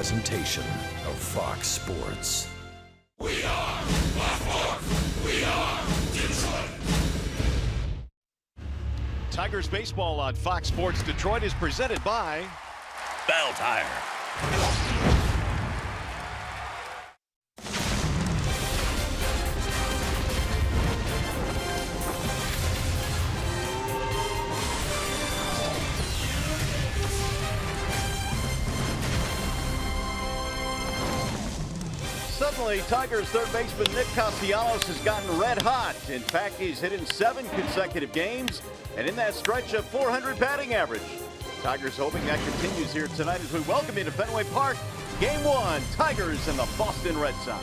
presentation of Fox Sports. We are Fox. We are Detroit. Tigers baseball on Fox Sports Detroit is presented by Bell Tire. Suddenly, Tigers third baseman Nick Castellanos has gotten red hot. In fact, he's hit in 7 consecutive games, and in that stretch of .400 batting average. Tigers hoping that continues here tonight as we welcome you to Fenway Park. Game 1, Tigers and the Boston Red Sox.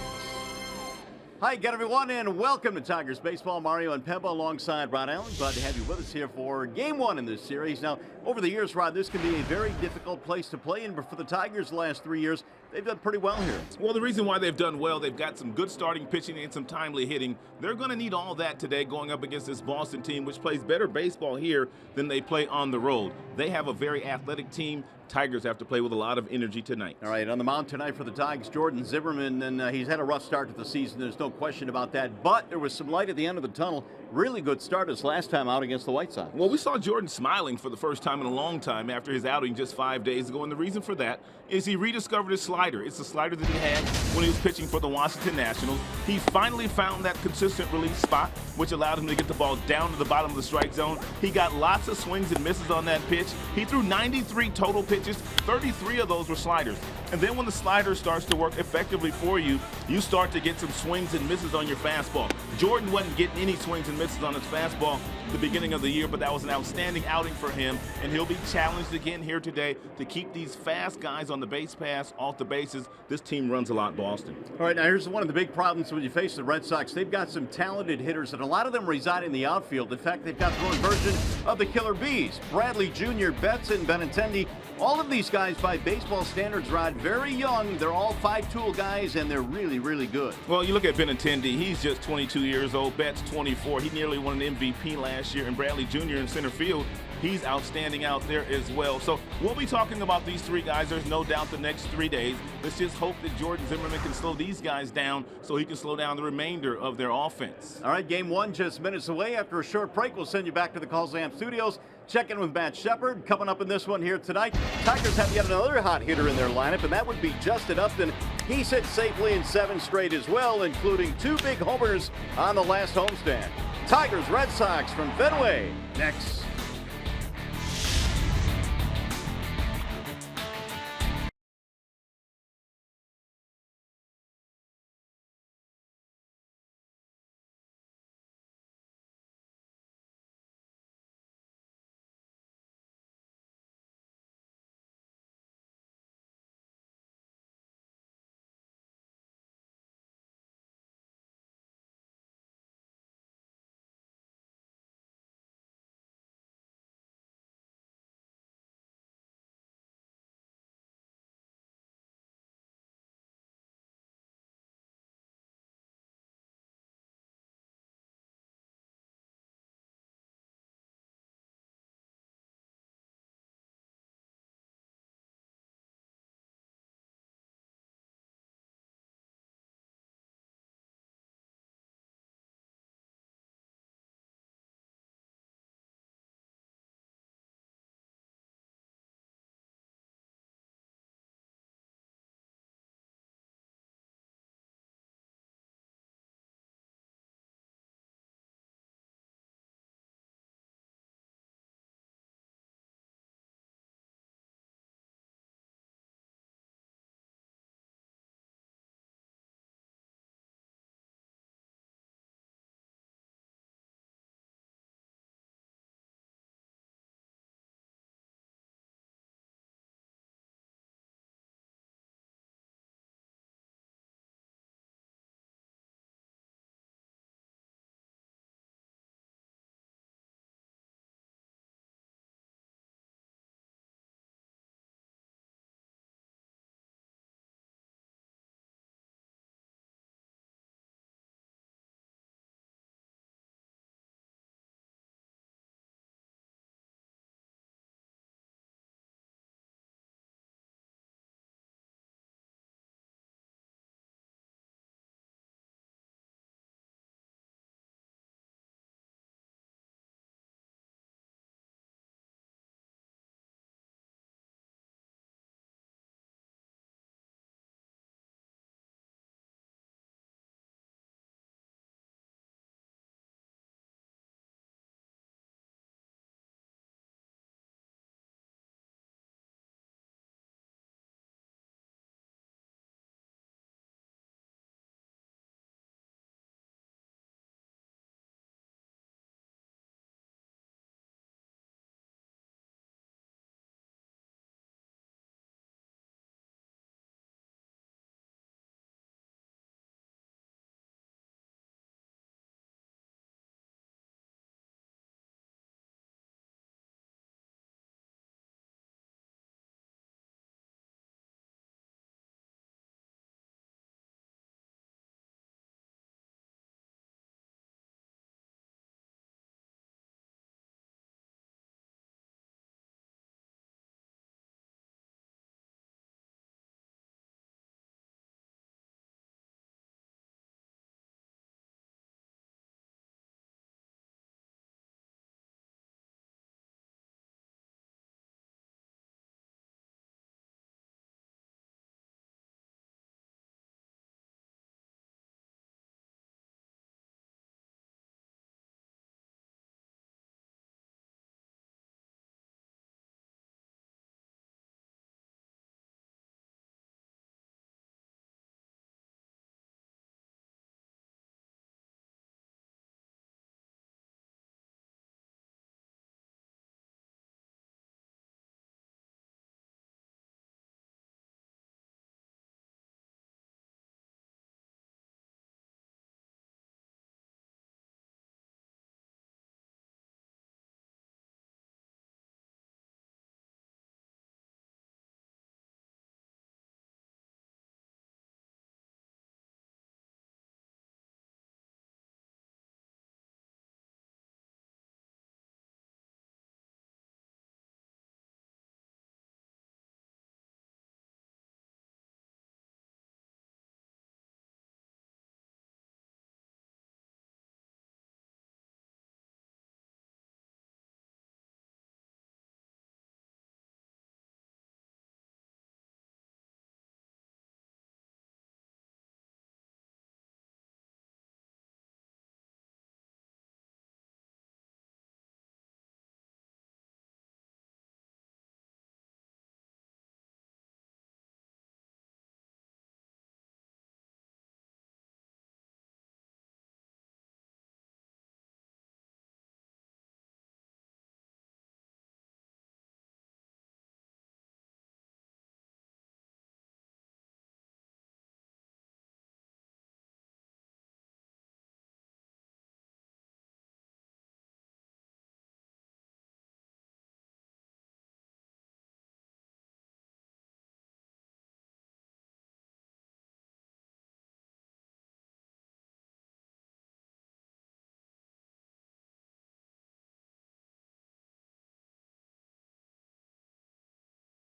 Hi again, everyone, and welcome to Tigers Baseball. Mario and Pemba alongside Rod Allen. Glad to have you with us here for Game 1 in this series. Now, over the years, Rod, this can be a very difficult place to play in, but for the Tigers the last 3 years, they've done pretty well here. Well, the reason why they've done well, they've got some good starting pitching and some timely hitting. They're going to need all that today going up against this Boston team, which plays better baseball here than they play on the road. They have a very athletic team. Tigers have to play with a lot of energy tonight. All right, on the mound tonight for the Tigers, Jordan Zimmerman, and he's had a rough start to the season. There's no question about that, but there was some light at the end of the tunnel. Really good start his last time out against the White Sox. Well, we saw Jordan smiling for the first time in a long time after his outing just 5 days ago, and the reason for that is he rediscovered his slider. It's the slider that he had when he was pitching for the Washington Nationals. He finally found that consistent release spot, which allowed him to get the ball down to the bottom of the strike zone. He got lots of swings and misses on that pitch. He threw 93 total pitches, 33 of those were sliders. And then when the slider starts to work effectively for you, you start to get some swings and misses on your fastball. Jordan wasn't getting any swings and misses on his fastball at the beginning of the year, but that was an outstanding outing for him, and he'll be challenged again here today to keep these fast guys on the base pass off the bases. This team runs a lot, Boston. All right, now here's one of the big problems when you face the Red Sox. They've got some talented hitters, and a lot of them reside in the outfield. In fact, they've got their own version of the Killer Bees. Bradley Jr., Betson, Benintendi, all of these guys by baseball standards, Rod, very young. They're all 5-tool guys, and they're really, really good. Well, you look at Benintendi, he's just 22 years old. Betts 24. He nearly won an MVP last year. And Bradley Jr. in center field, he's outstanding out there as well. So we'll be talking about these three guys. There's no doubt the next 3 days. Let's just hope that Jordan Zimmerman can slow these guys down so he can slow down the remainder of their offense. All right, game 1 just minutes away. After a short break, we'll send you back to the Callsam Studios. Check in with Matt Shepard. Coming up in this one here tonight, Tigers have yet another hot hitter in their lineup, and that would be Justin Upton. He's hit safely in 7 straight as well, including 2 big homers on the last homestand. Tigers, Red Sox from Fenway, next.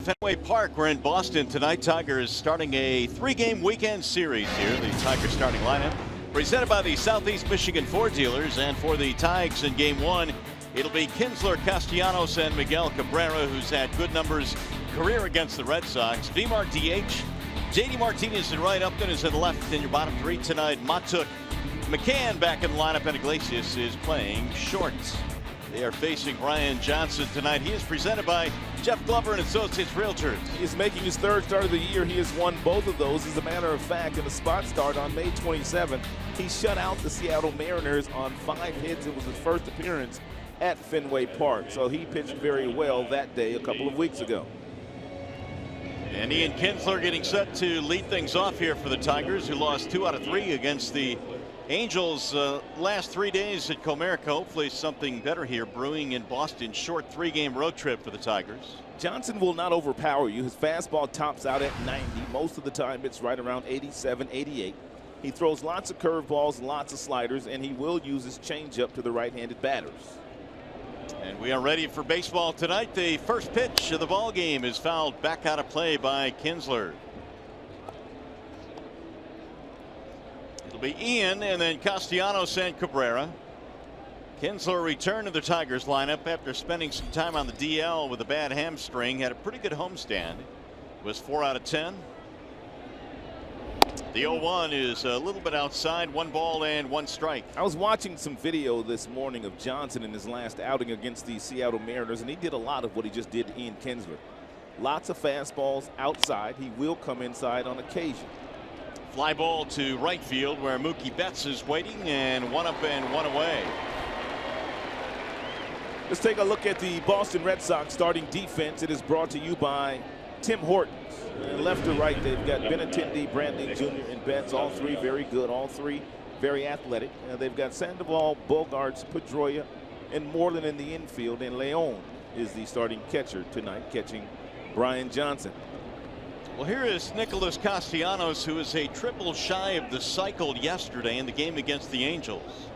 Fenway Park, we're in Boston tonight. Tigers starting a 3-game weekend series here. The Tigers starting lineup presented by the Southeast Michigan Ford dealers, and for the Tigers in game 1, it'll be Kinsler, Castellanos, and Miguel Cabrera, who's had good numbers career against the Red Sox. Vmar DH, JD Martinez in right, Upton is in the left. In your bottom 3 tonight, Matuk, McCann back in the lineup, and Iglesias is playing short. They are facing Brian Johnson tonight. He is presented by Jeff Glover and Associates Realtors. He is making his 3rd start of the year. He has won both of those. As a matter of fact, in a spot start on May 27th, he shut out the Seattle Mariners on 5 hits. It was his first appearance at Fenway Park. So he pitched very well that day a couple of weeks ago. And Ian Kinsler getting set to lead things off here for the Tigers, who lost 2 out of 3 against the Angels last 3 days at Comerica. Hopefully something better here brewing in Boston. Short 3-game road trip for the Tigers. Johnson will not overpower you. His fastball tops out at 90. Most of the time it's right around 87, 88. He throws lots of curveballs, lots of sliders, and he will use his changeup to the right-handed batters. And we are ready for baseball tonight. The first pitch of the ball game is fouled back out of play by Kinsler. It'll be Ian and then Castellanos and Cabrera. Kinsler returned to the Tigers lineup after spending some time on the DL with a bad hamstring. Had a pretty good homestand. Was 4 out of 10. The 0-1 is a little bit outside. 1 ball and 1 strike. I was watching some video this morning of Johnson in his last outing against the Seattle Mariners, and he did a lot of what he just did to Ian Kinsler. Lots of fastballs outside. He will come inside on occasion. Fly ball to right field where Mookie Betts is waiting, and 1 up and 1 away. Let's take a look at the Boston Red Sox starting defense. It is brought to you by Tim Hortons. Left to right, they've got Benintendi, Brantley Jr., and Betts. All 3 very good. All 3 very athletic. They've got Sandoval, Bogarts, Pedroia, and Moreland in the infield. And Leon is the starting catcher tonight, catching Brian Johnson. Well, here is Nicholas Castellanos, who is a triple shy of the cycle yesterday in the game against the Angels.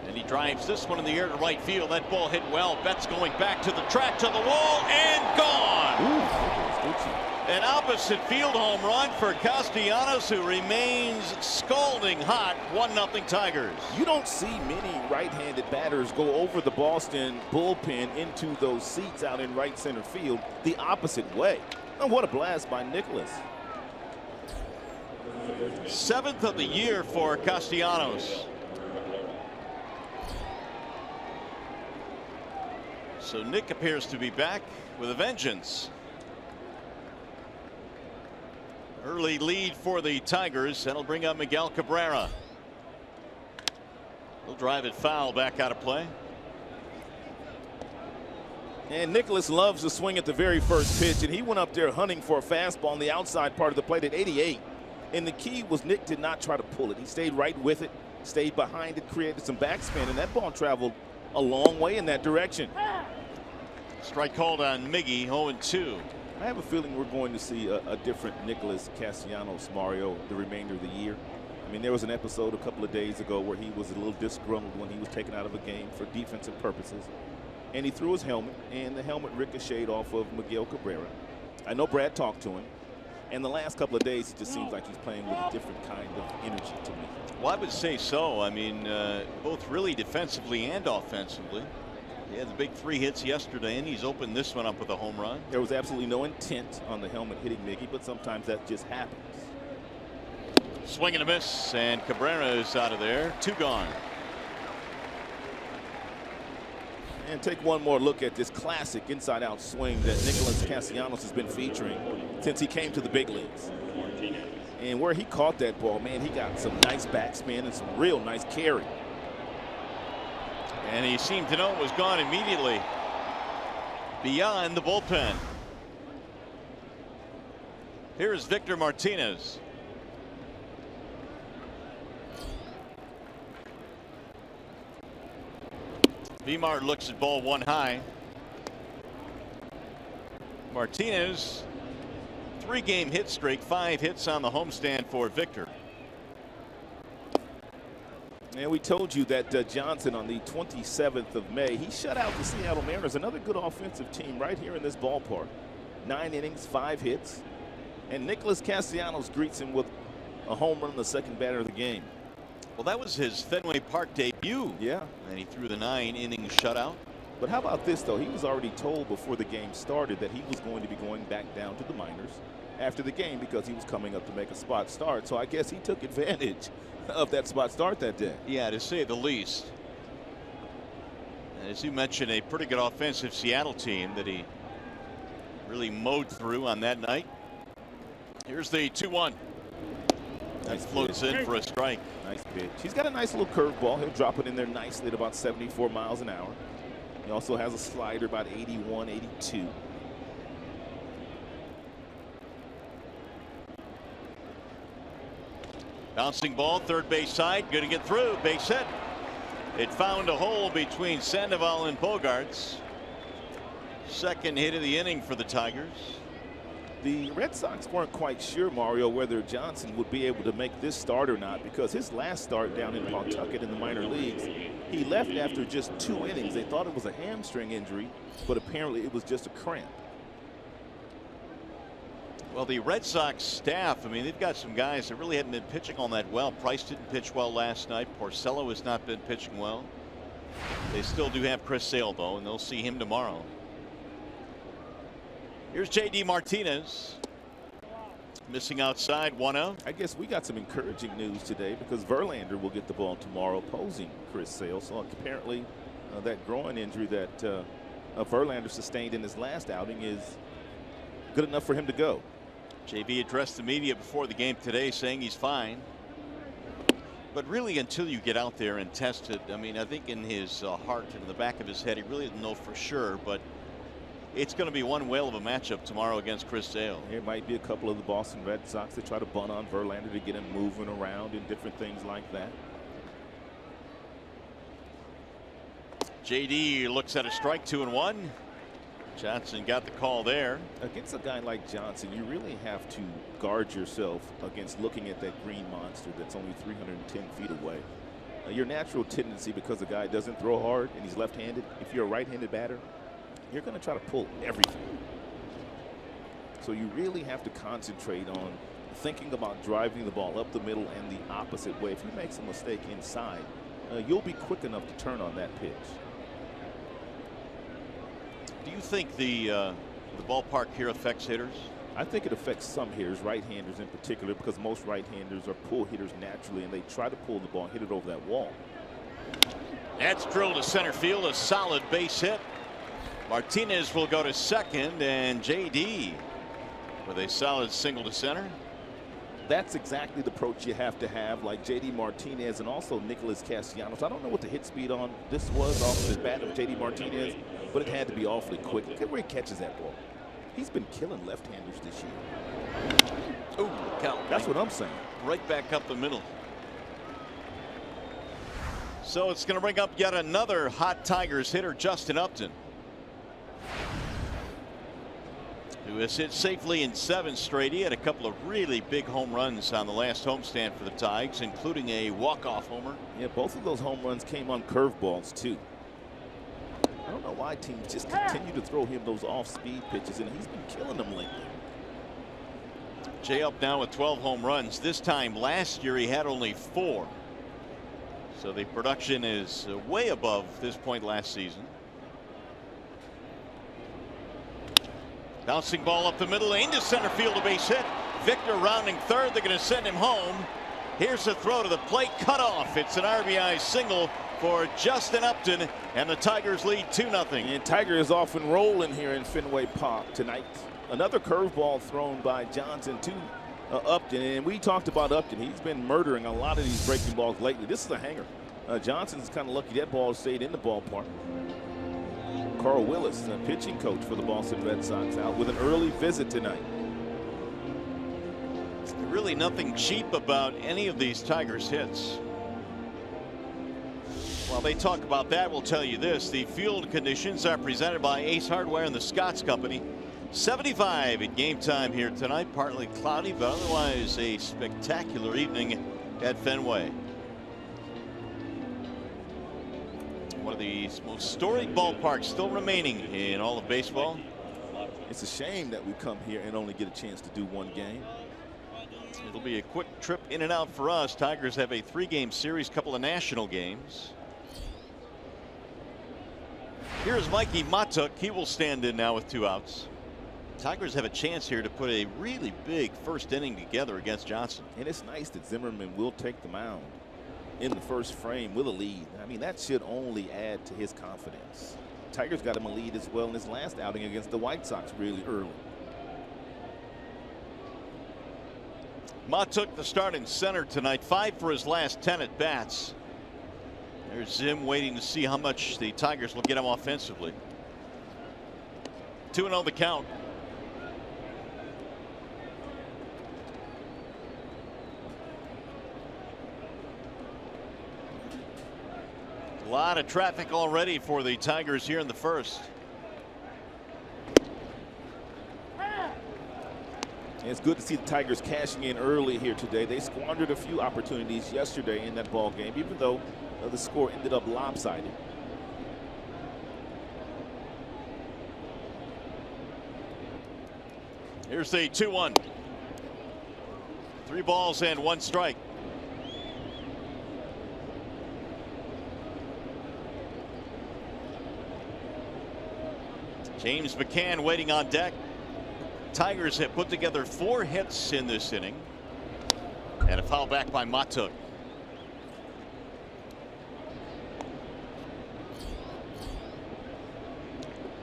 And he drives this one in the air to right field. That ball hit well. Betts going back to the track, to the wall, and gone. Ooh, an opposite field home run for Castellanos, who remains scalding hot. 1-0 Tigers. You don't see many right-handed batters go over the Boston bullpen into those seats out in right center field the opposite way. Oh, what a blast by Nicholas. 7th of the year for Castellanos. So Nick appears to be back with a vengeance. Early lead for the Tigers. That'll bring up Miguel Cabrera. He'll drive it foul, back out of play. And Nicholas loves to swing at the very first pitch, and he went up there hunting for a fastball on the outside part of the plate at 88. And the key was Nick did not try to pull it. He stayed right with it, stayed behind it, created some backspin, and that ball traveled a long way in that direction. Strike called on Miggy, 0-2. I have a feeling we're going to see a different Nicholas Castellanos, Mario, the remainder of the year. I mean, there was an episode a couple of days ago where he was a little disgruntled when he was taken out of a game for defensive purposes. And he threw his helmet, and the helmet ricocheted off of Miguel Cabrera. I know Brad talked to him. And the last couple of days, it just seems like he's playing with a different kind of energy to me. Well, I would say so. I mean, both really defensively and offensively. He had the big 3 hits yesterday, and he's opened this one up with a home run. There was absolutely no intent on the helmet hitting Miggy, but sometimes that just happens. Swing and a miss, and Cabrera is out of there. 2 gone. And take one more look at this classic inside-out swing that Nicholas Castellanos has been featuring since he came to the big leagues. And where he caught that ball, man, he got some nice backspin and some real nice carry. And he seemed to know it was gone immediately. Beyond the bullpen. Here's Victor Martinez. Vmar looks at ball 1 high. Martinez, 3-game hit streak, 5 hits on the homestand for Victor. And we told you that Johnson on the 27th of May, he shut out the Seattle Mariners, another good offensive team right here in this ballpark. 9 innings, 5 hits. And Nicholas Castellanos greets him with a home run in the second batter of the game. Well, that was his Fenway Park debut. Yeah. And he threw the 9-inning shutout. But how about this, though? He was already told before the game started that he was going to be going back down to the minors after the game because he was coming up to make a spot start. So I guess he took advantage of that spot start that day. Yeah, to say the least. And as you mentioned, a pretty good offensive Seattle team that he really mowed through on that night. Here's the 2-1. That floats in for a strike. Nice pitch. He's got a nice little curveball. He'll drop it in there nicely at about 74 miles an hour. He also has a slider about 81, 82. Bouncing ball, third base side, going to get through, base hit. It found a hole between Sandoval and Bogaerts. Second hit of the inning for the Tigers. The Red Sox weren't quite sure, Mario, whether Johnson would be able to make this start or not because his last start down in Pawtucket in the minor leagues, he left after just 2 innings. They thought it was a hamstring injury, but apparently it was just a cramp. Well, the Red Sox staff, I mean, they've got some guys that really hadn't been pitching all that well. Price didn't pitch well last night. Porcello has not been pitching well. They still do have Chris Sale, though, and they'll see him tomorrow. Here's J.D. Martinez. Missing outside, 1-0. I guess we got some encouraging news today because Verlander will get the ball tomorrow opposing Chris Sale. So apparently that groin injury that Verlander sustained in his last outing is good enough for him to go. JB addressed the media before the game today saying he's fine. But really, until you get out there and test it, I mean, I think in his heart and in the back of his head, he really didn't know for sure. But it's going to be one whale of a matchup tomorrow against Chris Sale. There might be a couple of the Boston Red Sox that try to bunt on Verlander to get him moving around and different things like that. JD looks at a strike, 2-1. Johnson got the call there. Against a guy like Johnson, you really have to guard yourself against looking at that green monster that's only 310 feet away. Your natural tendency, because the guy doesn't throw hard and he's left-handed, if you're a right-handed batter, you're going to try to pull everything. So you really have to concentrate on thinking about driving the ball up the middle and the opposite way. If you make some mistake inside, you'll be quick enough to turn on that pitch. Do you think the ballpark here affects hitters? I think it affects some hitters, right-handers in particular, because most right-handers are pull hitters naturally, and they try to pull the ball and hit it over that wall. That's drilled to center field, a solid base hit. Martinez will go to second, and JD with a solid single to center. That's exactly the approach you have to have, like JD Martinez and also Nicholas Castellanos. I don't know what the hit speed on this was off the bat of JD Martinez, but it had to be awfully quick. Look at where he catches that ball. He's been killing left-handers this year. Ooh, count. That's what I'm saying. Right back up the middle. So it's going to bring up yet another hot Tigers hitter, Justin Upton, who has hit safely in 7 straight. He had a couple of really big home runs on the last homestand for the Tigers, including a walk-off homer. Yeah, both of those home runs came on curveballs, too. I don't know why teams just continue to throw him those off-speed pitches, and he's been killing them lately. Jay up now with 12 home runs. This time last year he had only 4. So the production is way above this point last season. Bouncing ball up the middle lane to center field, a base hit. Victor rounding third. They're going to send him home. Here's the throw to the plate, cut off. It's an RBI single for Justin Upton, and the Tigers lead 2-0. And Tiger is off and rolling here in Fenway Park tonight. Another curveball thrown by Johnson to Upton, and we talked about Upton. He's been murdering a lot of these breaking balls lately. This is a hanger. Johnson's kind of lucky that ball stayed in the ballpark. Carl Willis, the pitching coach for the Boston Red Sox, out with an early visit tonight. Really nothing cheap about any of these Tigers hits. While they talk about that, we'll tell you this. The field conditions are presented by Ace Hardware and the Scotts Company. 75 at game time here tonight. Partly cloudy, but otherwise a spectacular evening at Fenway. One of the most storied ballparks still remaining in all of baseball. It's a shame that we come here and only get a chance to do one game. It'll be a quick trip in and out for us. Tigers have a 3-game series, couple of national games. Here's Mikey Matuk. He will stand in now with 2 outs. Tigers have a chance here to put a really big first inning together against Johnson. And it's nice that Zimmerman will take the mound in the first frame with a lead. I mean, that should only add to his confidence. Tigers got him a lead as well in his last outing against the White Sox really early. Matuk the start in center tonight, 5 for his last 10 at bats. There's Zim waiting to see how much the Tigers will get him offensively. 2-0 the count. A lot of traffic already for the Tigers here in the first. It's good to see the Tigers cashing in early here today. They squandered a few opportunities yesterday in that ball game, even though the score ended up lopsided. Here's the 2-1. 3 balls and 1 strike. James McCann waiting on deck. Tigers have put together 4 hits in this inning. And a foul back by Matuk.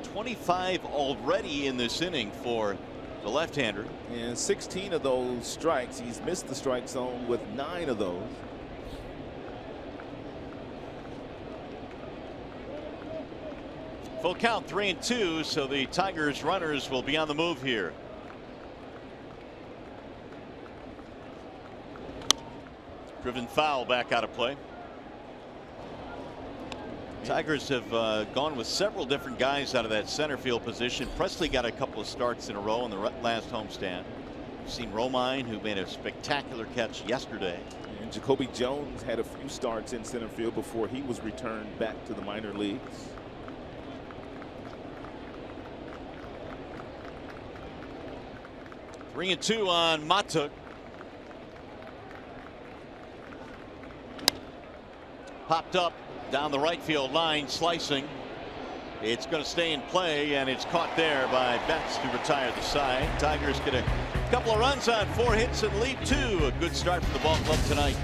.25 already in this inning for the left-hander. And 16 of those strikes. He's missed the strike zone with 9 of those. Full count, 3-2, so the Tigers runners will be on the move here. Driven foul back out of play. Tigers have gone with several different guys out of that center field position. Presley got a couple of starts in a row in the last homestand. We've seen Romine, who made a spectacular catch yesterday. And Jacoby Jones had a few starts in center field before he was returned back to the minor leagues. 3-2 on Matuk. Popped up down the right field line, slicing. It's going to stay in play, and it's caught there by Betts to retire the side. Tigers get a couple of runs on 4 hits and lead 2. A good start for the ball club tonight.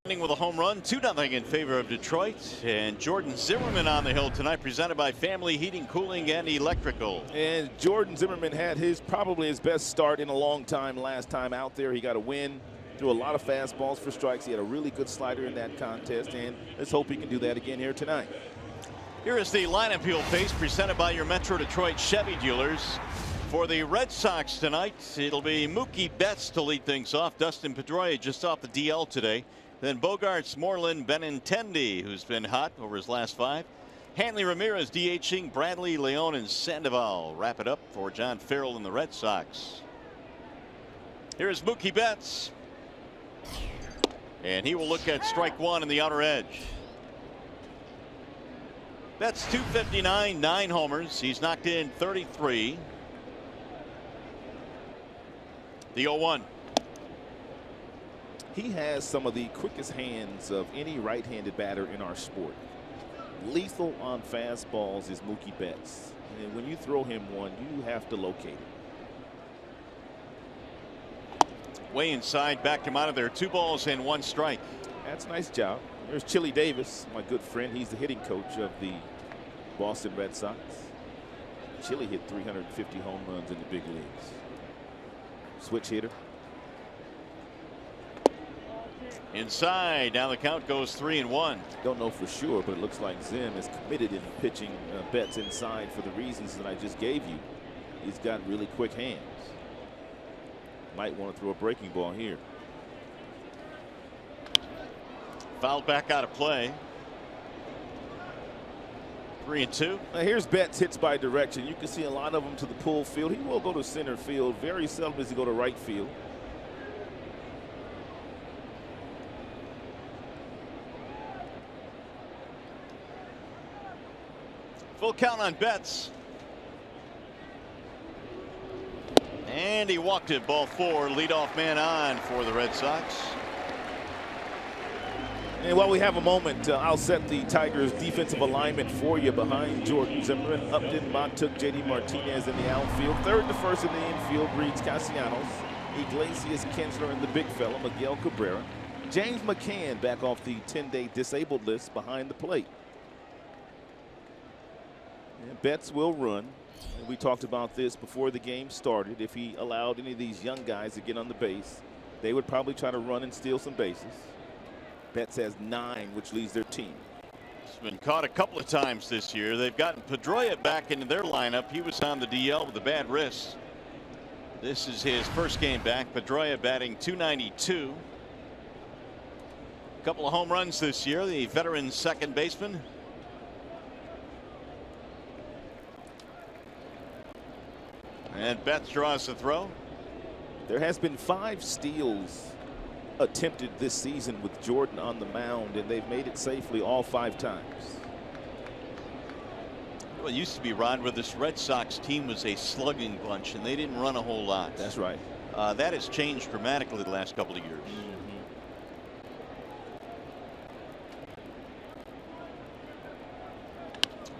With a home run, 2-0 in favor of Detroit, and Jordan Zimmerman on the hill tonight, presented by Family Heating, Cooling, and Electrical. And Jordan Zimmerman had probably his best start in a long time last time out there. He got a win threw a lot of fastballs for strikes. He had a really good slider in that contest, and let's hope he can do that again here tonight. Here is the lineup you'll face, presented by your Metro Detroit Chevy dealers. For the Red Sox tonight, it'll be Mookie Betts to lead things off. Dustin Pedroia just off the DL today. Then Bogarts, Moreland, Benintendi, who's been hot over his last 5. Hanley Ramirez DHing, Bradley, Leon, and Sandoval wrap it up for John Farrell and the Red Sox. Here's Mookie Betts. And he will look at strike 1 in the outer edge. Betts 259, 9 homers. He's knocked in 33. The 0-1. He has some of the quickest hands of any right-handed batter in our sport. Lethal on fastballs is Mookie Betts. And when you throw him one, you have to locate it. Way inside, backed him out of there. 2 balls and 1 strike. That's a nice job. There's Chili Davis, my good friend. He's the hitting coach of the Boston Red Sox. Chili hit 350 home runs in the big leagues. Switch hitter. Inside, now the count goes 3-1. Don't know for sure, but it looks like Zim is committed in pitching Betts inside for the reasons that I just gave you. He's got really quick hands. Might want to throw a breaking ball here. Fouled back out of play. 3-2. Now here's Betts hits by direction. You can see a lot of them to the pull field. He will go to center field. Very seldom does he go to right field. Full count on Betts. And he walked it, ball 4. Leadoff man on for the Red Sox. And while we have a moment, I'll set the Tigers defensive alignment for you. Behind Jordan Zimmerman, Upton, Montook, J.D. Martinez in the outfield. Third to first in the infield, Reeds Castellanos. Iglesias, Kinsler, and the big fella, Miguel Cabrera. James McCann back off the 10-day disabled list behind the plate. And Betts will run. And we talked about this before the game started. If he allowed any of these young guys to get on the base, they would probably try to run and steal some bases. Betts has 9, which leads their team. He's been caught a couple of times this year. They've gotten Pedroia back into their lineup. He was on the DL with a bad wrist. This is his first game back. Pedroia batting .292. A couple of home runs this year. The veteran second baseman. And Betts draws the throw. There has been 5 steals attempted this season with Jordan on the mound, and they've made it safely all 5 times. Well, it used to be, Ron, where this Red Sox team was a slugging bunch and they didn't run a whole lot. That's right. That has changed dramatically the last couple of years.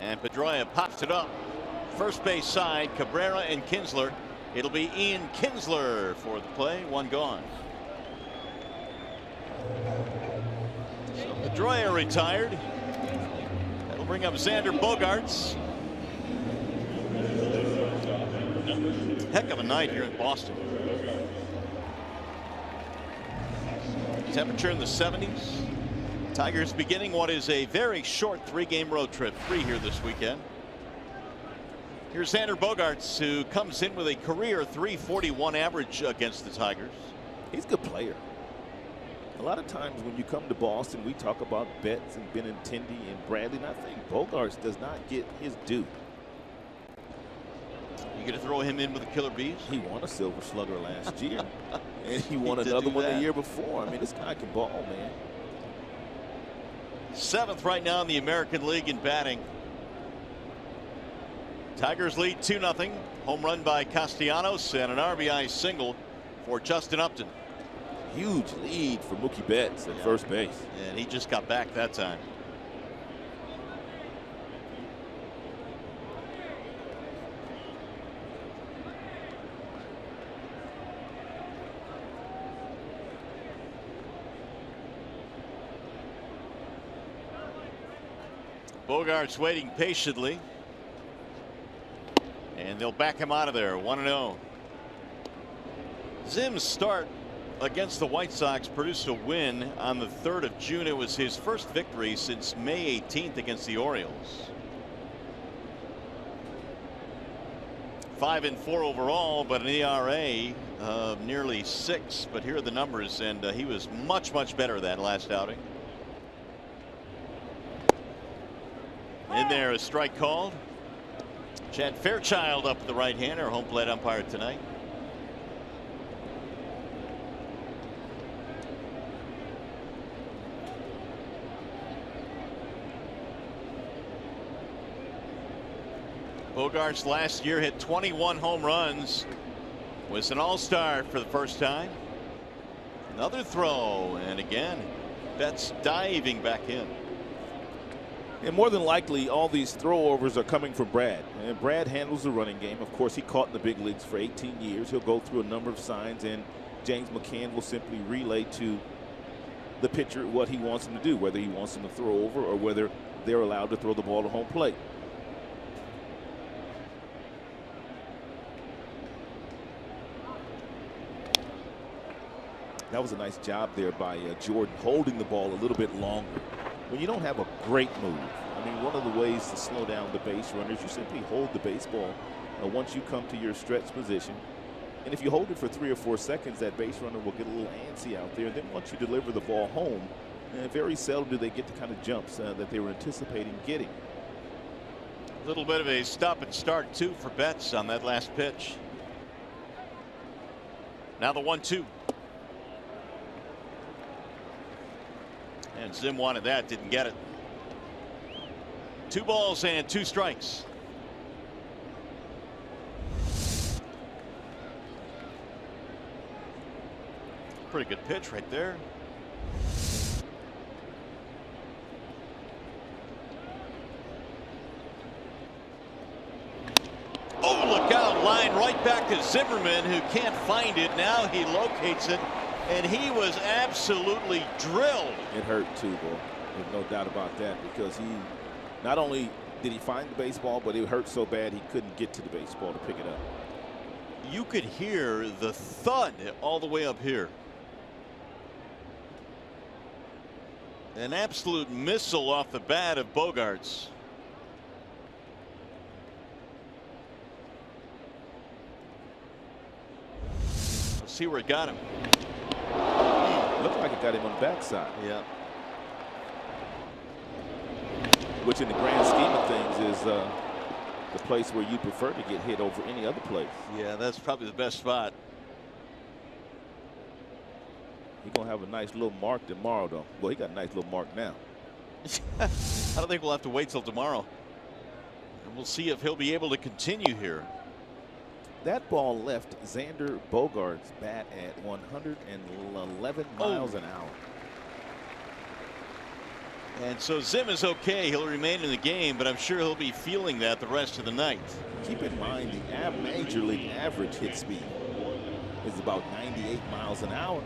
And Pedroia pops it up. First base side, Cabrera and Kinsler. It'll be Ian Kinsler for the play. 1 gone. So Pedroia retired. That'll bring up Xander Bogaerts. Heck of a night here in Boston. Temperature in the 70s. Tigers beginning what is a very short 3-game road trip. 3 here this weekend. Here's Xander Bogaerts, who comes in with a career .341 average against the Tigers. He's a good player. A lot of times when you come to Boston, we talk about Betts and Benintendi and Bradley, and I think Bogaerts does not get his due. You going to throw him in with the Killer Bees? He won a Silver Slugger last year, and he won another one the year before. I mean, this guy can ball, man. 7th right now in the American League in batting. Tigers lead 2-0. Home run by Castellanos and an RBI single for Justin Upton. Huge lead for Mookie Betts at first base. And he just got back that time. Bogaerts waiting patiently. And they'll back him out of there. 1-0. Zim's start against the White Sox produced a win on the 3rd of June. It was his first victory since May 18th against the Orioles. 5-4 overall, but an ERA of nearly 6. But here are the numbers, and he was much better that last outing. In there, a strike called. Chad Fairchild up at the right-hander, home plate umpire tonight. Bogaerts last year hit 21 home runs. Was an all-star for the first time. Another throw, and again, Betts diving back in. And more than likely, all these throwovers are coming from Brad. And Brad handles the running game. Of course, he caught in the big leagues for 18 years. He'll go through a number of signs, and James McCann will simply relay to the pitcher what he wants him to do, whether he wants him to throw over or whether they're allowed to throw the ball to home plate. That was a nice job there by Jordan, holding the ball a little bit longer. When you don't have a great move, I mean, one of the ways to slow down the base runners, you simply hold the baseball once you come to your stretch position. And if you hold it for 3 or 4 seconds, that base runner will get a little antsy out there. And then once you deliver the ball home, very seldom do they get the kind of jumps that they were anticipating getting. A little bit of a stop and start, too, for Betts on that last pitch. Now the 1-2. And Zim wanted that, didn't get it. 2 balls and 2 strikes. Pretty good pitch right there. Oh, look out. Line right back to Zimmerman, who can't find it. Now he locates it. And he was absolutely drilled. It hurt too, though. There's no doubt about that, because he not only did he find the baseball, but it hurt so bad he couldn't get to the baseball to pick it up. You could hear the thud all the way up here. An absolute missile off the bat of Bogaerts. Let's see where it got him. Looked like it got him on the backside. Yeah. Which in the grand scheme of things is the place where you prefer to get hit over any other place. Yeah, that's probably the best spot. He's going to have a nice little mark tomorrow, though. Well, he got a nice little mark now. I don't think we'll have to wait till tomorrow. And we'll see if he'll be able to continue here. That ball left Xander Bogaerts' bat at 111 miles an hour. And so Zim is okay. He'll remain in the game, but I'm sure he'll be feeling that the rest of the night. Keep in mind the major league average hit speed is about 98 miles an hour.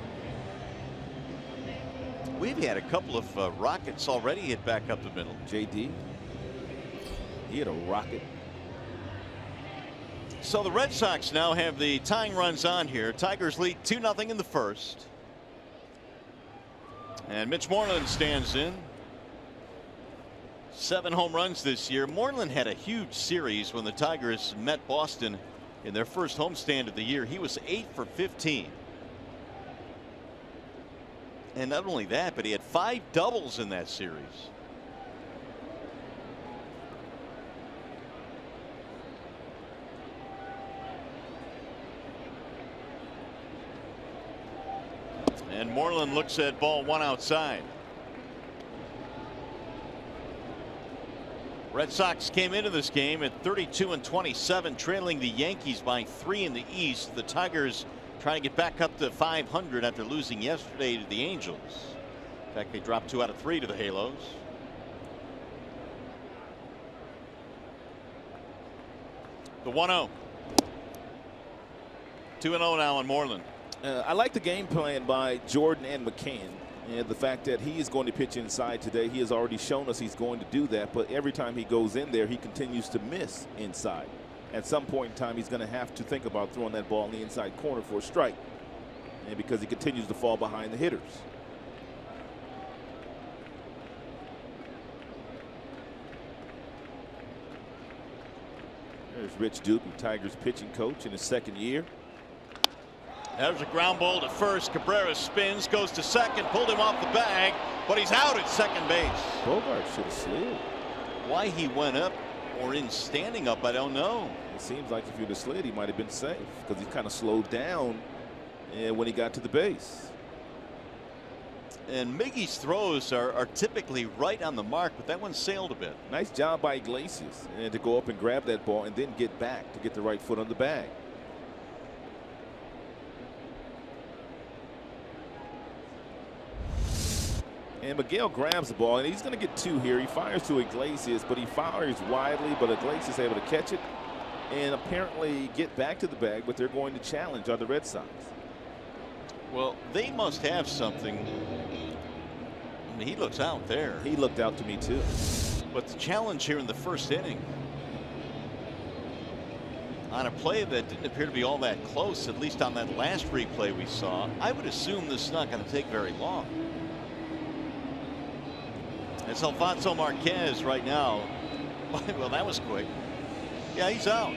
We've had a couple of rockets already hit back up the middle. JD, he hit a rocket. So the Red Sox now have the tying runs on here. Tigers lead 2-0 in the first. And Mitch Moreland stands in. 7 home runs this year. Moreland had a huge series when the Tigers met Boston in their first homestand of the year. He was 8 for 15. And not only that, but he had 5 doubles in that series. And Moreland looks at ball 1 outside. Red Sox came into this game at 32-27, trailing the Yankees by 3 in the East. The Tigers trying to get back up to 500 after losing yesterday to the Angels. In fact, they dropped 2 out of 3 to the Halos. The 1-0. 2-0 now on Moreland. I like the game plan by Jordan and McCann. And the fact that he is going to pitch inside today, he has already shown us he's going to do that. But every time he goes in there, he continues to miss inside. At some point in time, he's going to have to think about throwing that ball in the inside corner for a strike. and because he continues to fall behind the hitters. There's Rich Duke, Tigers pitching coach in his second year. There's a ground ball to first. Cabrera spins, goes to second, pulled him off the bag, but he's out at second base. Bogart should have slid. Why he went up or in standing up, I don't know. It seems like if he'd have slid, he might have been safe because he kind of slowed down when he got to the base. And Miggy's throws are typically right on the mark, but that one sailed a bit. Nice job by Iglesias and to go up and grab that ball and then get back to get the right foot on the bag. And Miguel grabs the ball, and he's going to get two here. He fires to Iglesias, but he fires widely, but Iglesias is able to catch it and apparently get back to the bag, but they're going to challenge on the Red Sox. Well, they must have something. I mean, he looks out there. He looked out to me, too. But the challenge here in the first inning, on a play that didn't appear to be all that close, at least on that last replay we saw, I would assume this is not going to take very long. It's Alfonso Marquez right now. Well, that was quick. Yeah, he's out.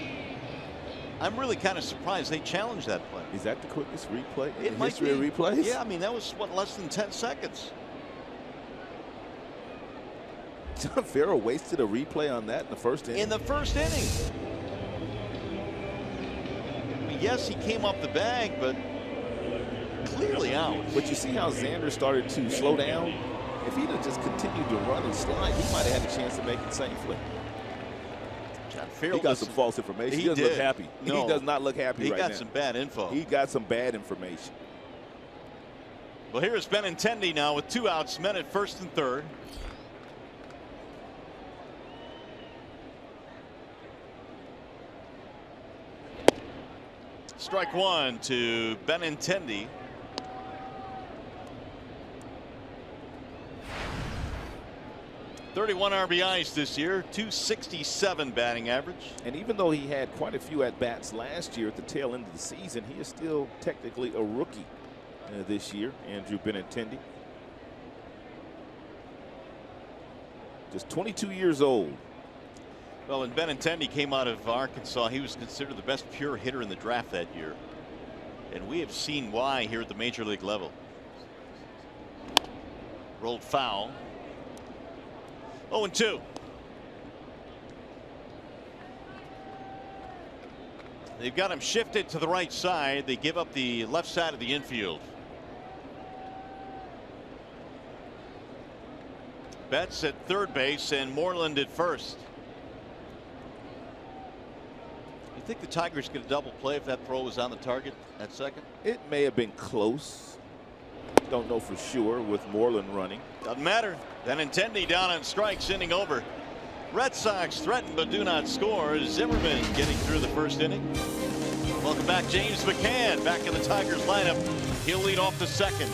I'm really kind of surprised they challenged that play. Is that the quickest replay in It the might history be. of replays? Yeah, I mean, that was, what, less than 10 seconds. John Farrell wasted a replay on that in the first inning. In the first inning. I mean, yes, he came off the bag, but clearly out. But you see how Xander started to slow down? If he'd have just continued to run and slide, he might have had a chance to make it safely. John Farrell He got some false information. He doesn't look happy. No. He does not look happy right now. He got some bad info. He got some bad information. Well, here's Benintendi now with 2 outs, men at first and third. Strike one to Benintendi. .31 RBIs this year, .267 batting average. And even though he had quite a few at-bats last year at the tail end of the season, he is still technically a rookie this year, Andrew Benintendi. Just 22 years old. Well, when Benintendi came out of Arkansas, he was considered the best pure hitter in the draft that year. And we have seen why here at the major league level. Rolled foul. 0-2. They've got him shifted to the right side. They give up the left side of the infield. Betts at third base and Moreland at first. You think the Tigers get a double play if that throw was on the target at second? It may have been close. Don't know for sure with Moreland running. Doesn't matter. Benintendi down on strikes, inning over. Red Sox threaten but do not score. Zimmerman getting through the first inning. Welcome back, James McCann back in the Tigers lineup. He'll lead off the second.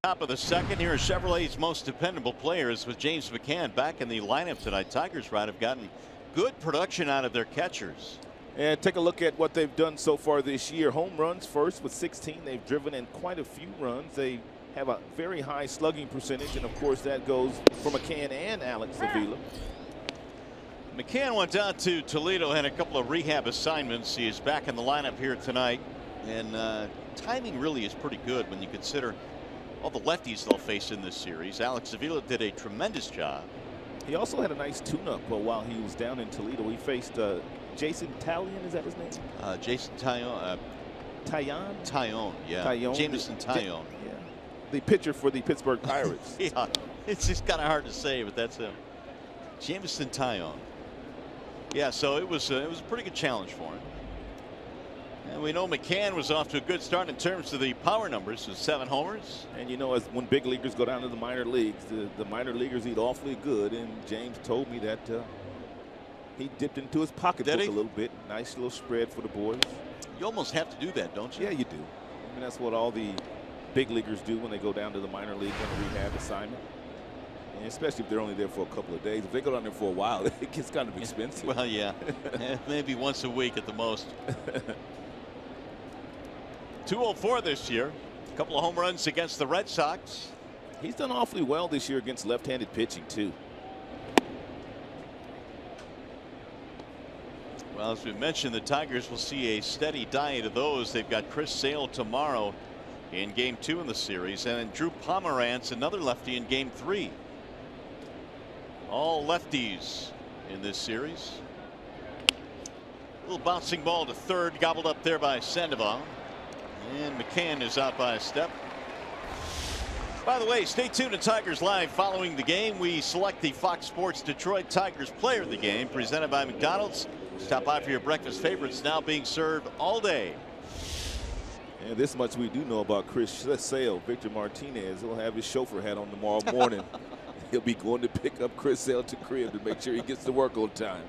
Top of the second here, Chevrolet's most dependable players with James McCann back in the lineup tonight. Tigers, right, have gotten good production out of their catchers. And take a look at what they've done so far this year. Home runs first with 16. They've driven in quite a few runs. They have a very high slugging percentage, and of course that goes for McCann and Alex Avila. McCann went down to Toledo, had a couple of rehab assignments. He is back in the lineup here tonight, and timing really is pretty good when you consider all the lefties they'll face in this series. Alex Avila did a tremendous job. He also had a nice tune-up while he was down in Toledo. He faced Jason Taillon, is that his name? Jason Taillon. Taillon, yeah. Taillon. Jameson Taillon. Yeah. The pitcher for the Pittsburgh Pirates. Yeah, it's just kind of hard to say, but that's him. Jameson Taillon. Yeah, so it was a pretty good challenge for him. And we know McCann was off to a good start in terms of the power numbers with 7 homers. And you know, as when big leaguers go down to the minor leagues, the minor leaguers eat awfully good. And James told me that he dipped into his pocketbook a little bit. Nice little spread for the boys. You almost have to do that, don't you? Yeah, you do. I mean, that's what all the big leaguers do when they go down to the minor league on a rehab assignment. And especially if they're only there for a couple of days. If they go down there for a while, it gets kind of expensive. Well, yeah. Maybe once a week at the most. 204 this year. A couple of home runs against the Red Sox. He's done awfully well this year against left-handed pitching, too. Well, as we mentioned, the Tigers will see a steady diet of those. They've got Chris Sale tomorrow in Game 2 in the series, and then Drew Pomerantz, another lefty, in Game 3. All lefties in this series. Little bouncing ball to third, gobbled up there by Sandoval. And McCann is out by a step. By the way, stay tuned to Tigers Live. Following the game, we select the Fox Sports Detroit Tigers Player of the Game, presented by McDonald's. Stop by for your breakfast favorites, now being served all day. And this much we do know about Chris Sale. Victor Martinez, he'll have his chauffeur hat on tomorrow morning. He'll be going to pick up Chris Sale to crib to make sure he gets to work on time.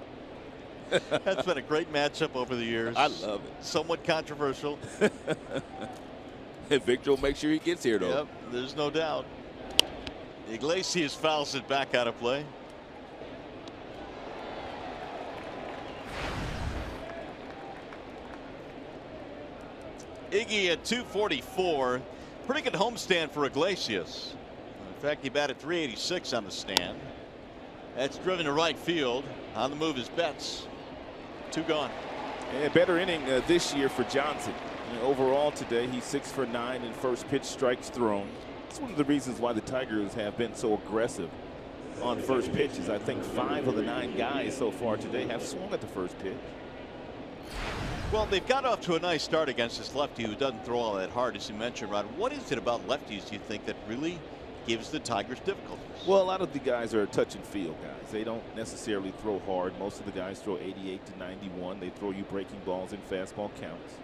That's been a great matchup over the years. I love it. Somewhat controversial. And Victor will make sure he gets here, though. Yep, there's no doubt. Iglesias fouls it back out of play. Iggy at 244. Pretty good homestand for Iglesias. In fact, he batted .386 on the stand. That's driven to right field. On the move is Betts. 2 gone. And better inning this year for Johnson. Overall today, he's 6 for 9 in first pitch strikes thrown. It's one of the reasons why the Tigers have been so aggressive on first pitches. I think 5 of the 9 guys so far today have swung at the first pitch. Well, they've got off to a nice start against this lefty who doesn't throw all that hard, as you mentioned, Rod. What is it about lefties, do you think, that really gives the Tigers difficulties? Well, a lot of the guys are touch and feel guys. They don't necessarily throw hard. Most of the guys throw 88 to 91. They throw you breaking balls in fastball counts.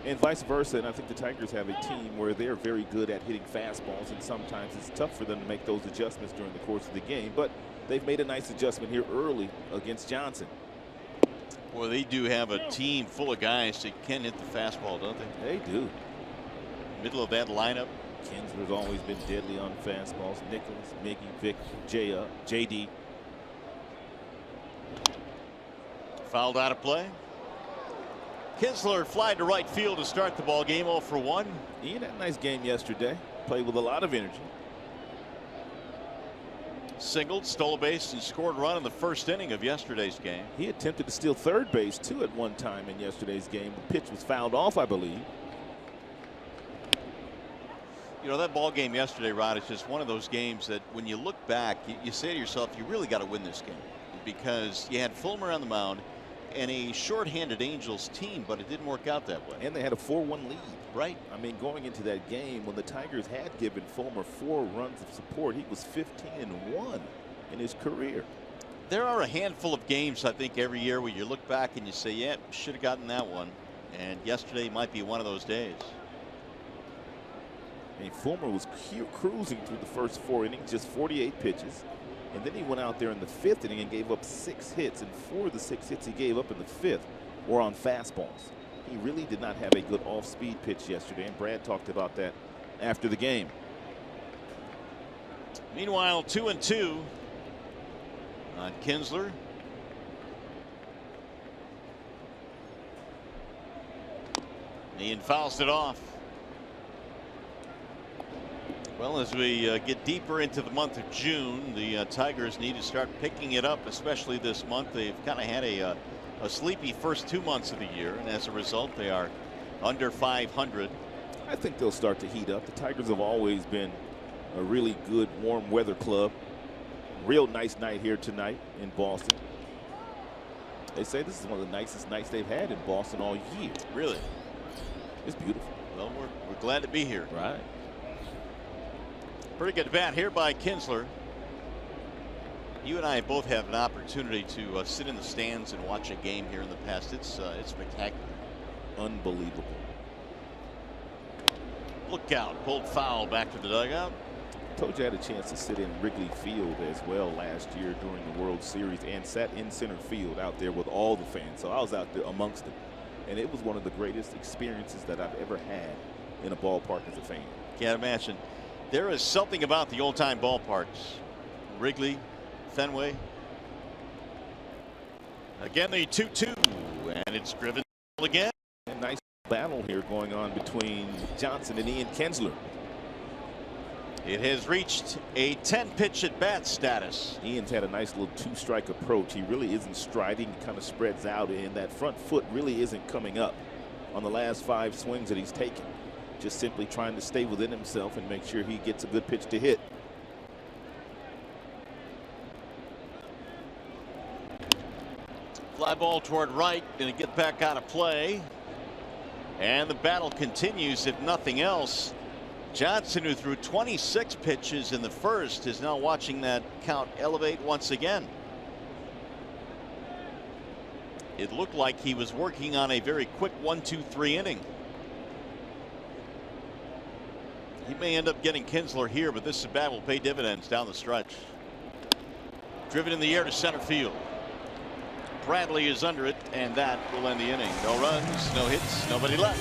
And vice versa. And I think the Tigers have a team where they're very good at hitting fastballs, and sometimes it's tough for them to make those adjustments during the course of the game. But they've made a nice adjustment here early against Johnson. Well, they do have a team full of guys that can hit the fastball, don't they? They do. Middle of that lineup. Kinsler's always been deadly on fastballs. Nicholas, Miggy, Vic, JD. Fouled out of play. Kinsler flied to right field to start the ball game. 0 for 1. Ian had a nice game yesterday. Played with a lot of energy. Singled, stole a base, and scored a run in the first inning of yesterday's game. He attempted to steal third base, too, at one time in yesterday's game. The pitch was fouled off, I believe. You know, that ball game yesterday, Rod, is just one of those games that when you look back, you say to yourself, you really got to win this game, because you had Fulmer on the mound and a shorthanded Angels team, but it didn't work out that way. And they had a 4-1 lead. Right. I mean, going into that game, when the Tigers had given Fulmer 4 runs of support, he was 15-1 in his career. There are a handful of games, I think, every year where you look back and you say, yeah, should have gotten that one. And yesterday might be one of those days. I mean, Fulmer was cruising through the first 4 innings, just 48 pitches. And then he went out there in the 5th inning and gave up 6 hits. And 4 of the 6 hits he gave up in the 5th were on fastballs. He really did not have a good off-speed pitch yesterday. And Brad talked about that after the game. Meanwhile, 2-2 on Kinsler. Ian fouls it off. Well, as we get deeper into the month of June, the Tigers need to start picking it up, especially this month. They've kind of had a sleepy first 2 months of the year, and as a result, they are under 500. I think they'll start to heat up. The Tigers have always been a really good warm weather club. Real nice night here tonight in Boston. They say this is one of the nicest nights they've had in Boston all year. Really? It's beautiful. Well, we're glad to be here. Right. Pretty good bat here by Kinsler. You and I both have an opportunity to sit in the stands and watch a game here in the past. It's spectacular. Unbelievable. Look out. Pulled foul back to the dugout. I told you I had a chance to sit in Wrigley Field as well last year during the World Series and sat in center field out there with all the fans. So I was out there amongst them. And it was one of the greatest experiences that I've ever had in a ballpark as a fan. Can't imagine. There is something about the old-time ballparks. Wrigley, Fenway. Again, the 2-2, and it's driven again. A nice battle here going on between Johnson and Ian Kinsler. It has reached a 10-pitch at-bat status. Ian's had a nice little two-strike approach. He really isn't striding. He kind of spreads out, and that front foot really isn't coming up on the last 5 swings that he's taken. Just simply trying to stay within himself and make sure he gets a good pitch to hit. Fly ball toward right, going to get back out of play. And the battle continues, if nothing else. Johnson, who threw 26 pitches in the first, is now watching that count elevate once again. It looked like he was working on a very quick 1-2-3 inning. He may end up getting Kinsler here, but this bat will pay dividends down the stretch. Driven in the air to center field. Bradley is under it, and that will end the inning. No runs, no hits, nobody left.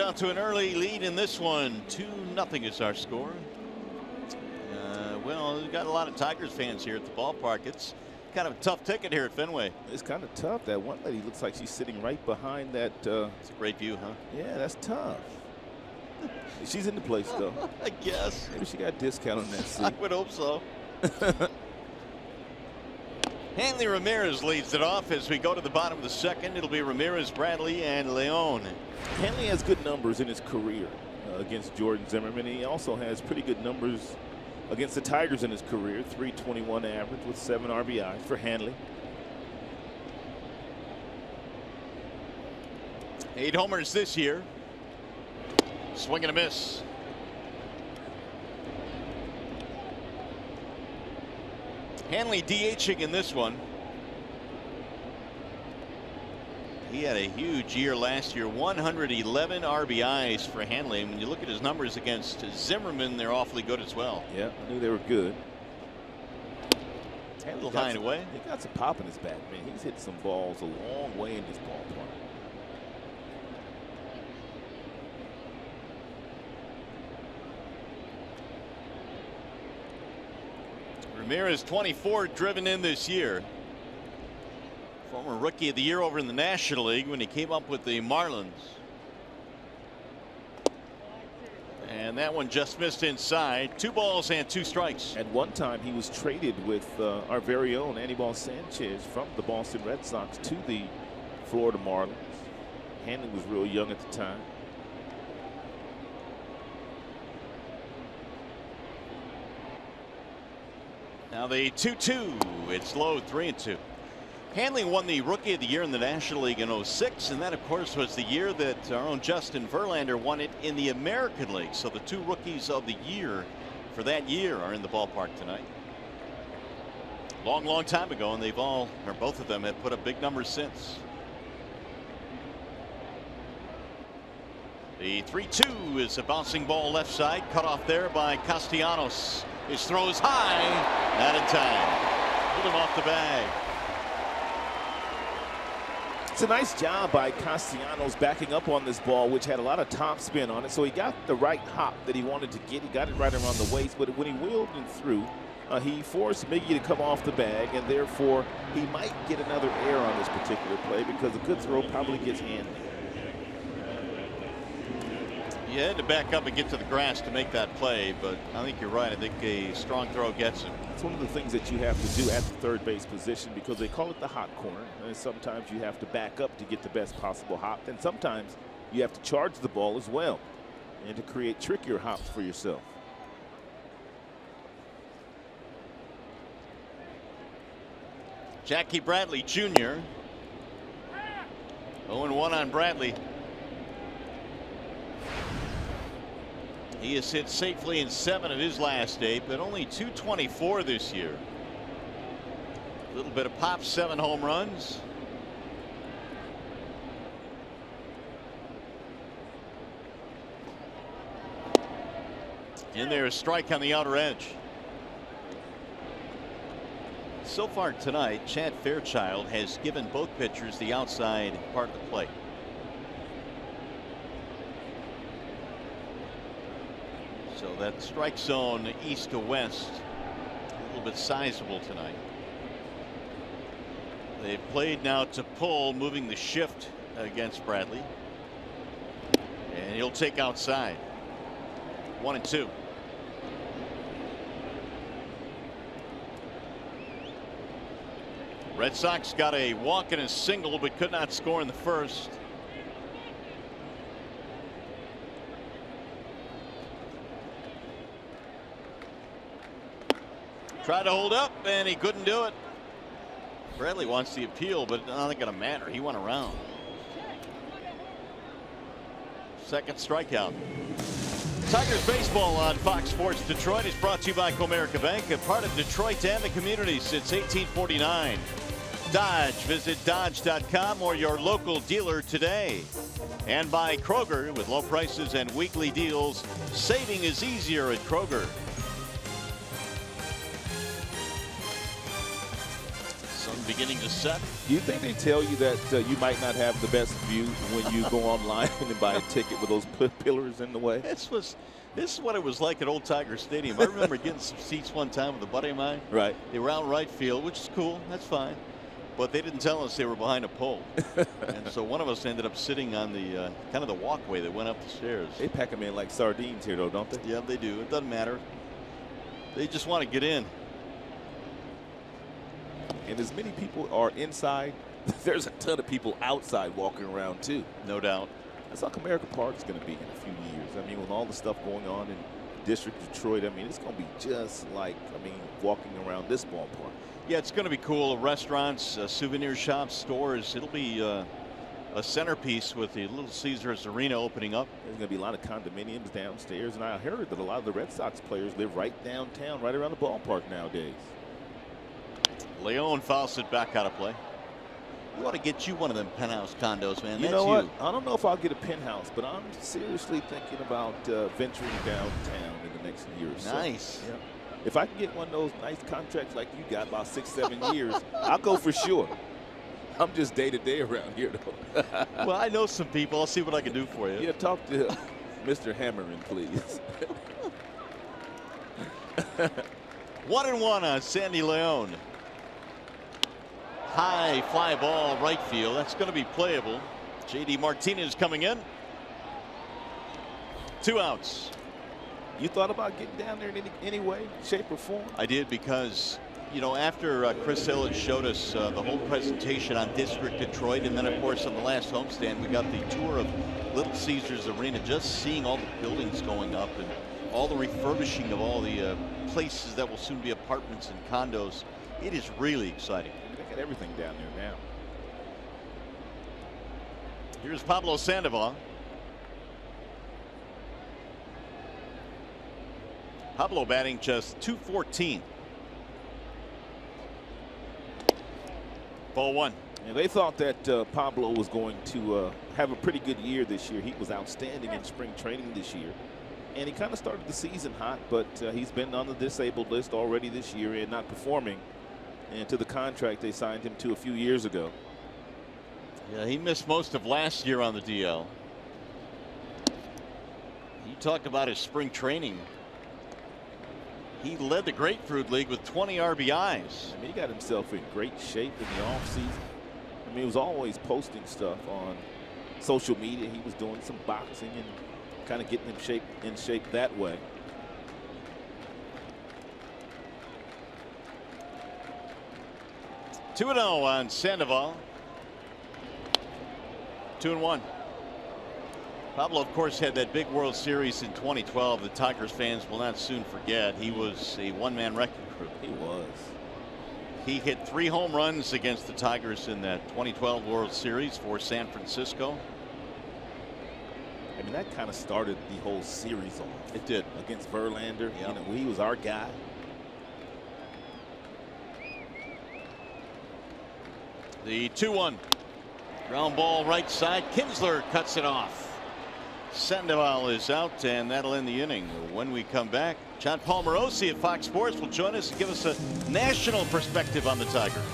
Out to an early lead in this one. 2-0 is our score. Well, we've got a lot of Tigers fans here at the ballpark. It's kind of a tough ticket here at Fenway. It's kind of tough. That one lady looks like she's sitting right behind that. It's a great view, huh? Yeah, that's tough. She's in the place, though. I guess. Maybe she got a discount on that seat. I would hope so. Hanley Ramirez leads it off as we go to the bottom of the second. It'll be Ramirez, Bradley, and Leon. Hanley has good numbers in his career against Jordan Zimmerman. He also has pretty good numbers against the Tigers in his career. .321 average with 7 RBIs for Hanley. 8 homers this year. Swing and a miss. Hanley DHing in this one. He had a huge year last year. 111 RBIs for Hanley. And when you look at his numbers against Zimmerman, they're awfully good as well. Yeah, I knew they were good. A little high and away. He got some pop in his bat, man. He's hit some balls a long way in this ballpark. Ramirez 24 driven in this year. Former Rookie of the Year over in the National League when he came up with the Marlins. And that one just missed inside. 2 balls and 2 strikes. At one time he was traded with our very own Anibal Sanchez from the Boston Red Sox to the Florida Marlins. Hanley was real young at the time. Now the 2-2. It's low, 3-2. Hanley won the Rookie of the Year in the National League in '06, and that, of course, was the year that our own Justin Verlander won it in the American League. So the 2 Rookies of the Year for that year are in the ballpark tonight. Long, long time ago, and they've all, or both of them, have put up big numbers since. The 3-2 is a bouncing ball left side, cut off there by Castellanos. His throw is high, not in time. Pulled him off the bag. It's a nice job by Castellanos backing up on this ball, which had a lot of top spin on it. So he got the right hop that he wanted to get. He got it right around the waist, but when he wheeled and threw, he forced Miggy to come off the bag, and therefore he might get another error on this particular play because a good throw probably gets Hanley. You had to back up and get to the grass to make that play, but I think you're right. I think a strong throw gets him. It's one of the things that you have to do at the third base position because they call it the hot corner. And sometimes you have to back up to get the best possible hop. And sometimes you have to charge the ball as well and to create trickier hops for yourself. Jackie Bradley Jr. 0-1 on Bradley. He has hit safely in 7 of his last 8, but only .224 this year. A little bit of pop, 7 home runs. In there, a strike on the outer edge. So far tonight, Chad Fairchild has given both pitchers the outside part of the plate. So that strike zone east to west, a little bit sizable tonight. They've played now to pull, moving the shift against Bradley. And he'll take outside. 1-2. Red Sox got a walk and a single, but could not score in the first. Tried to hold up, and he couldn't do it. Bradley wants the appeal, but it's not going to matter. He went around. Second strikeout. Tigers baseball on Fox Sports Detroit is brought to you by Comerica Bank, a part of Detroit and the community since 1849. Dodge. Visit Dodge.com or your local dealer today. And by Kroger, with low prices and weekly deals, saving is easier at Kroger. Sun beginning to set. Do you think they tell you that you might not have the best view when you go online and buy a ticket with those pillars in the way? This is what it was like at Old Tiger Stadium. I remember getting some seats one time with a buddy of mine. Right. They were out right field, which is cool. That's fine. But they didn't tell us they were behind a pole. And so one of us ended up sitting on the kind of the walkway that went up the stairs. They pack them in like sardines here, though, don't they? Yeah, they do. It doesn't matter. They just want to get in. And as many people are inside, there's a ton of people outside walking around, too. No doubt. That's how Comerica Park is going to be in a few years. I mean, with all the stuff going on in District of Detroit, I mean, it's going to be just like, I mean, walking around this ballpark. Yeah, it's going to be cool. Restaurants, souvenir shops, stores. It'll be a centerpiece with the Little Caesars Arena opening up. There's going to be a lot of condominiums downstairs, and I heard that a lot of the Red Sox players live right downtown, right around the ballpark nowadays. Leon fouls it back out of play. You ought to get you one of them penthouse condos, man. You know what? I don't know if I'll get a penthouse, but I'm seriously thinking about venturing downtown in the next year or so. Nice. Yeah. If I can get one of those nice contracts like you got, about 6-7 years, I'll go for sure. I'm just day-to-day around here, though. Well, I know some people. I'll see what I can do for you. Yeah, talk to Mr. Hammerin, please. 1-1 on Sandy Leon. High fly ball right field. That's going to be playable. J.D. Martinez coming in. 2 outs. You thought about getting down there in any way, shape, or form? I did because, you know, after Chris Illich showed us the whole presentation on District Detroit, and then, of course, on the last homestand, we got the tour of Little Caesars Arena, just seeing all the buildings going up and all the refurbishing of all the places that will soon be apartments and condos. It is really exciting. They got everything down there now. Here's Pablo Sandoval. Pablo batting just .214. Ball 1. And they thought that Pablo was going to have a pretty good year this year. He was outstanding in spring training this year. And he kind of started the season hot, but he's been on the disabled list already this year and not performing. And to the contract they signed him to a few years ago. Yeah, he missed most of last year on the DL. You talk about his spring training. He led the Grapefruit League with 20 RBIs. I mean, he got himself in great shape in the offseason. I mean, he was always posting stuff on social media. He was doing some boxing and kind of getting in shape that way. Two 2-0 on Sandoval. 2-1. Pablo, of course, had that big World Series in 2012. The Tigers fans will not soon forget. He was a one-man wrecking crew. He was. He hit 3 home runs against the Tigers in that 2012 World Series for San Francisco. I mean, that kind of started the whole series off. It did. Against Verlander. Yep. You know, he was our guy. The 2-1. Ground ball right side. Kinsler cuts it off. Sandoval is out, and that'll end the inning. When we come back, John Palmerosi of Fox Sports will join us and give us a national perspective on the Tigers.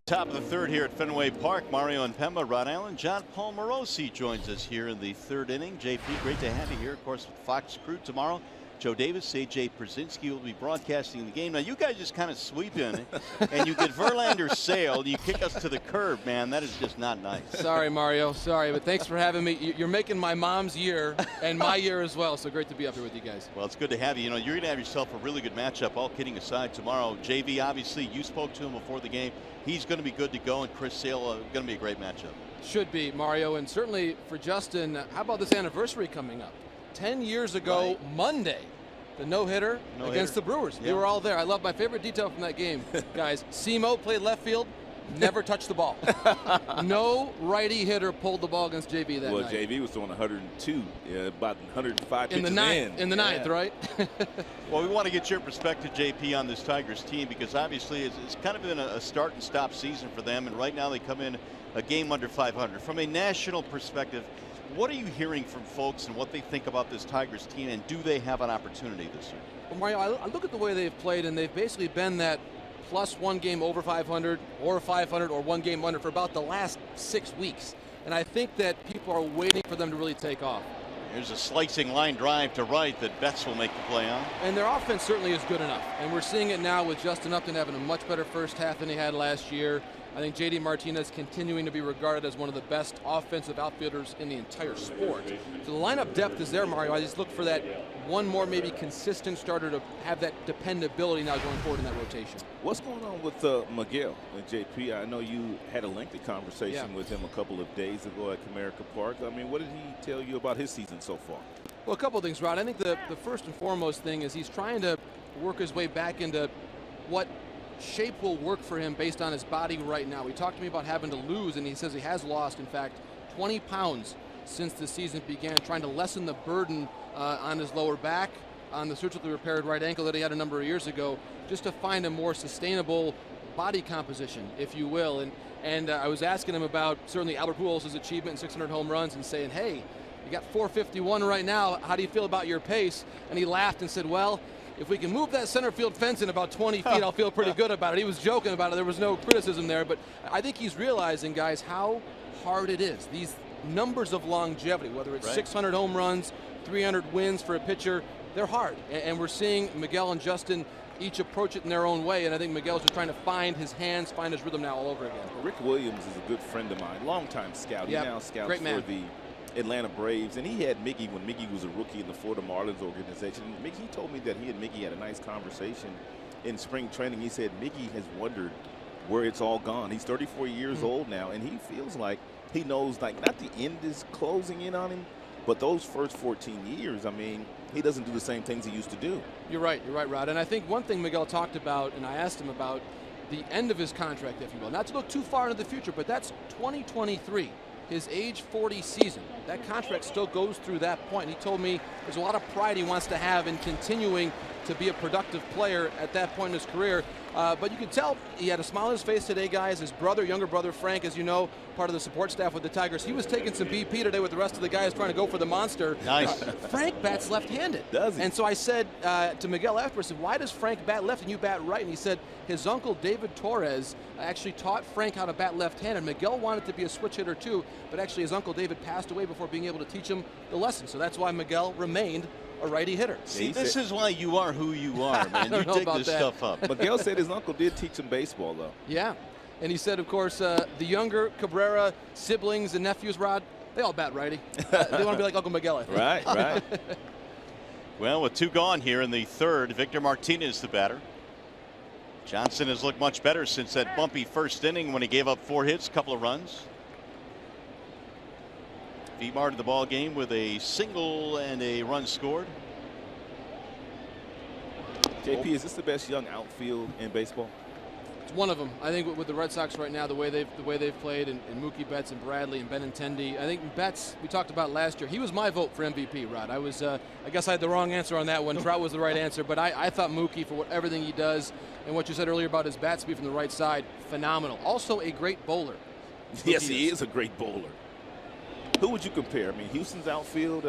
Top of the third here at Fenway Park. Mario and Pemba, Rod Allen, John Paul Morosi joins us here in the third inning. JP, great to have you here. Of course, with Fox crew tomorrow. Joe Davis, AJ Przinsky will be broadcasting the game. Now, you guys just kind of sweep in, and you get Verlander sailed. You kick us to the curb, man. That is just not nice. Sorry, Mario. Sorry, but thanks for having me. You're making my mom's year and my year as well, so great to be up here with you guys. Well, it's good to have you. You know, you're going to have yourself a really good matchup, all kidding aside, tomorrow. JV, obviously, you spoke to him before the game. He's going to be good to go, and Chris Sale going to be a great matchup. Should be, Mario, and certainly for Justin, how about this anniversary coming up? 10 years ago, Right. Monday, the no-hitter against the Brewers. Yeah. We were all there. I love my favorite detail from that game, guys. Simo played left field, never touched the ball. No righty hitter pulled the ball against JV that Well, night. JV was throwing 102, about 105 pitches In the ninth, in the ninth, right? Well, we want to get your perspective, JP, on this Tigers team, because obviously it's kind of been a start and stop season for them, and right now they come in a game under 500. From a national perspective, what are you hearing from folks and what they think about this Tigers team, and do they have an opportunity this year? Well, Mario, I look at the way they've played, and they've basically been that plus one game over 500 or 500 or one game under for about the last 6 weeks. And I think that people are waiting for them to really take off. There's a slicing line drive to right that Betts will make the play on. And their offense certainly is good enough. And we're seeing it now with Justin Upton having a much better first half than he had last year. I think J.D. Martinez continuing to be regarded as one of the best offensive outfielders in the entire sport. So the lineup depth is there, Mario. I just look for that one more maybe consistent starter to have that dependability now going forward in that rotation. What's going on with Miguel and JP? I know you had a lengthy conversation with him a couple of days ago at Comerica Park. I mean, what did he tell you about his season so far? Well, a couple of things, Rod. I think the first and foremost thing is he's trying to work his way back into what shape will work for him based on his body right now. He talked to me about having to lose, and he says he has lost, in fact, 20 pounds since the season began, trying to lessen the burden on his lower back, on the surgically repaired right ankle that he had a number of years ago, just to find a more sustainable body composition, if you will. And I was asking him about certainly Albert Pujols' achievement in 600 home runs and saying, hey, you got 451 right now. How do you feel about your pace? And he laughed and said, well, if we can move that center field fence in about 20 feet, I'll feel pretty good about it. He was joking about it. There was no criticism there. But I think he's realizing, guys, how hard it is. These numbers of longevity, whether it's 600 home runs, 300 wins for a pitcher, they're hard. And we're seeing Miguel and Justin each approach it in their own way. And I think Miguel's just trying to find his hands, find his rhythm now all over again. Rick Williams is a good friend of mine, longtime scout. He now scouts for the Atlanta Braves, and he had Mickey when Mickey was a rookie in the Florida Marlins organization. And Mickey told me that he and Mickey had a nice conversation in spring training. He said Mickey has wondered where it's all gone. He's 34 years old now, and he feels like he knows, like, not the end is closing in on him, but those first 14 years, I mean, he doesn't do the same things he used to do. You're right, Rod. And I think one thing Miguel talked about, and I asked him about the end of his contract, if you will, not to look too far into the future, but that's 2023. His age 40 season. That contract still goes through that point. He told me there's a lot of pride he wants to have in continuing to be a productive player at that point in his career. But you could tell he had a smile on his face today, guys. His brother, younger brother Frank, as you know, part of the support staff with the Tigers, he was taking some BP today with the rest of the guys trying to go for the monster. Nice. Frank bats left-handed. Does he? And so I said to Miguel afterwards, I said, why does Frank bat left and you bat right? And he said his uncle David Torres actually taught Frank how to bat left-handed. Miguel wanted to be a switch hitter too, but actually his uncle David passed away before being able to teach him the lesson. So that's why Miguel remained a righty hitter. See, this is why you are who you are, man. You dig this stuff up. Miguel said his uncle did teach him baseball, though. Yeah. And he said, of course, the younger Cabrera siblings and nephews, Rod, they all bat righty. They want to be like Uncle Miguel, I think. Right. Well, with two gone here in the third, Victor Martinez the batter. Johnson has looked much better since that bumpy first inning when he gave up 4 hits, a couple of runs. Vimar to the ball game with a single and a run scored. JP, is this the best young outfield in baseball? It's one of them. I think with the Red Sox right now, the way they've played, and Mookie Betts and Bradley and Benintendi. I think Betts, we talked about last year. He was my vote for MVP, Rod. I guess I had the wrong answer on that one. Trout was the right answer, but I thought Mookie, for everything he does and what you said earlier about his bat speed from the right side, phenomenal. Also a great bowler. Yes, he is a great bowler. Who would you compare? I mean, Houston's outfield,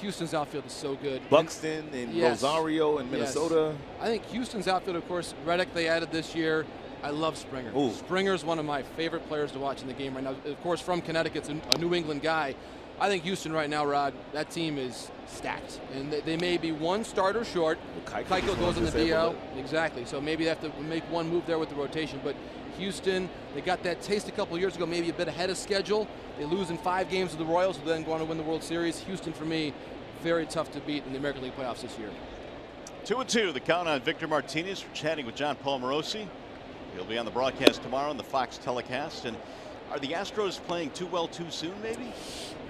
Houston's outfield is so good. Buxton and Rosario in Minnesota. Yes. I think Houston's outfield, of course, Reddick they added this year. I love Springer. Ooh. Springer's one of my favorite players to watch in the game right now. Of course, from Connecticut, a New England guy. I think Houston right now, Rod, that team is stacked. And they may be one starter short. Keuchel goes in the DL. Exactly. So maybe they have to make one move there with the rotation. But Houston, they got that taste a couple years ago, maybe a bit ahead of schedule. They lose in 5 games to the Royals, who then go on to win the World Series. Houston, for me, very tough to beat in the American League playoffs this year. 2-2, the count on Victor Martinez. We're chatting with John Paul Morosi. He'll be on the broadcast tomorrow on the Fox telecast. And are the Astros playing too well too soon, maybe?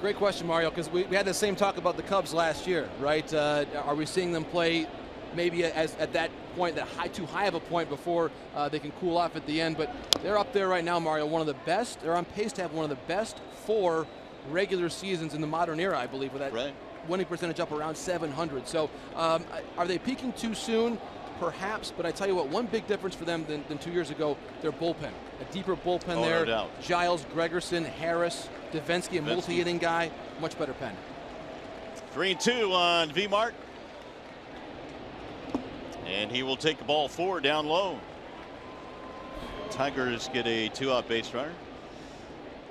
Great question, Mario, because we had the same talk about the Cubs last year, right? Are we seeing them play maybe at that point, too high of a point before they can cool off at the end? But they're up there right now, Mario, one of the best. They're on pace to have one of the best 4 regular seasons in the modern era, I believe, with that winning percentage up around 700. So are they peaking too soon? Perhaps, but I tell you what, one big difference for them than 2 years ago, their bullpen. A deeper bullpen there. No doubt. Giles, Gregerson, Harris, Davinsky, a multi-hitting guy. Much better pen. 3-2 on V-Mart. And he will take the ball 4 down low. Tigers get a 2-out base runner.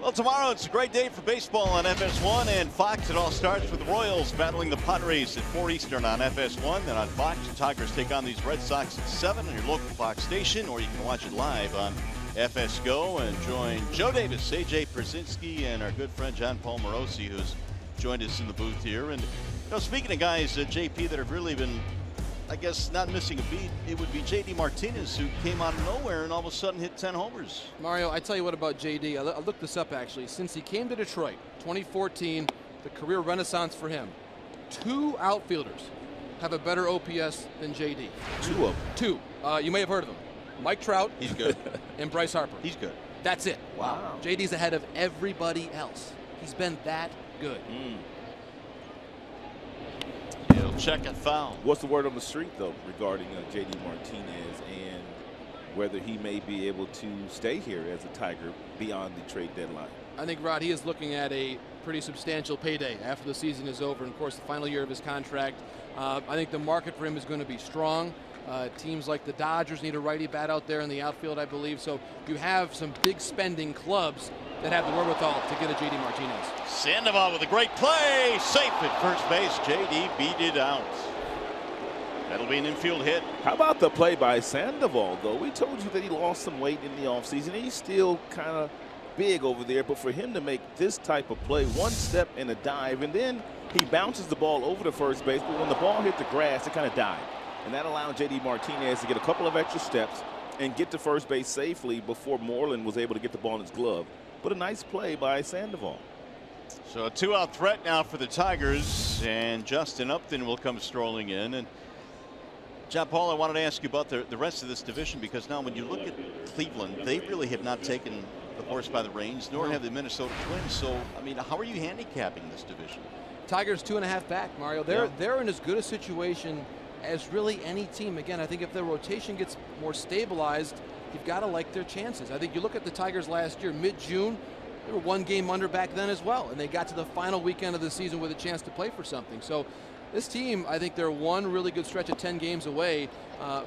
Well, tomorrow it's a great day for baseball on FS1 and Fox. It all starts with the Royals battling the Padres at 4 Eastern on FS1. Then on Fox, the Tigers take on these Red Sox at 7 on your local Fox station, or you can watch it live on FS Go and join Joe Davis, AJ Przinsky, and our good friend John Paul Morosi, who's joined us in the booth here. And speaking of guys, JP, that have really been, I guess, not missing a beat, it would be J.D. Martinez, who came out of nowhere and all of a sudden hit 10 homers. Mario, I tell you what about J.D. I looked this up, actually. Since he came to Detroit, 2014, the career renaissance for him. 2 outfielders have a better OPS than J.D. 2 of them. 2. You may have heard of them. Mike Trout. He's good. And Bryce Harper. He's good. That's it. Wow. J.D.'s ahead of everybody else. He's been that good. He'll check and foul. What's the word on the street, though, regarding J.D. Martinez and whether he may be able to stay here as a Tiger beyond the trade deadline? I think, Rod, he is looking at a pretty substantial payday after the season is over. And, of course, the final year of his contract. I think the market for him is going to be strong. Teams like the Dodgers need a righty bat out there in the outfield, I believe. So you have some big spending clubs that have the wherewithal to get a J.D. Martinez. Sandoval with a great play. Safe at first base. J.D. beat it out. That'll be an infield hit. How about the play by Sandoval, though? We told you that he lost some weight in the offseason. He's still kind of big over there, but for him to make this type of play, one step and a dive, and then he bounces the ball over to first base, but when the ball hit the grass, it kind of died. And that allowed J.D. Martinez to get a couple of extra steps and get to first base safely before Moreland was able to get the ball in his glove. But a nice play by Sandoval. So a 2-out threat now for the Tigers, and Justin Upton will come strolling in. And John Paul, I wanted to ask you about the rest of this division, because now when you look at Cleveland, they really have not taken the horse by the reins, nor have the Minnesota Twins. So, I mean, how are you handicapping this division? Tigers 2.5 back, Mario. They're in as good a situation as really any team. Again, I think if their rotation gets more stabilized, you've got to like their chances. I think you look at the Tigers last year, mid-June, they were 1 game under back then as well, and they got to the final weekend of the season with a chance to play for something. So this team, I think they're one really good stretch of 10 games away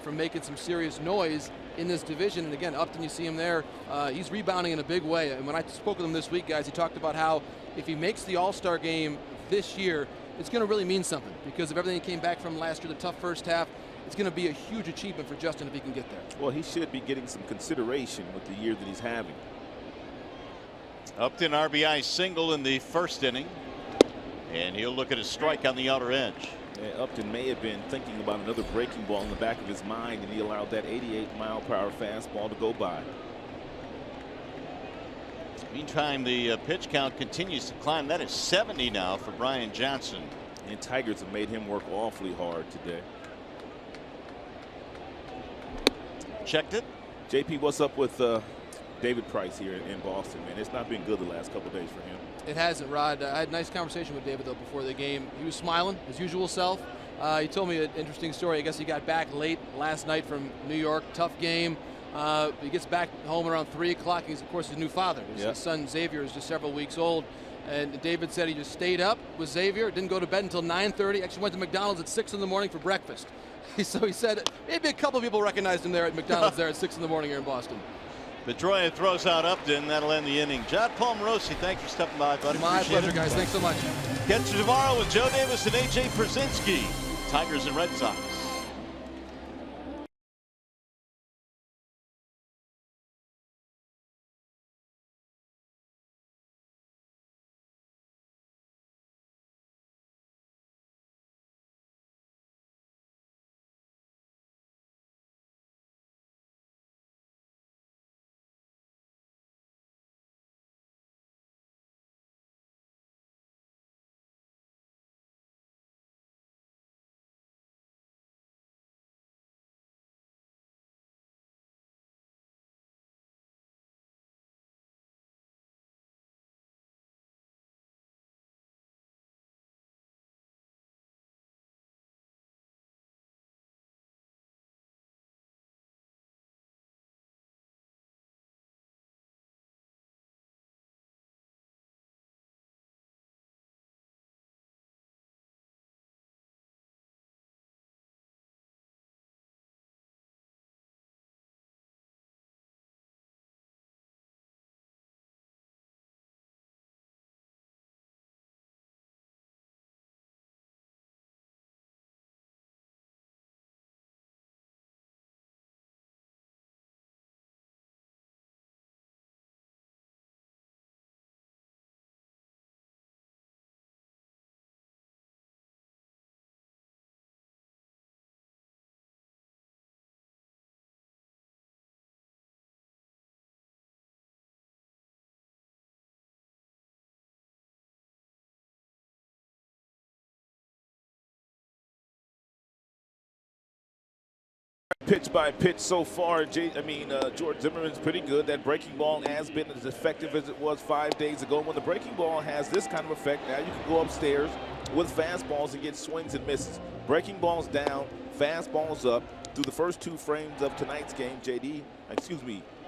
from making some serious noise in this division. And again, Upton, you see him there, he's rebounding in a big way. And when I spoke with him this week, guys, he talked about how if he makes the All-Star game this year, it's going to really mean something because of everything he came back from last year, the tough first half. It's going to be a huge achievement for Justin if he can get there. Well, he should be getting some consideration with the year that he's having. Upton RBI single in the first inning, and he'll look at a strike on the outer edge. Yeah, Upton may have been thinking about another breaking ball in the back of his mind, and he allowed that 88-mile-per-hour fastball to go by. Meantime, the pitch count continues to climb. That is 70 now for Brian Johnson. And Tigers have made him work awfully hard today. Checked it. JP, what's up with David Price here in Boston, man? It's not been good the last couple of days for him. It hasn't, Rod. I had a nice conversation with David, though, before the game. He was smiling, his usual self. He told me an interesting story. I guess he got back late last night from New York. Tough game. He gets back home around 3 o'clock. He's, of course, his new father. His son, Xavier, is just several weeks old. And David said he just stayed up with Xavier, didn't go to bed until 9:30. Actually went to McDonald's at 6 in the morning for breakfast. So he said maybe a couple people recognized him there at McDonald's there at 6 in the morning here in Boston. Pedroia throws out Upton. That'll end the inning. John Palmarosi, thanks for stepping by, buddy. My Appreciate pleasure, it. guys. Thanks so much. Catch you tomorrow with Joe Davis and AJ Przinsky. Tigers and Red Sox. Pitch by pitch so far, George Zimmerman's pretty good. That breaking ball has been as effective as it was 5 days ago. When the breaking ball has this kind of effect, now you can go upstairs with fastballs and get swings and misses. Breaking balls down, fastballs up. Through the first 2 frames of tonight's game,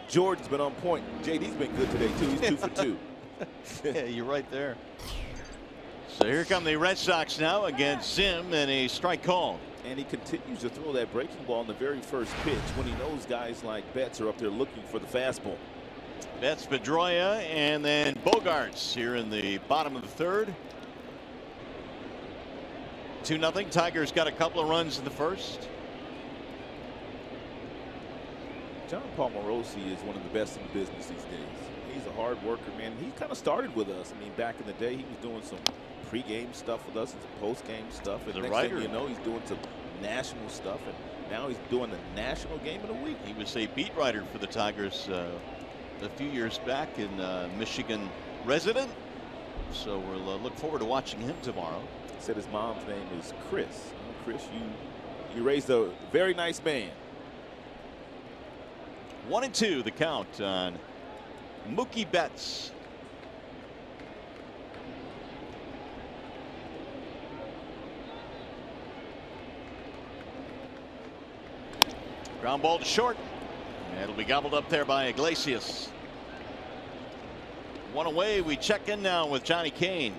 George's been on point. JD's been good today, too. He's 2 for 2. Yeah, you're right there. So here come the Red Sox now against Zim, and a strike call. And he continues to throw that breaking ball in the very first pitch when he knows guys like Betts are up there looking for the fastball. Betts, Pedroia, and then Bogarts here in the bottom of the third. 2-0. Tigers got a couple of runs in the first. John Palmarosi is one of the best in the business these days. He's a hard worker, man. He kind of started with us. I mean, back in the day, he was doing some pre-game stuff with us and some post-game stuff. And next thing you know, he's doing some national stuff. And now he's doing the national game of the week. He was a beat writer for the Tigers a few years back, in Michigan resident. So we'll look forward to watching him tomorrow. He said his mom's name is Chris. Chris, you raised a very nice man. 1-2 the count on Mookie Betts. Ground ball to short. It'll be gobbled up there by Iglesias. 1 away. We check in now with Johnny Kane.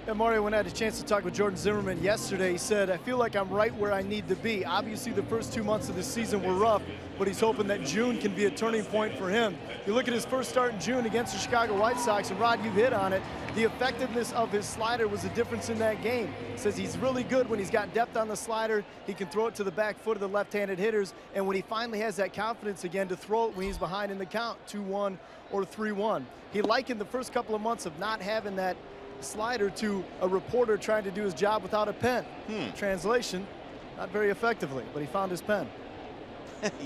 Yeah, Mario, when I had a chance to talk with Jordan Zimmerman yesterday, he said, I feel like I'm right where I need to be. Obviously, the first 2 months of the season were rough, but he's hoping that June can be a turning point for him. You look at his first start in June against the Chicago White Sox, and Rod, you've hit on it. The effectiveness of his slider was the difference in that game. He says he's really good when he's got depth on the slider. He can throw it to the back foot of the left-handed hitters, and when he finally has that confidence again to throw it when he's behind in the count, 2-1 or 3-1. He likened the first couple of months of not having that slider to a reporter trying to do his job without a pen. Translation, not very effectively, but he found his pen. He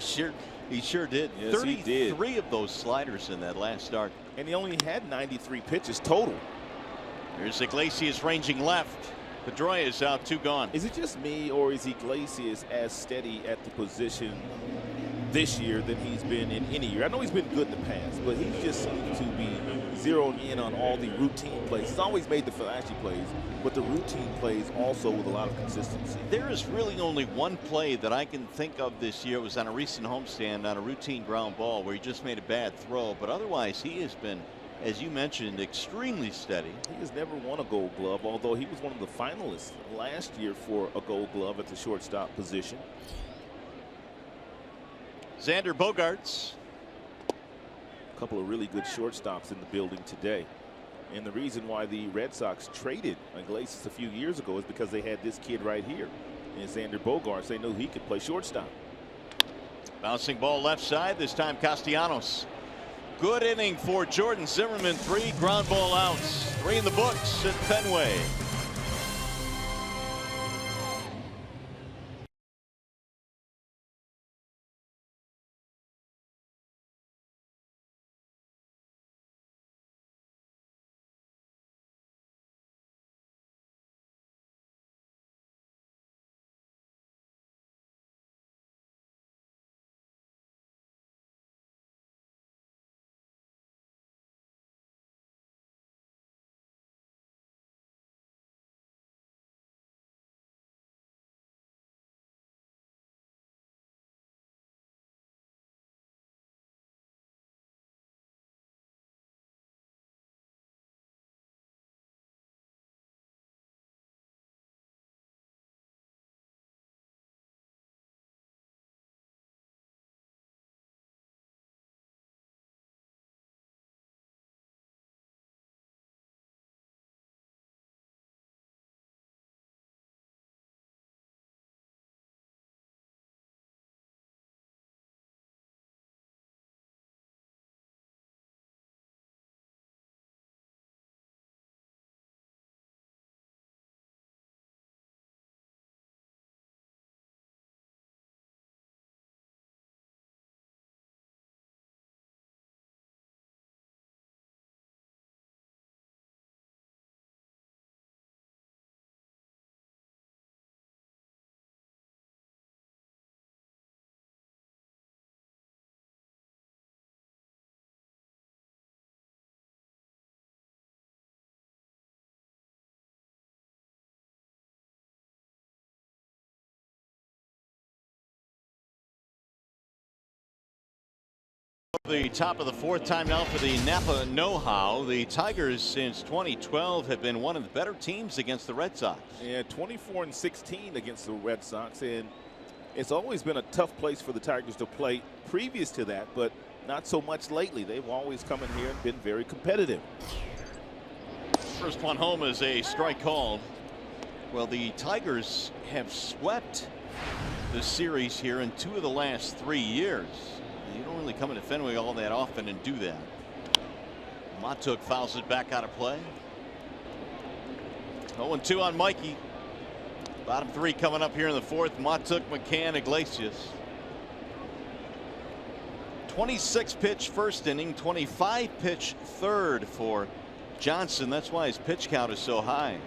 sure did. Yes, 33 of those sliders in that last start. And he only had 93 pitches total. Here's Iglesias ranging left. Pedroia is out, 2 gone. Is it just me, or is Iglesias as steady at the position this year than he's been in any year? I know he's been good in the past, but he just seems to be zeroing in on all the routine plays. He's always made the flashy plays, but the routine plays also with a lot of consistency. There is really only one play that I can think of this year. It was on a recent homestand on a routine ground ball where he just made a bad throw, but otherwise he has been as you mentioned, extremely steady. He has never won a Gold Glove, although he was one of the finalists last year for a Gold Glove at the shortstop position. Xander Bogaerts. A couple of really good shortstops in the building today. And the reason why the Red Sox traded Iglesias a few years ago is because they had this kid right here. And Xander Bogaerts, they knew he could play shortstop. Bouncing ball left side, this time Castellanos. Good inning for Jordan Zimmermann. 3 ground ball outs. 3 in the books at Fenway. The top of the 4th, time now for the Napa know-how. The Tigers since 2012 have been one of the better teams against the Red Sox. Yeah, 24-16 against the Red Sox, and it's always been a tough place for the Tigers to play previous to that, but not so much lately. They've always come in here and been very competitive. First one home is a strike called. Well, the Tigers have swept the series here in 2 of the last 3 years. You don't really come into Fenway all that often and do that. Matuk fouls it back out of play. 0-2 on Mikey. Bottom 3 coming up here in the 4th. Matuk, McCann, Iglesias. 26 pitch first inning, 25 pitch third for Johnson. That's why his pitch count is so high.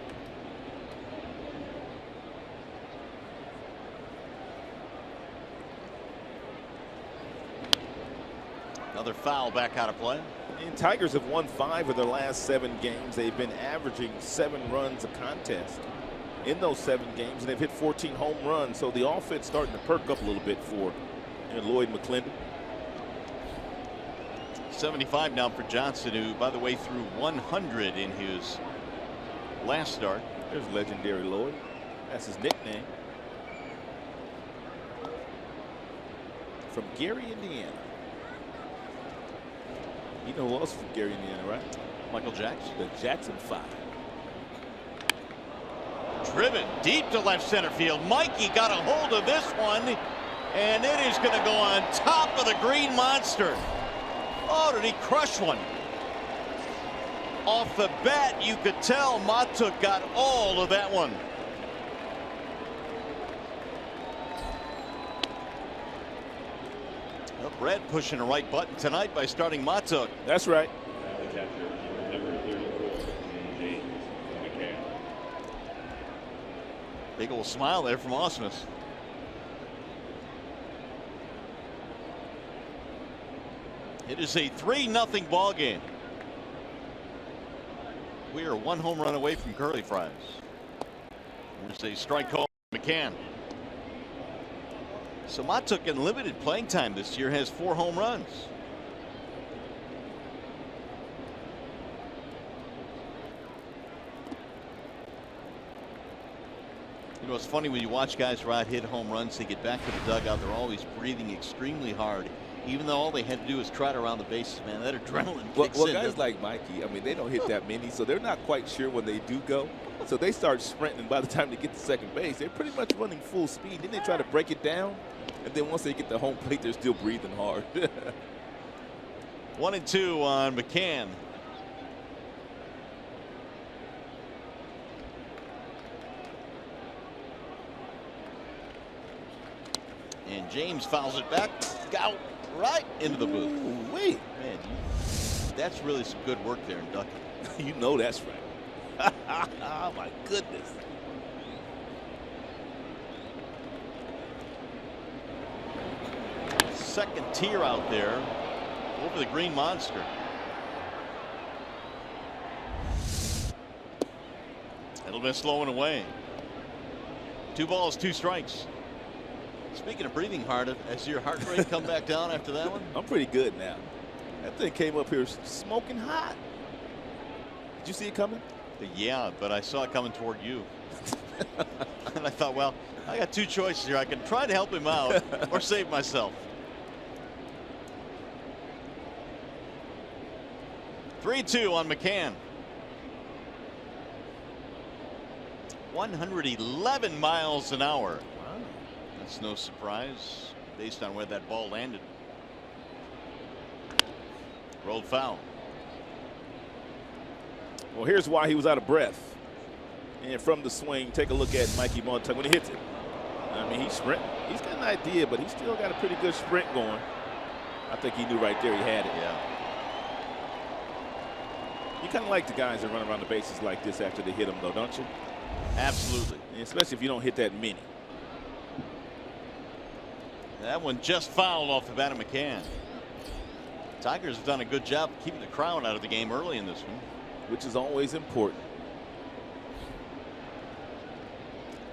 Another foul back out of play. And Tigers have won 5 of their last 7 games. They've been averaging 7 runs a contest in those 7 games, and they've hit 14 home runs. So the offense starting to perk up a little bit for Lloyd McClendon. 75 now for Johnson, who, by the way, threw 100 in his last start. There's legendary Lloyd. That's his nickname. From Gary, Indiana. You know who else from Gary, Indiana, right? Michael Jackson. The Jackson 5. Driven deep to left center field. Mikey got a hold of this one, and it is going to go on top of the green monster. Oh, did he crush one? Off the bat, you could tell Matuk got all of that one. Well, Brad pushing the right button tonight by starting Matuk. That's right. Big old smile there from Ausmus. It is a 3-0 ball game. We are 1 home run away from curly fries. There's a strike call from McCann. So Matuk in limited playing time this year has 4 home runs. You know, it's funny when you watch guys hit home runs, they get back to the dugout, they're always breathing extremely hard. Even though all they had to do was trot around the bases, man, that adrenaline kicks in. Guys like Mikey, I mean, they don't hit that many, so they're not quite sure when they do go. So they start sprinting, and by the time they get to second base, they're pretty much running full speed. Then they try to break it down, and then once they get to home plate, they're still breathing hard. 1-2 on McCann. And James fouls it back, out right into the booth. Ooh, wait, man, that's really some good work there in ducking. You know that's right. Oh my goodness. Second tier out there over the green monster. It'll be slowing away. 2 balls, 2 strikes. Speaking of breathing hard, has your heart rate come back down after that one? I'm pretty good now. That thing came up here smoking hot. Did you see it coming? Yeah, but I saw it coming toward you. And I thought, well, I got 2 choices here. I can try to help him out or save myself. 3-2 on McCann. 111 miles an hour. Wow. That's no surprise based on where that ball landed. Rolled foul. Well, here's why he was out of breath. And from the swing, take a look at Mikey Montague when he hits it. I mean, he's sprinting. He's got an idea, but he's still got a pretty good sprint going. I think he knew right there he had it. Yeah. You kind of like the guys that run around the bases like this after they hit them, though, don't you? Absolutely. And especially if you don't hit that many. That one just fouled off the bat of McCann. Tigers have done a good job keeping the crowd out of the game early in this one, which is always important.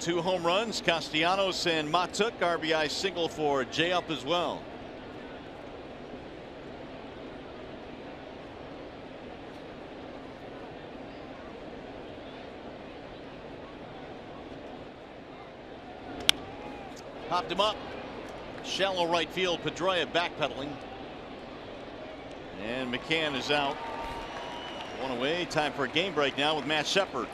2 home runs. Castellanos and Matuk. RBI single for Jay Up as well. Popped him up. Shallow right field. Pedroia backpedaling. And McCann is out. 1 away. Time for a game break now with Matt Shepard.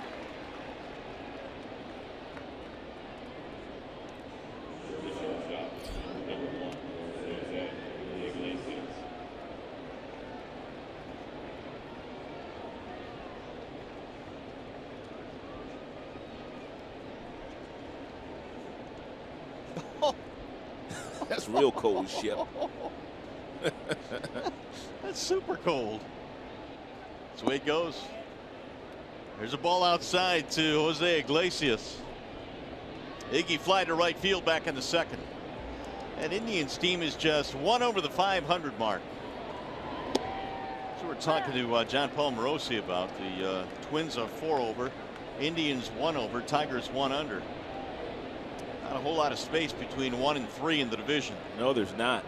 That's real cold shit. That's super cold. That's the way it goes. There's a ball outside to Jose Iglesias. Iggy fly to right field back in the second. And Indians team is just 1 over the 500 mark. So we're talking to John Paul Morosi about. The Twins are 4 over. Indians 1 over. Tigers 1 under. Not a whole lot of space between 1 and 3 in the division. No, there's not.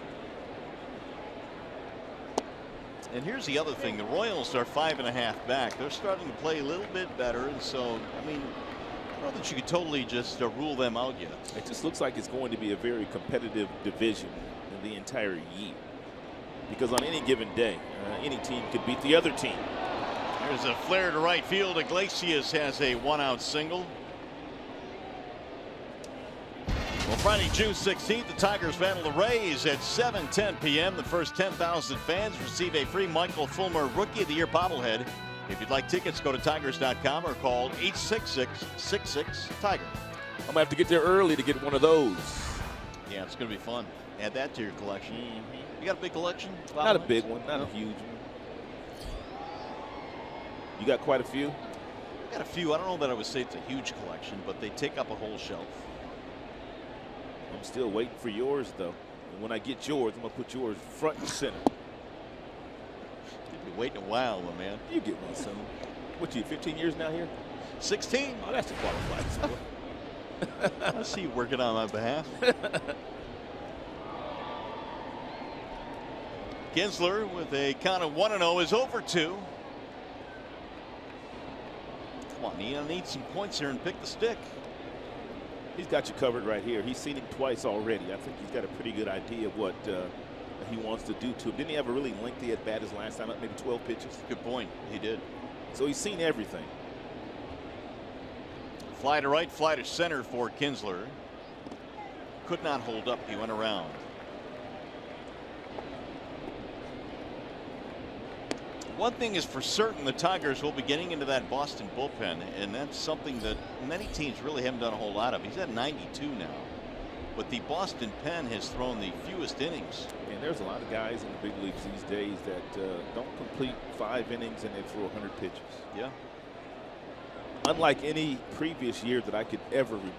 And here's the other thing. The Royals are 5.5 back. They're starting to play a little bit better. And so, I mean, I don't know that you could totally just rule them out yet. It just looks like it's going to be a very competitive division in the entire year. Because on any given day, any team could beat the other team. There's a flare to right field. Iglesias has a 1-out single. Well, Friday, June 16th, the Tigers battle the Rays at 7:10 p.m. The first 10,000 fans receive a free Michael Fulmer Rookie of the Year bobblehead. If you'd like tickets, go to Tigers.com or call 866-66-TIGER. I'm going to have to get there early to get one of those. Yeah, it's going to be fun. Add that to your collection. Mm-hmm. You got a big collection? Not a big one, not a huge one. You got quite a few? I got a few. I don't know that I would say it's a huge collection, but they take up a whole shelf. I'm still waiting for yours, though. And when I get yours, I'm going to put yours front and center. You've been waiting a while, my man. You get one soon. What, you 15 years now here? 16. Oh, that's a qualified score. I see you working on my behalf. Kinsler with a count of 1-0 is over 2. Come on, Ian, I need some points here and pick the stick. He's got you covered right here. He's seen him twice already. I think he's got a pretty good idea of what he wants to do to him. Didn't he have a really lengthy at bat his last time, maybe 12 pitches? Good point. He did. So he's seen everything. Fly to right, fly to center for Kinsler. Could not hold up. He went around. One thing is for certain, the Tigers will be getting into that Boston bullpen, and that's something that many teams really haven't done a whole lot of. He's at 92 now, but the Boston pen has thrown the fewest innings. And there's a lot of guys in the big leagues these days that don't complete 5 innings and they throw 100 pitches. Yeah. Unlike any previous year that I could ever remember.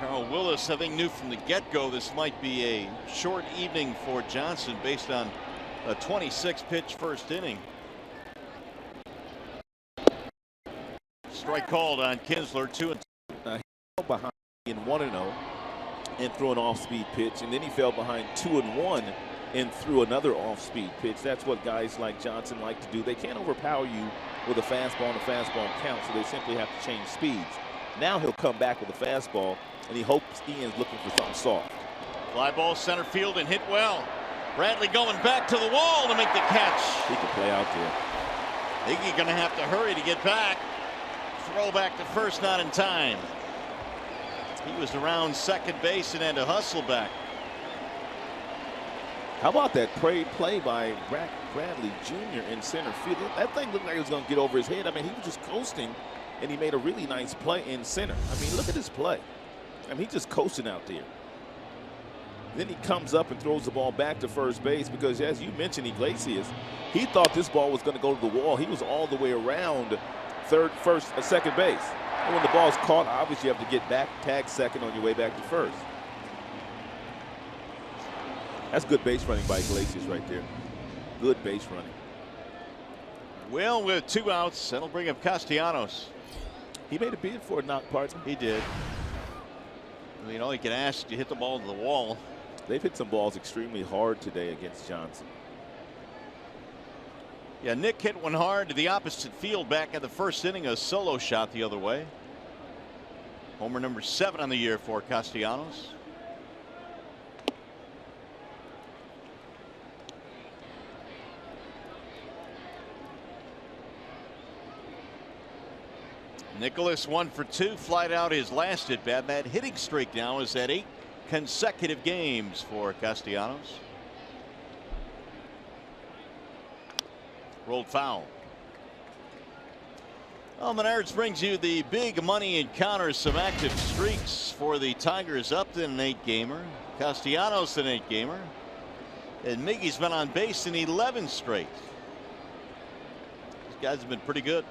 Carl Willis, I think, knew from the get-go this might be a short evening for Johnson based on a 26-pitch first inning. Strike called on Kinsler, 2-2. He fell behind in 1-0 and threw an off-speed pitch, and then he fell behind 2-1 and threw another off-speed pitch. That's what guys like Johnson like to do. They can't overpower you with a fastball and a fastball count, so they simply have to change speeds. Now he'll come back with a fastball, and he hopes Ian's looking for something soft. Fly ball center field and hit well. Bradley going back to the wall to make the catch. He can play out there. Iggy going to have to hurry to get back. Throw back to first, not in time. He was around second base and had to hustle back. How about that play by Bradley Jr. in center field? That thing looked like it was going to get over his head. I mean, he was just coasting, and he made a really nice play in center. I mean, look at his play. I mean, he's just coasting out there. Then he comes up and throws the ball back to first base because, as you mentioned, Iglesias, he thought this ball was going to go to the wall. He was all the way around second base. And when the ball's caught, obviously you have to get back, tag second on your way back to first. That's good base running by Iglesias right there. Good base running. Well, with 2 outs, that'll bring up Castellanos. He made a bid for a knock, partner. He did. You know, he can ask to hit the ball to the wall. They've hit some balls extremely hard today against Johnson. Yeah, Nick hit one hard to the opposite field back in the first inning, a solo shot the other way. Homer number 7 on the year for Castellanos. Nicholas 1 for 2, flied out his last at bat. That hitting streak now is at 8 consecutive games for Castellanos. Rolled foul. Well, Menards brings you the big money encounters, some active streaks for the Tigers. Upton an 8-gamer, Castellanos an 8-gamer, and Miggy's been on base in 11 straight. These guys have been pretty good.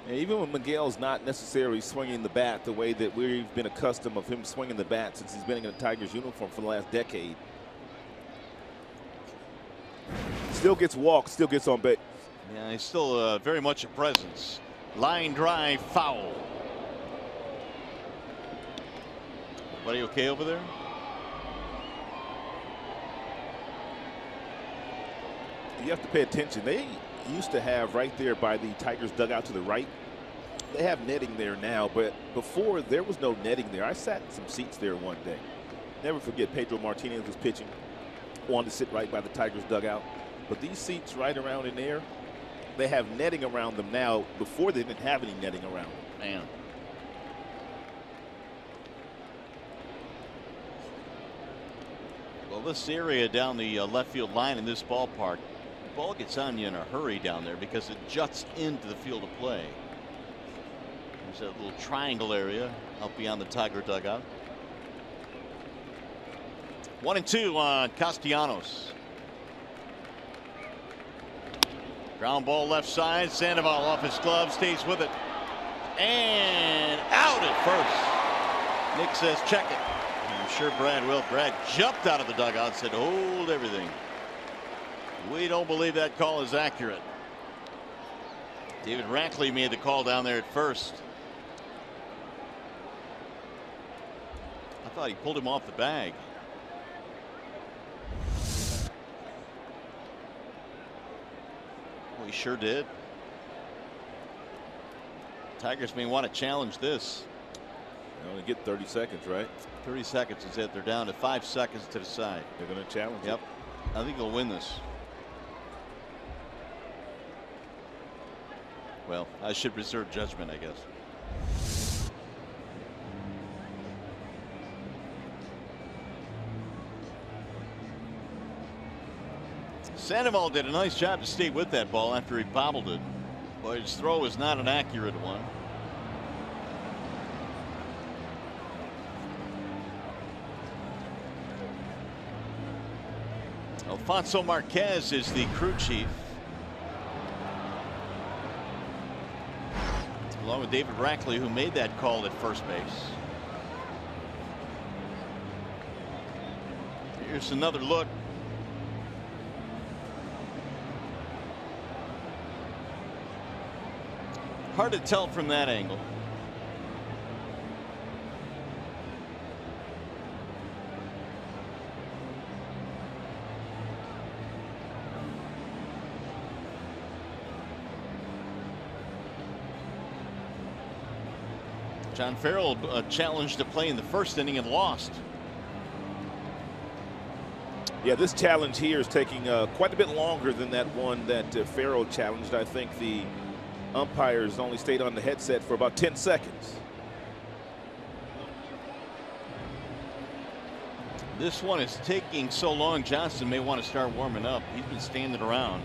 And even when Miguel's not necessarily swinging the bat the way that we've been accustomed of him swinging the bat since he's been in a Tigers uniform for the last decade. Still gets walked, still gets on base. Yeah, he's still very much a presence. Line drive, foul. Everybody okay over there? You have to pay attention. They used to have right there by the Tigers dugout to the right. They have netting there now, but before there was no netting there. I sat in some seats there one day. Never forget, Pedro Martinez was pitching. Wanted to sit right by the Tigers dugout. But these seats right around in there, they have netting around them now. Before they didn't have any netting around them. Man. Well, this area down the left field line in this ballpark, the ball gets on you in a hurry down there because it juts into the field of play. There's that little triangle area out beyond the Tiger dugout. 1-2 on Castellanos. Ground ball left side. Sandoval off his glove, stays with it. And out at first. Nick says check it. I'm sure Brad will. Brad jumped out of the dugout and said hold everything. We don't believe that call is accurate. David Rackley made the call down there at first. I thought he pulled him off the bag. he sure did. Tigers may want to challenge this. They only get 30 seconds, right? 30 seconds is it. They're down to 5 seconds to decide. They're going to challenge Yep. it. I think they'll win this. Well, I should reserve judgment, I guess. Sandoval did a nice job to stay with that ball after he bobbled it, but his throw was not an accurate one. Alfonso Marquez is the crew chief, along with David Rackley, who made that call at first base. Here's another look. Hard to tell from that angle. John Farrell challenged to play in the first inning and lost. Yeah, this challenge here is taking quite a bit longer than that one that Farrell challenged. I think the umpires only stayed on the headset for about 10 seconds. This one is taking so long, Johnson may want to start warming up. He's been standing around.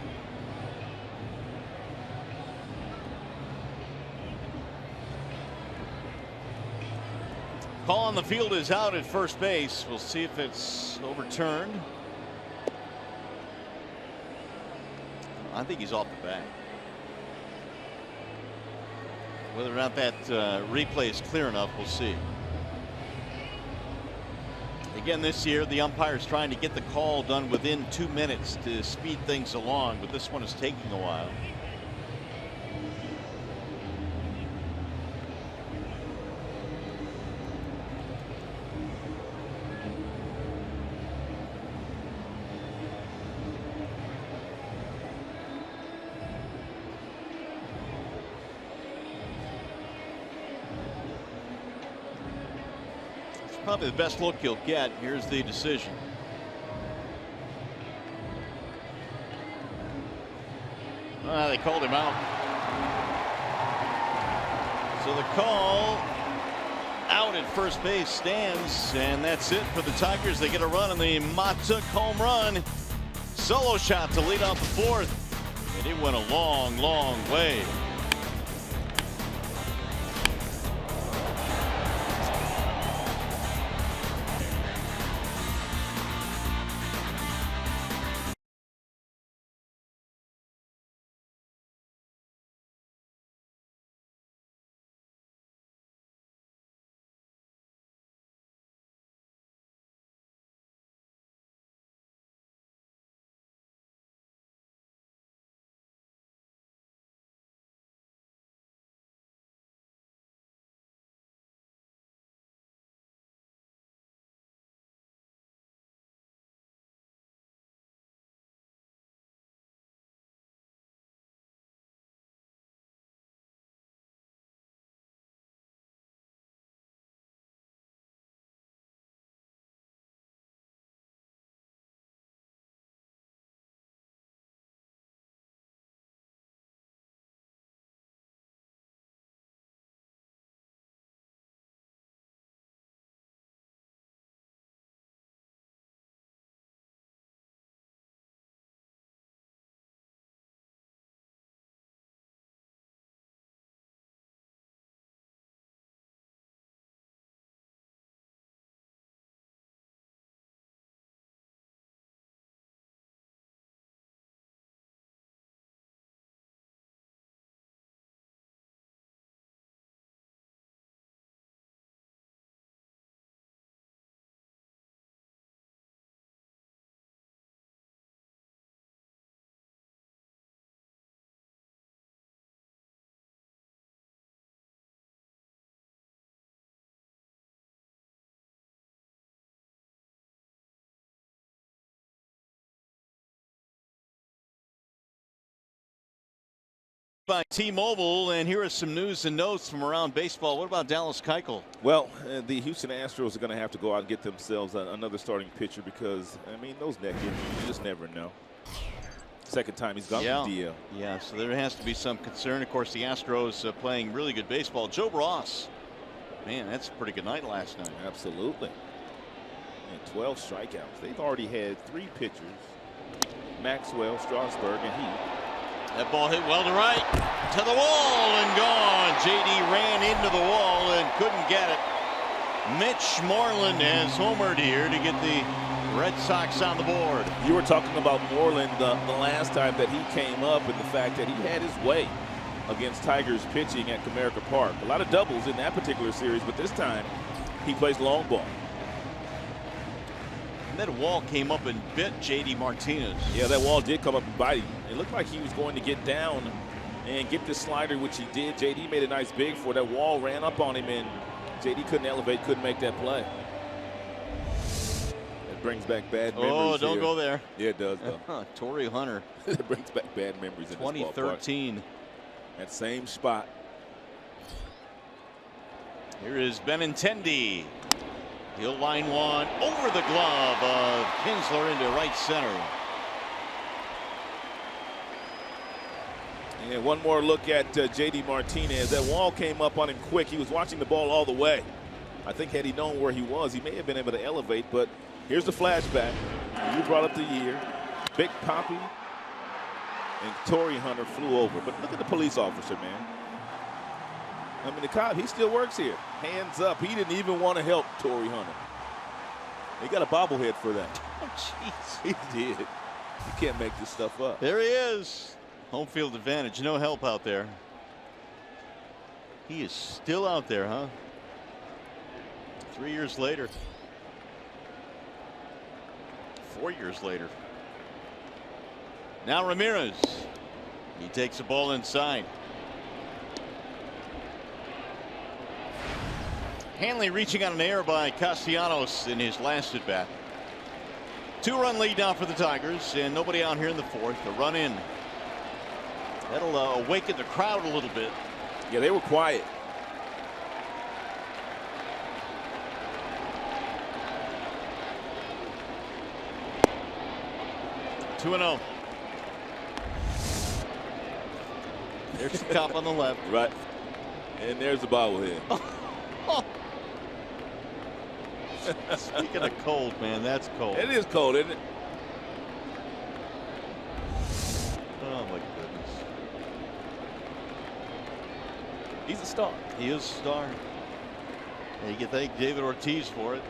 Call on the field is out at first base. We'll see if it's overturned. I think he's off the bat. Whether or not that replay is clear enough, we'll see. Again, this year, the umpire's trying to get the call done within 2 minutes to speed things along, but this one is taking a while. Probably the best look you'll get. Here's the decision. They called him out. So the call out at first base stands, and that's it for the Tigers. They get a run on the Matuk home run. Solo shot to lead off the fourth, and it went a long, long way. By T-Mobile, and here are some news and notes from around baseball. What about Dallas Keuchel? Well, the Houston Astros are going to have to go out and get themselves another starting pitcher because, I mean, those neck injuries, you just never know. Second time he's gone to DL. Yeah, so there has to be some concern. Of course, the Astros playing really good baseball. Joe Ross, man, that's a pretty good night last night. Absolutely. And 12 strikeouts. They've already had 3 pitchers, Maxwell, Strasburg, and Heath. That ball hit well to right, to the wall and gone. JD ran into the wall and couldn't get it. Mitch Moreland has homered here to get the Red Sox on the board. You were talking about Moreland the last time that he came up and the fact that he had his way against Tigers pitching at Comerica Park. A lot of doubles in that particular series, but this time he plays long ball. And that wall came up and bit J.D. Martinez. Yeah, that wall did come up and bite him. It looked like he was going to get down and get the slider, which he did. J.D. made a nice big for that wall, ran up on him, and J.D. couldn't elevate, couldn't make that play. It brings back bad memories. Oh, don't go there. Yeah, it does, though. Torrey Hunter. It brings back bad memories in 2013. That same spot. Here is Benintendi. He'll line one over the glove of Kinsler into right center. And one more look at J.D. Martinez. That wall came up on him quick. He was watching the ball all the way. I think had he known where he was, he may have been able to elevate. But here's the flashback. You brought up the year. Big Poppy and Torrey Hunter flew over. But look at the police officer, man. I mean, the cop, he still works here. Hands up. He didn't even want to help Torrey Hunter. He got a bobblehead for that. Oh, jeez. He did. You can't make this stuff up. There he is. Home field advantage. No help out there. He is still out there, huh? 3 years later. 4 years later. Now Ramirez. He takes the ball inside. Hanley reaching on an error by Castellanos in his last at bat. 2-run lead now for the Tigers, and nobody out here in the fourth. A run in. That'll awaken the crowd a little bit. Yeah, they were quiet. Two and 0. There's the top on the left. Right. And there's the bobblehead. Oh. Speaking of cold, man, that's cold. It is cold, isn't it? Oh, my goodness. He's a star. He is a star. And you can thank David Ortiz for it.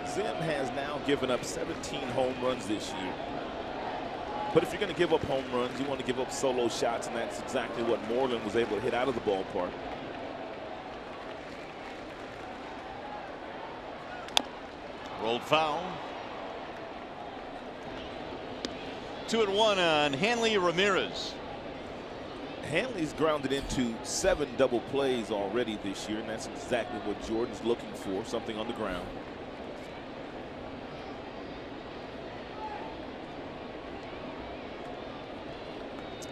Zim has now given up 17 home runs this year. But if you're going to give up home runs, you want to give up solo shots, and that's exactly what Moreland was able to hit out of the ballpark. Rolled foul. 2-1 on Hanley Ramirez. Hanley's grounded into 7 double plays already this year, and that's exactly what Jordan's looking for, something on the ground.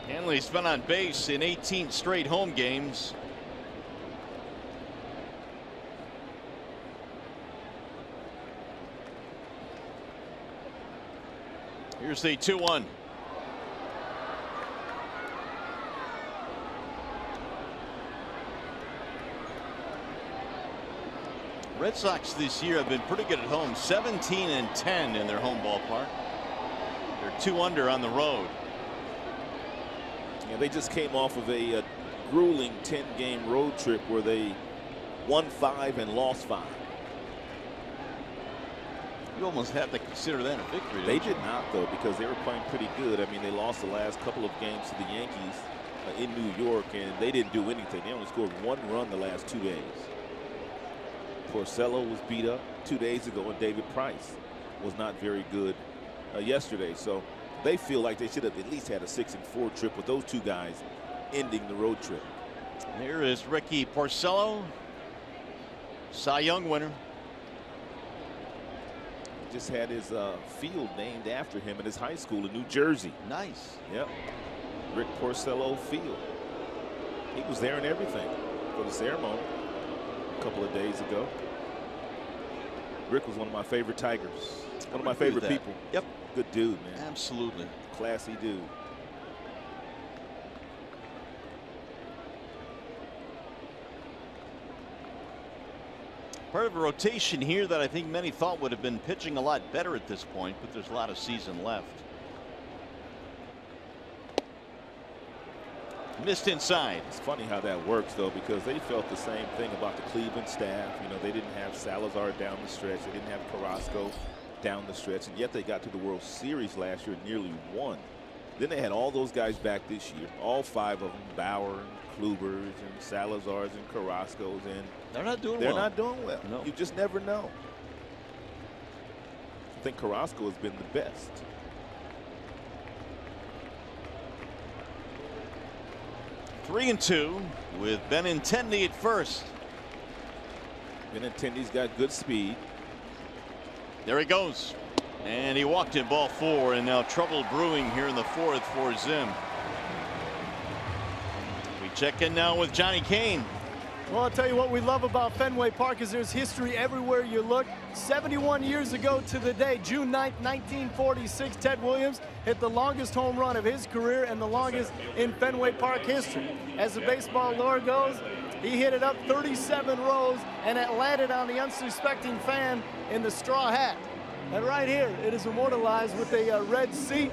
Hanley's been on base in 18 straight home games. Here's the 2-1. Red Sox this year have been pretty good at home. 17-10 in their home ballpark. They're 2 under on the road. Yeah, they just came off of a grueling 10-game road trip where they won 5 and lost 5. You almost have to consider that a victory. They did not, though, because they were playing pretty good. I mean, they lost the last couple of games to the Yankees in New York, and they didn't do anything. They only scored 1 run the last 2 days. Porcello was beat up 2 days ago, and David Price was not very good yesterday. So they feel like they should have at least had a 6-4 trip with those 2 guys ending the road trip. Here is Ricky Porcello, Cy Young winner. just had his field named after him at his high school in New Jersey. Nice. Yep. Rick Porcello Field. He was there and everything for the ceremony a couple of days ago. Rick was one of my favorite Tigers. One of my favorite people. Yep. Good dude, man. Absolutely. Classy dude. Part of a rotation here that I think many thought would have been pitching a lot better at this point, but there's a lot of season left. Missed inside. It's funny how that works, though, because they felt the same thing about the Cleveland staff. You know, they didn't have Salazar down the stretch. They didn't have Carrasco down the stretch, and yet they got to the World Series last year and nearly won. Then they had all those guys back this year, all 5 of them, Bauer and Klubers and Salazars and Carrascos, and they're not doing they're well. not doing well. No. You just never know. I think Carrasco has been the best. Three and two with Benintendi at first. Benintendi's got good speed. There he goes. And he walked in ball 4, and now trouble brewing here in the 4th for Zim. We check in now with Johnny Kane. Well, I'll tell you what we love about Fenway Park is there's history everywhere you look. 71 years ago to the day, June 9th, 1946, Ted Williams hit the longest home run of his career and the longest in Fenway Park history. As the baseball lore goes, he hit it up 37 rows and it landed on the unsuspecting fan in the straw hat. And right here, it is immortalized with a red seat.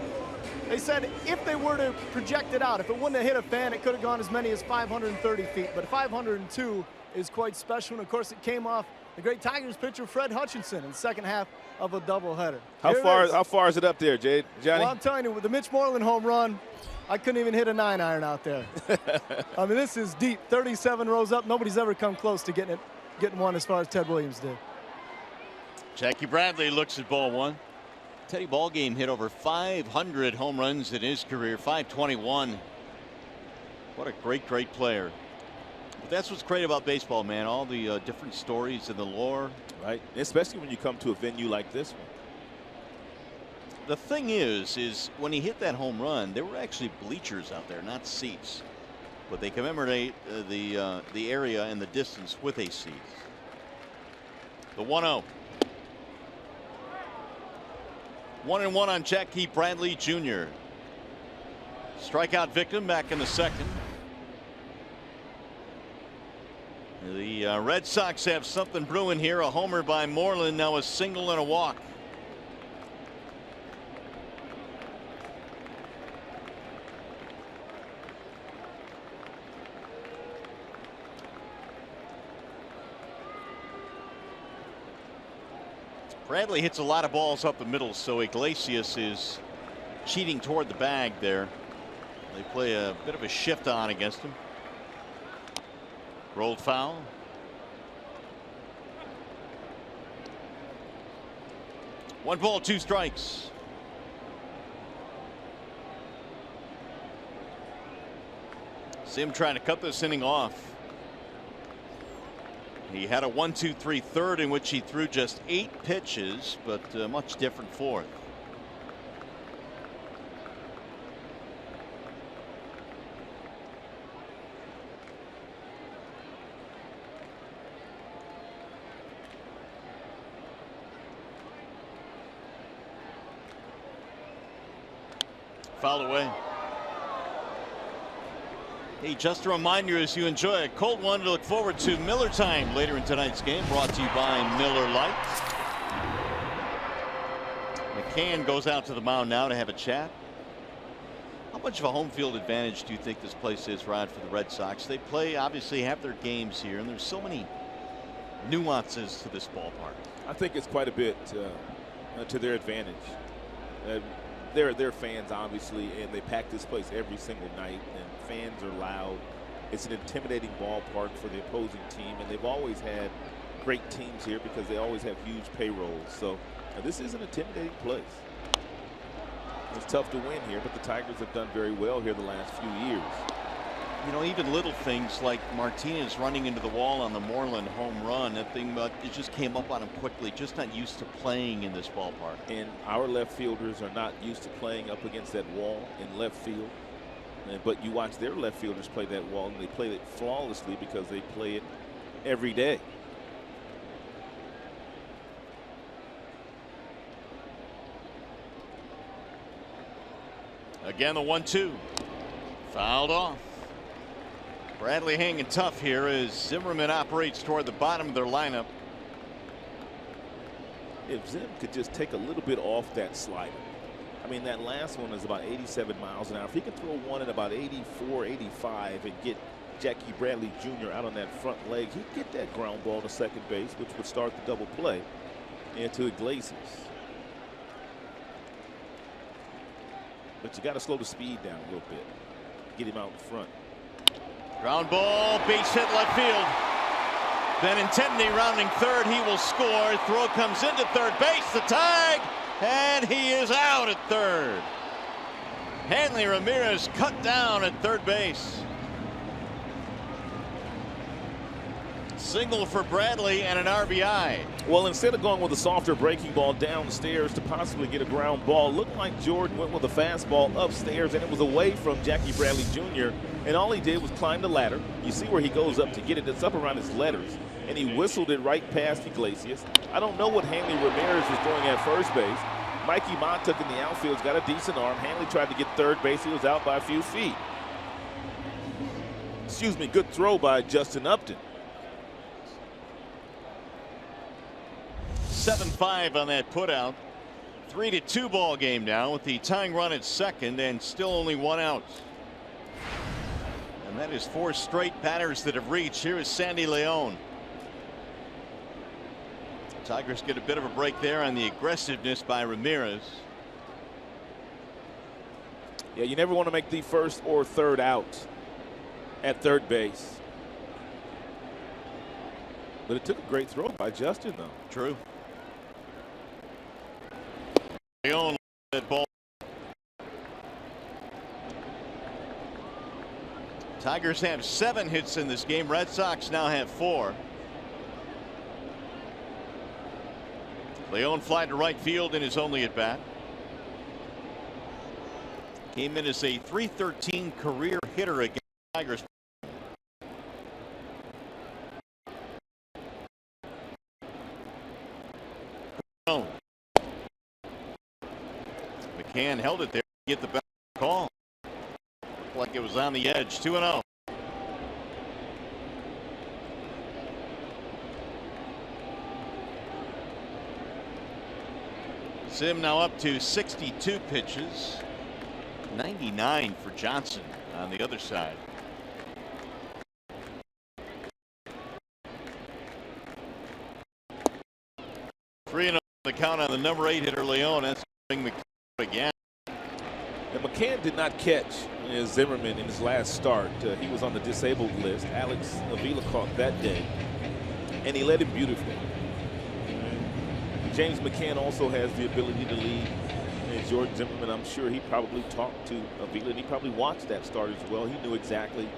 They said if they were to project it out, if it wouldn't have hit a fan, it could have gone as many as 530 feet. But 502 is quite special. And, of course, it came off the great Tigers pitcher Fred Hutchinson in the second half of a doubleheader. How far is it up there, Johnny? Well, I'm telling you, with the Mitch Moreland home run, I couldn't even hit a 9-iron out there. I mean, this is deep. 37 rows up. Nobody's ever come close to getting one as far as Ted Williams did. Jackie Bradley looks at ball 1. Teddy Ballgame hit over 500 home runs in his career, 521. What a great player. But that's what's great about baseball, man. All the different stories and the lore. Right, especially when you come to a venue like this one. The thing is when he hit that home run, there were actually bleachers out there, not seats. But they commemorate the area and the distance with a seat. The 1-0. 1-1 on Jackie Bradley Jr. Strikeout victim back in the 2nd. The Red Sox have something brewing here. A homer by Moreland, now a single and a walk. Bradley hits a lot of balls up the middle, so Iglesias is cheating toward the bag there. They play a bit of a shift on against him. Rolled foul. One ball, 2 strikes. Sim trying to cut this inning off. He had a 1-2-3 third in which he threw just 8 pitches, but a much different 4th. Fouled away. Hey, just a reminder, as you enjoy a cold one to look forward to Miller Time later in tonight's game, brought to you by Miller Lite. McCann goes out to the mound now to have a chat. How much of a home field advantage do you think this place is, Rod, for the Red Sox? They obviously have their games here, and there's so many nuances to this ballpark. I think it's quite a bit to their advantage. They're fans, obviously, and they pack this place every single night, and fans are loud. It's an intimidating ballpark for the opposing team, and they've always had great teams here because they always have huge payrolls. So this is an intimidating place. It's tough to win here, but the Tigers have done very well here the last few years. You know, even little things like Martinez running into the wall on the Moreland home run, that thing it just came up on him quickly. Just not used to playing in this ballpark. And our left fielders are not used to playing up against that wall in left field. But you watch their left fielders play that wall, and they play it flawlessly because they play it every day. Again, the 1-2. Fouled off. Bradley hanging tough here as Zimmerman operates toward the bottom of their lineup. If Zim could just take a little bit off that slider. I mean, that last one is about 87 miles an hour. If he could throw one at about 84, 85 and get Jackie Bradley Jr. out on that front leg, he'd get that ground ball to second base, which would start the double play into Iglesias. But you got to slow the speed down a little bit. Get him out in front. Ground ball, base hit left field. Benintendi rounding third. He will score. Throw comes into third base. The tag, and he is out at third. Hanley Ramirez cut down at third base. Single for Bradley and an RBI. Well, instead of going with a softer breaking ball downstairs to possibly get a ground ball, looked like Jordan went with a fastball upstairs, and it was away from Jackie Bradley Jr. And all he did was climb the ladder. You see where he goes up to get it. It's up around his letters. And he whistled it right past Iglesias. I don't know what Hanley Ramirez was doing at first base. Mikey Montauk in the outfield's got a decent arm. Hanley tried to get third base. He was out by a few feet. Excuse me, good throw by Justin Upton. 7-5 on that putout. 3-2 ball game now with the tying run at second and still only one out. And that is 4 straight batters that have reached. Here is Sandy Leon. Tigers get a bit of a break there on the aggressiveness by Ramirez. Yeah, you never want to make the first or third out at third base. But it took a great throw by Justin, though. True. Leon that ball. Tigers have 7 hits in this game. Red Sox now have 4. Leon fly to right field in his only at bat. Came in as a .313 career hitter against the Tigers. McCann held it there to get the back call. Looked like it was on the edge. 2-0. Sim now up to 62 pitches. 99 for Johnson on the other side. Three and the count on the number 8 hitter Leon. That's McCann again. And McCann did not catch Zimmerman in his last start. He was on the disabled list. Alex Avila caught that day, and he led him beautifully. James McCann also has the ability to lead. And Jordan Zimmerman, I'm sure he probably talked to Avila, and he probably watched that start as well. He knew exactly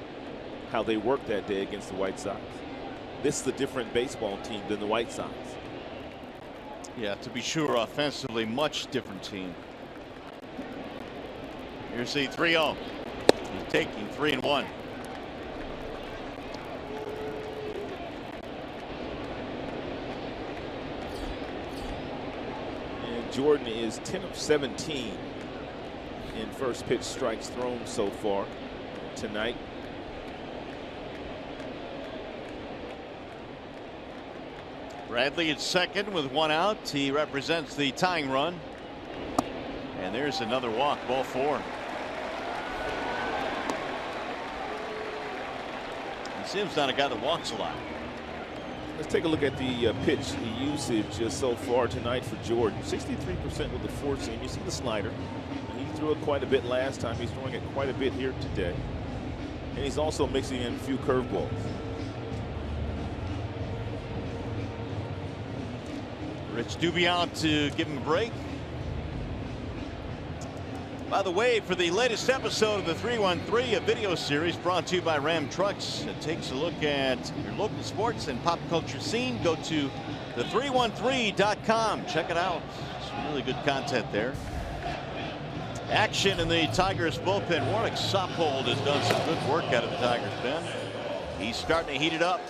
how they worked that day against the White Sox. This is a different baseball team than the White Sox. Yeah, to be sure, offensively, much different team. Here's the 3-0. He's taking 3-1. Jordan is 10 of 17 in first pitch strikes thrown so far tonight. Bradley at second with 1 out. He represents the tying run. And there's another walk, ball 4. Sim's not a guy that walks a lot. Let's take a look at the pitch usage so far tonight for Jordan. 63% with the four seam. You see the slider. He threw it quite a bit last time. He's throwing it quite a bit here today. And he's also mixing in a few curveballs. Rich Duby out to give him a break. By the way, for the latest episode of the 313, a video series brought to you by Ram Trucks, it takes a look at your local sports and pop culture scene. Go to the313.com. Check it out. Some really good content there. Action in the Tigers bullpen. Warwick Soppold has done some good work out of the Tigers pen. He's starting to heat it up.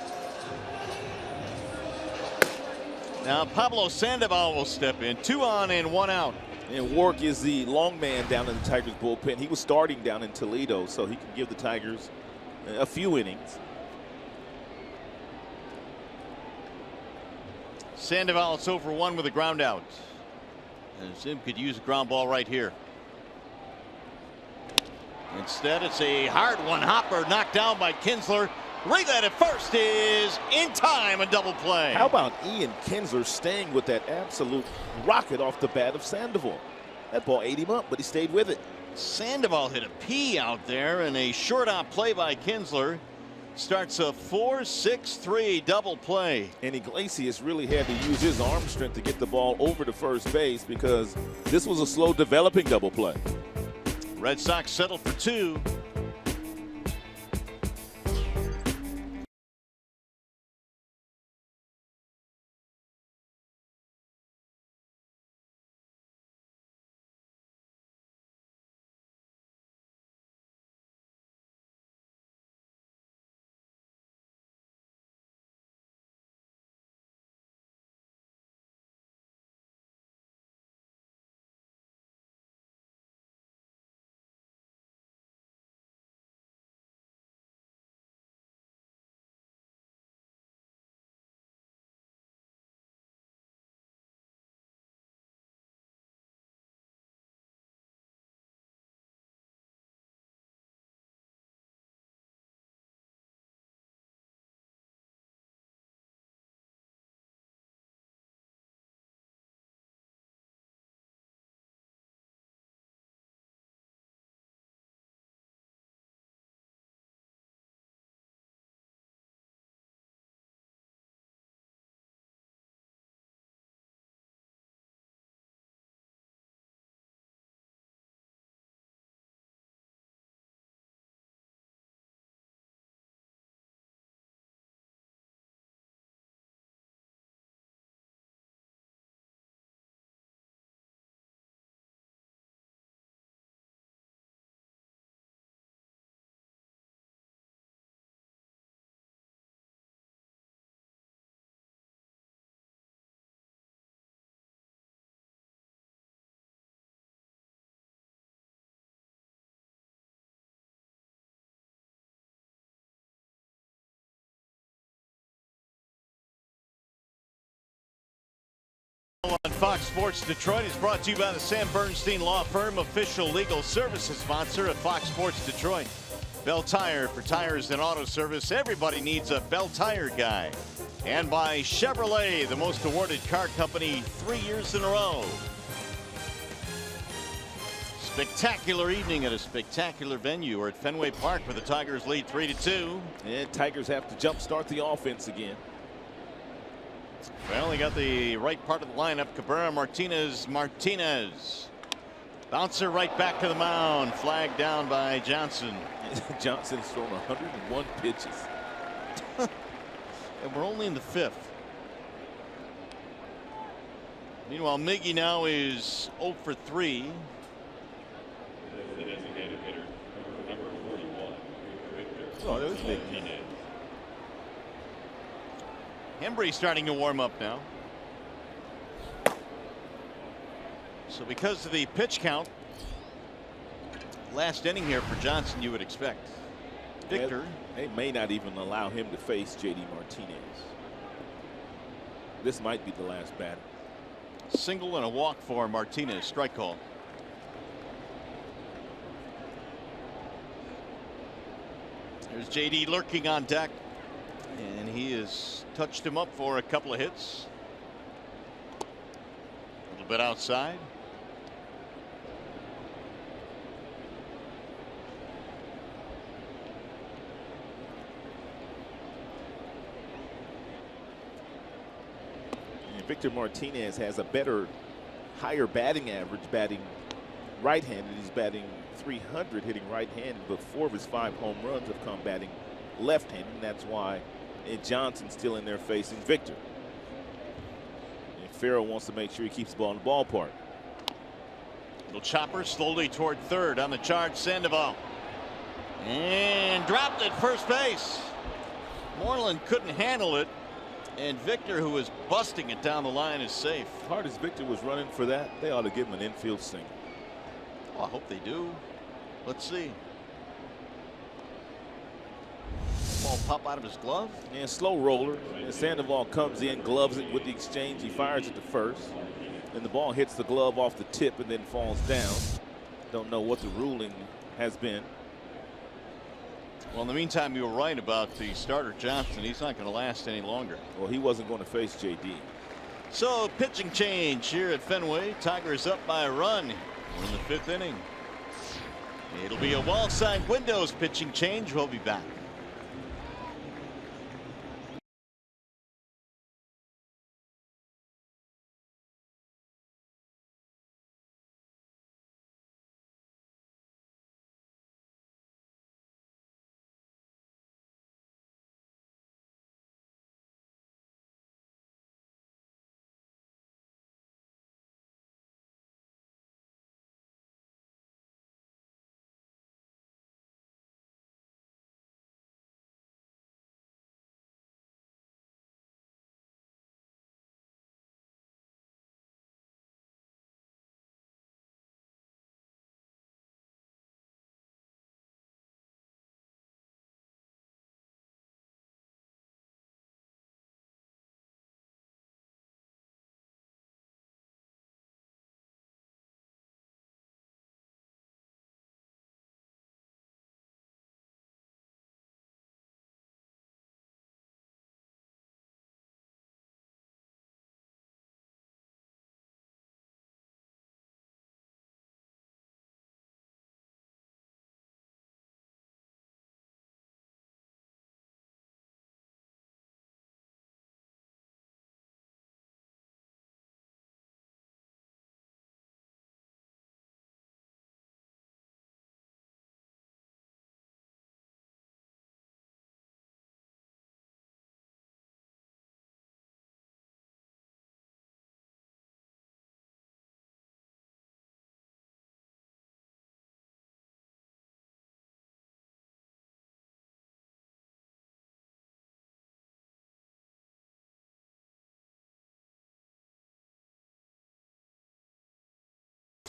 Now Pablo Sandoval will step in. 2 on and 1 out. And Warwick is the long man down in the Tigers bullpen. He was starting down in Toledo, so he can give the Tigers a few innings. Sandoval is 0 for 1 with a ground out. And Zim could use a ground ball right here. Instead, it's a hard one. Hopper knocked down by Kinsler. Raylet at first is in time, a double play. How about Ian Kinsler staying with that absolute rocket off the bat of Sandoval? That ball ate him up, but he stayed with it. Sandoval hit a P out there, and a short out play by Kinsler starts a 4-6-3 double play. And Iglesias really had to use his arm strength to get the ball over to first base because this was a slow developing double play. Red Sox settle for 2. On Fox Sports Detroit is brought to you by the Sam Bernstein Law Firm, official legal services sponsor of Fox Sports Detroit. Bell Tire, for tires and auto service, everybody needs a Bell Tire guy. And by Chevrolet, the most awarded car company 3 years in a row. Spectacular evening at a spectacular venue. We're at Fenway Park where the Tigers lead 3-2. And Tigers have to jumpstart the offense again. Well, they got the right part of the lineup. Cabrera, Martinez. Bouncer right back to the mound. Flag down by Johnson. Johnson's thrown 101 pitches. And we're only in the 5th. Meanwhile, Miggy now is 0 for 3. Oh, that was Miggy. Hembry starting to warm up now. So because of the pitch count, last inning here for Johnson, you would expect. Victor. They may not even allow him to face J.D. Martinez. This might be the last batter. Single and a walk for Martinez. Strike call. There's J.D. lurking on deck. And he has touched him up for a couple of hits. A little bit outside. And Victor Martinez has a better, higher batting average, batting right-handed. He's batting .300, hitting right-handed, but 4 of his 5 home runs have come batting left-handed, and that's why Johnson's still in there facing Victor. And Farrell wants to make sure he keeps the ball in the ballpark. Little chopper slowly toward third on the charge. Sandoval. And dropped at first base. Moreland couldn't handle it. And Victor, who was busting it down the line, is safe. As hard as Victor was running for that, they ought to give him an infield single. Oh, I hope they do. Let's see. Ball pop out of his glove. And slow roller. And Sandoval comes in, gloves it with the exchange. He fires it to first. And the ball hits the glove off the tip and then falls down. Don't know what the ruling has been. Well, in the meantime, you were right about the starter Johnson. He's not going to last any longer. Well, he wasn't going to face JD. So pitching change here at Fenway. Tigers up by a run. We're in the 5th inning. It'll be a wall side windows pitching change. We'll be back.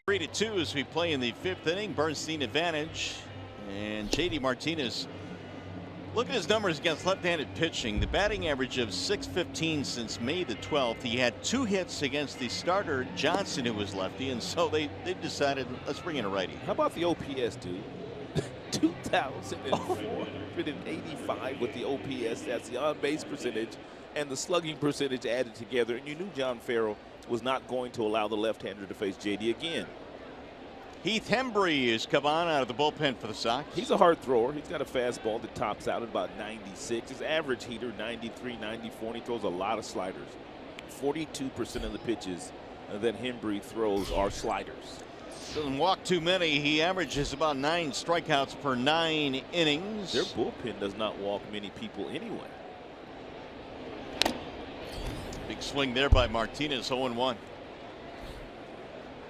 Three to 2 as we play in the 5th inning. Bernstein advantage. And JD Martinez. Look at his numbers against left-handed pitching. The batting average of .615 since May the 12th. He had 2 hits against the starter Johnson, who was lefty, and so they decided, let's bring in a righty. How about the OPS, dude? 2,485 with the OPS. That's the on-base percentage and the slugging percentage added together. And you knew John Farrell was not going to allow the left-hander to face JD again. Heath Hembry has come on out of the bullpen for the Sox. He's a hard thrower. He's got a fastball that tops out at about 96. His average heater, 93, 94, and he throws a lot of sliders. 42% of the pitches that Hembry throws are sliders. Doesn't walk too many. He averages about 9 strikeouts per 9 innings. Their bullpen does not walk many people anyway. Big swing there by Martinez, 0-1.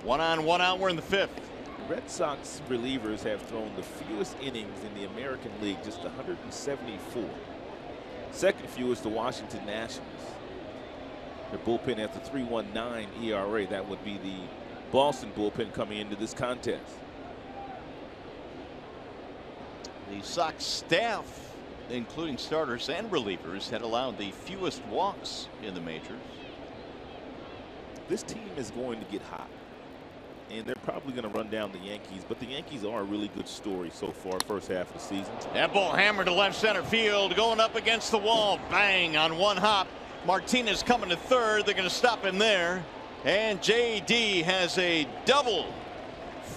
1 on, 1 out. We're in the 5th. Red Sox relievers have thrown the fewest innings in the American League, just 174. Second fewest, the Washington Nationals. Their bullpen has a 3.19 ERA. That would be the Boston bullpen coming into this contest. The Sox staff, including starters and relievers, had allowed the fewest walks in the majors. This team is going to get hot, and they're probably going to run down the Yankees, but the Yankees are a really good story so far, first half of the season. That ball hammered to left center field, going up against the wall. Bang on one hop. Martinez coming to third. They're going to stop him there. And JD has a double,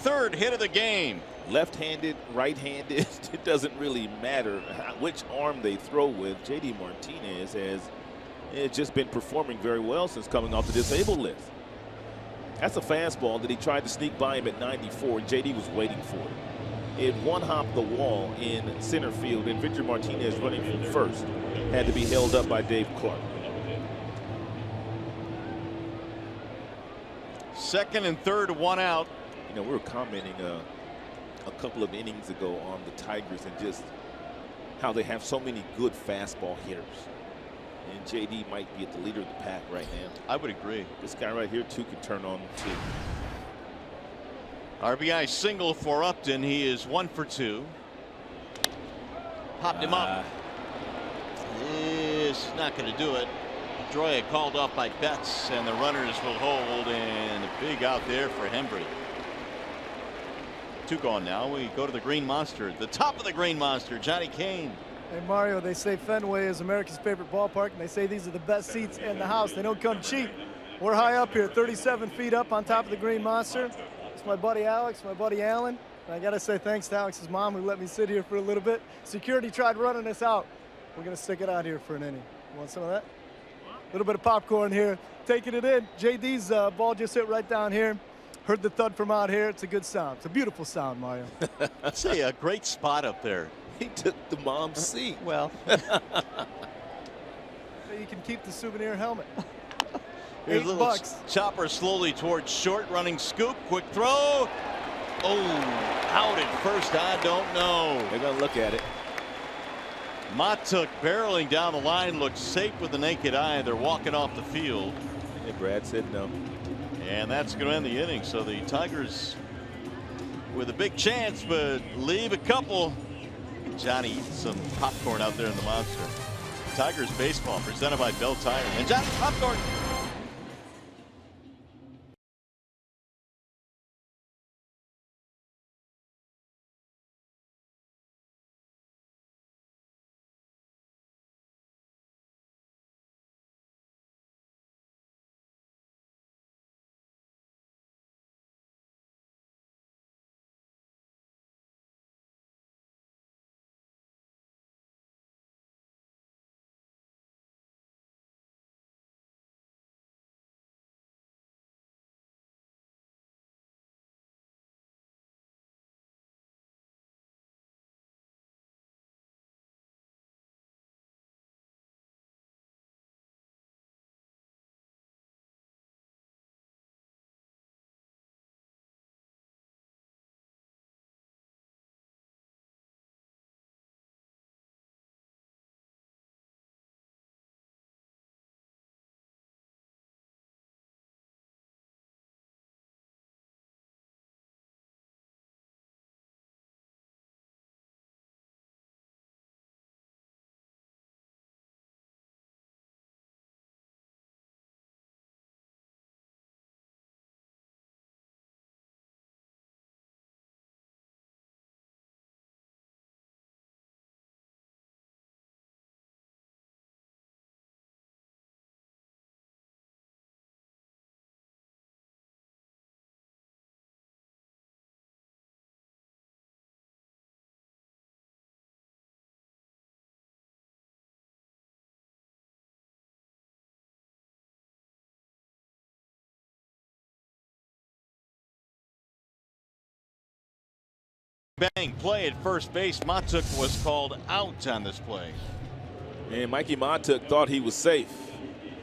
3rd hit of the game. Left-handed, right-handed, it doesn't really matter which arm they throw with. JD Martinez has just been performing very well since coming off the disabled list. That's a fastball that he tried to sneak by him at 94. JD was waiting for it. It one-hopped the wall in center field, and Victor Martinez, running from first, had to be held up by Dave Clark. Second and third, one out. You know, we were commenting a couple of innings ago on the Tigers and just how they have so many good fastball hitters. And JD might be at the leader of the pack right now. I would agree. This guy right here, too, can turn on too. RBI single for Upton. He is 1 for 2. Popped him up. It's not going to do it. Pedroia called off by Betts, and the runners will hold, and a big out there for Hembree. 2 gone now. We go to the Green Monster. The top of the Green Monster, Johnny Kane. Hey, Mario, they say Fenway is America's favorite ballpark, and they say these are the best seats in the house. They don't come cheap. We're high up here, 37 feet up on top of the Green Monster. It's my buddy Alex, my buddy Alan. And I got to say thanks to Alex's mom who let me sit here for a little bit. Security tried running us out. We're going to stick it out here for an inning. You want some of that? A little bit of popcorn here. Taking it in. JD's ball just hit right down here. Heard the thud from out here. It's a good sound. It's a beautiful sound, Mario. That's a great spot up there. He took the mom's seat. Well, So you can keep the souvenir helmet. here's a little $8. chopper slowly towards short, running scoop, quick throw. Oh, out at first, I don't know. They're going to look at it. Matuk barreling down the line, looks safe with the naked eye. They're walking off the field. And Brad said no. And that's going to end the inning. So the Tigers with a big chance, but leave a couple. Johnny eats some popcorn out there in the Monster. Tigers baseball presented by Bell Tire. And Johnny, popcorn. Bang play at first base. Matuk was called out on this play. And Mikey Matuk thought he was safe.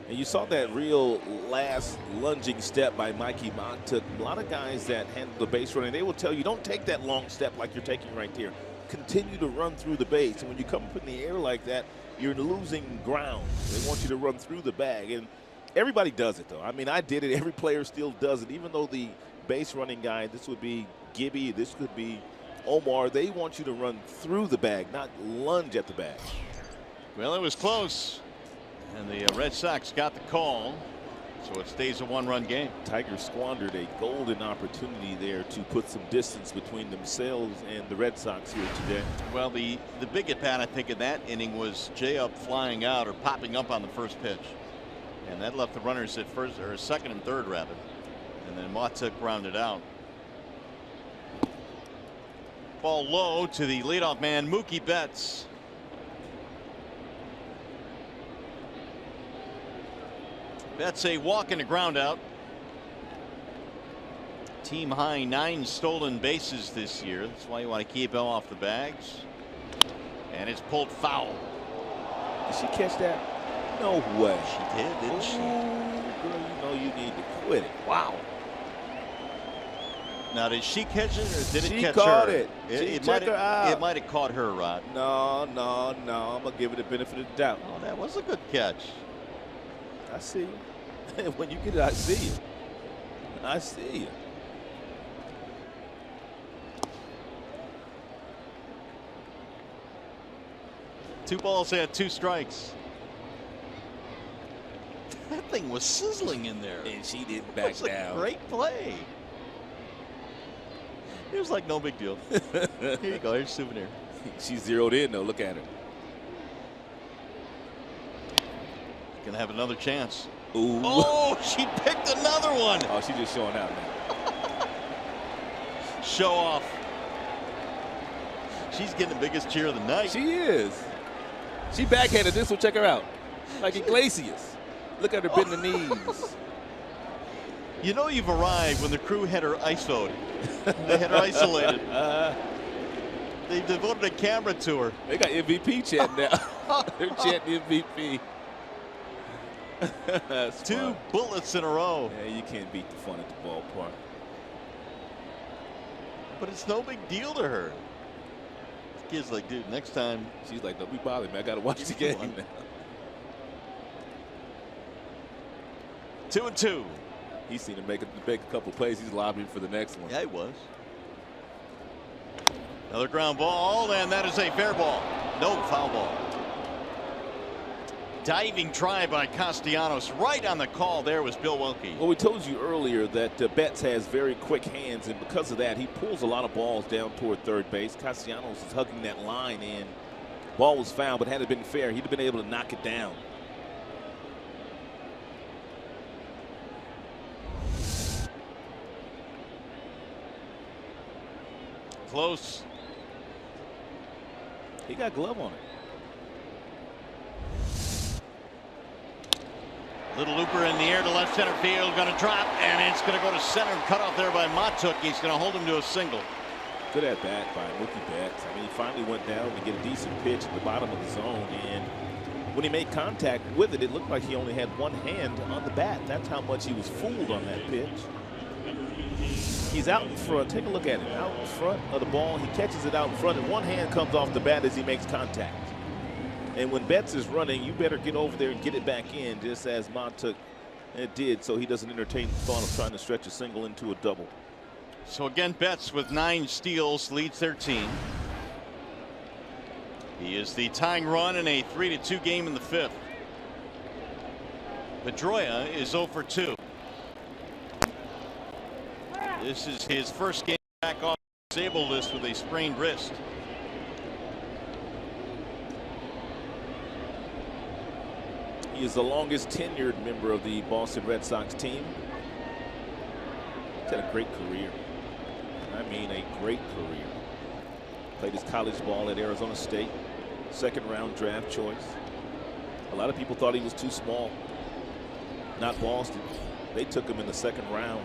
And you saw that real last lunging step by Mikey Matuk. A lot of guys that handle the base running, they will tell you, don't take that long step like you're taking right there. Continue to run through the base. And when you come up in the air like that, you're losing ground. They want you to run through the bag. And everybody does it, though. I mean, I did it. Every player still does it. Even though the base running guy, this would be Gibby, this could be Omar, they want you to run through the bag, not lunge at the bag. Well, it was close. And the Red Sox got the call. So it stays a one-run game. Tigers squandered a golden opportunity there to put some distance between themselves and the Red Sox here today. Well, the big at bat, I think, in that inning was J-Up flying out or popping up on the first pitch. And that left the runners at first, or second and third, rather. And then Matuk rounded out. Ball low to the leadoff man, Mookie Betts. Betts a walk and a ground out. Team high 9 stolen bases this year. That's why you want to keep him off the bags. And it's pulled foul. Did she catch that? No way. She did, didn't she? Girl, you know you need to quit it. Wow. Now, did she catch it or did it catch caught her? it. It Check her out. It might have caught her, Rod. No. I'm going to give it the benefit of the doubt. Oh, that was a good catch. I see you. When you get it, I see you. I see you. Two balls had 2 strikes. That thing was sizzling in there. And she didn't back That was down. a great play. It was like no big deal. Here you go. Here's a souvenir. She zeroed in, though. Look at her. Gonna have another chance. Ooh. Oh, she picked another one. Oh, she's just showing out now. Show off. She's getting the biggest cheer of the night. She is. She backhanded this one. Check her out. Like Iglesias. Look at her bend the knees. You know you've arrived when the crew had her ISO'd. They had her isolated. They devoted a camera to her. They got MVP chanting now. They're chanting MVP. Two fun. bullets in a row. Yeah, you can't beat the fun at the ballpark. But it's no big deal to her. The kid's like, dude, next time. She's like, don't be bothered, man. I got to watch the game now. 2-2. He's seen him make a couple plays. He's lobbying for the next one. Yeah, he was. Another ground ball, and that is a fair ball. No, foul ball. Diving try by Castellanos. Right on the call there was Bill Wilkie. Well, we told you earlier that Betts has very quick hands, and because of that, he pulls a lot of balls down toward third base. Castellanos is hugging that line in. Ball was foul, but had it been fair, he'd have been able to knock it down. Close. He got glove on it. Little looper in the air to left center field. Going to drop, and it's going to go to center. Cut off there by Matuk. He's going to hold him to a single. Good at bat by Mookie Betts. I mean, he finally went down to get a decent pitch at the bottom of the zone, and when he made contact with it, it looked like he only had one hand on the bat. That's how much he was fooled on that pitch. He's out in front. Take a look at it. Out in front of the ball. He catches it out in front, and one hand comes off the bat as he makes contact. And when Betts is running, you better get over there and get it back in, just as Montook did, so he doesn't entertain the thought of trying to stretch a single into a double. So again, Betts with 9 steals leads their team. He is the tying run in a 3-2 game in the 5th. Pedroia is 0 for 2. This is his first game back off the disabled list with a sprained wrist. He is the longest tenured member of the Boston Red Sox team. He's had a great career. I mean, a great career. Played his college ball at Arizona State. Second-round draft choice. A lot of people thought he was too small. Not Boston. They took him in the second round.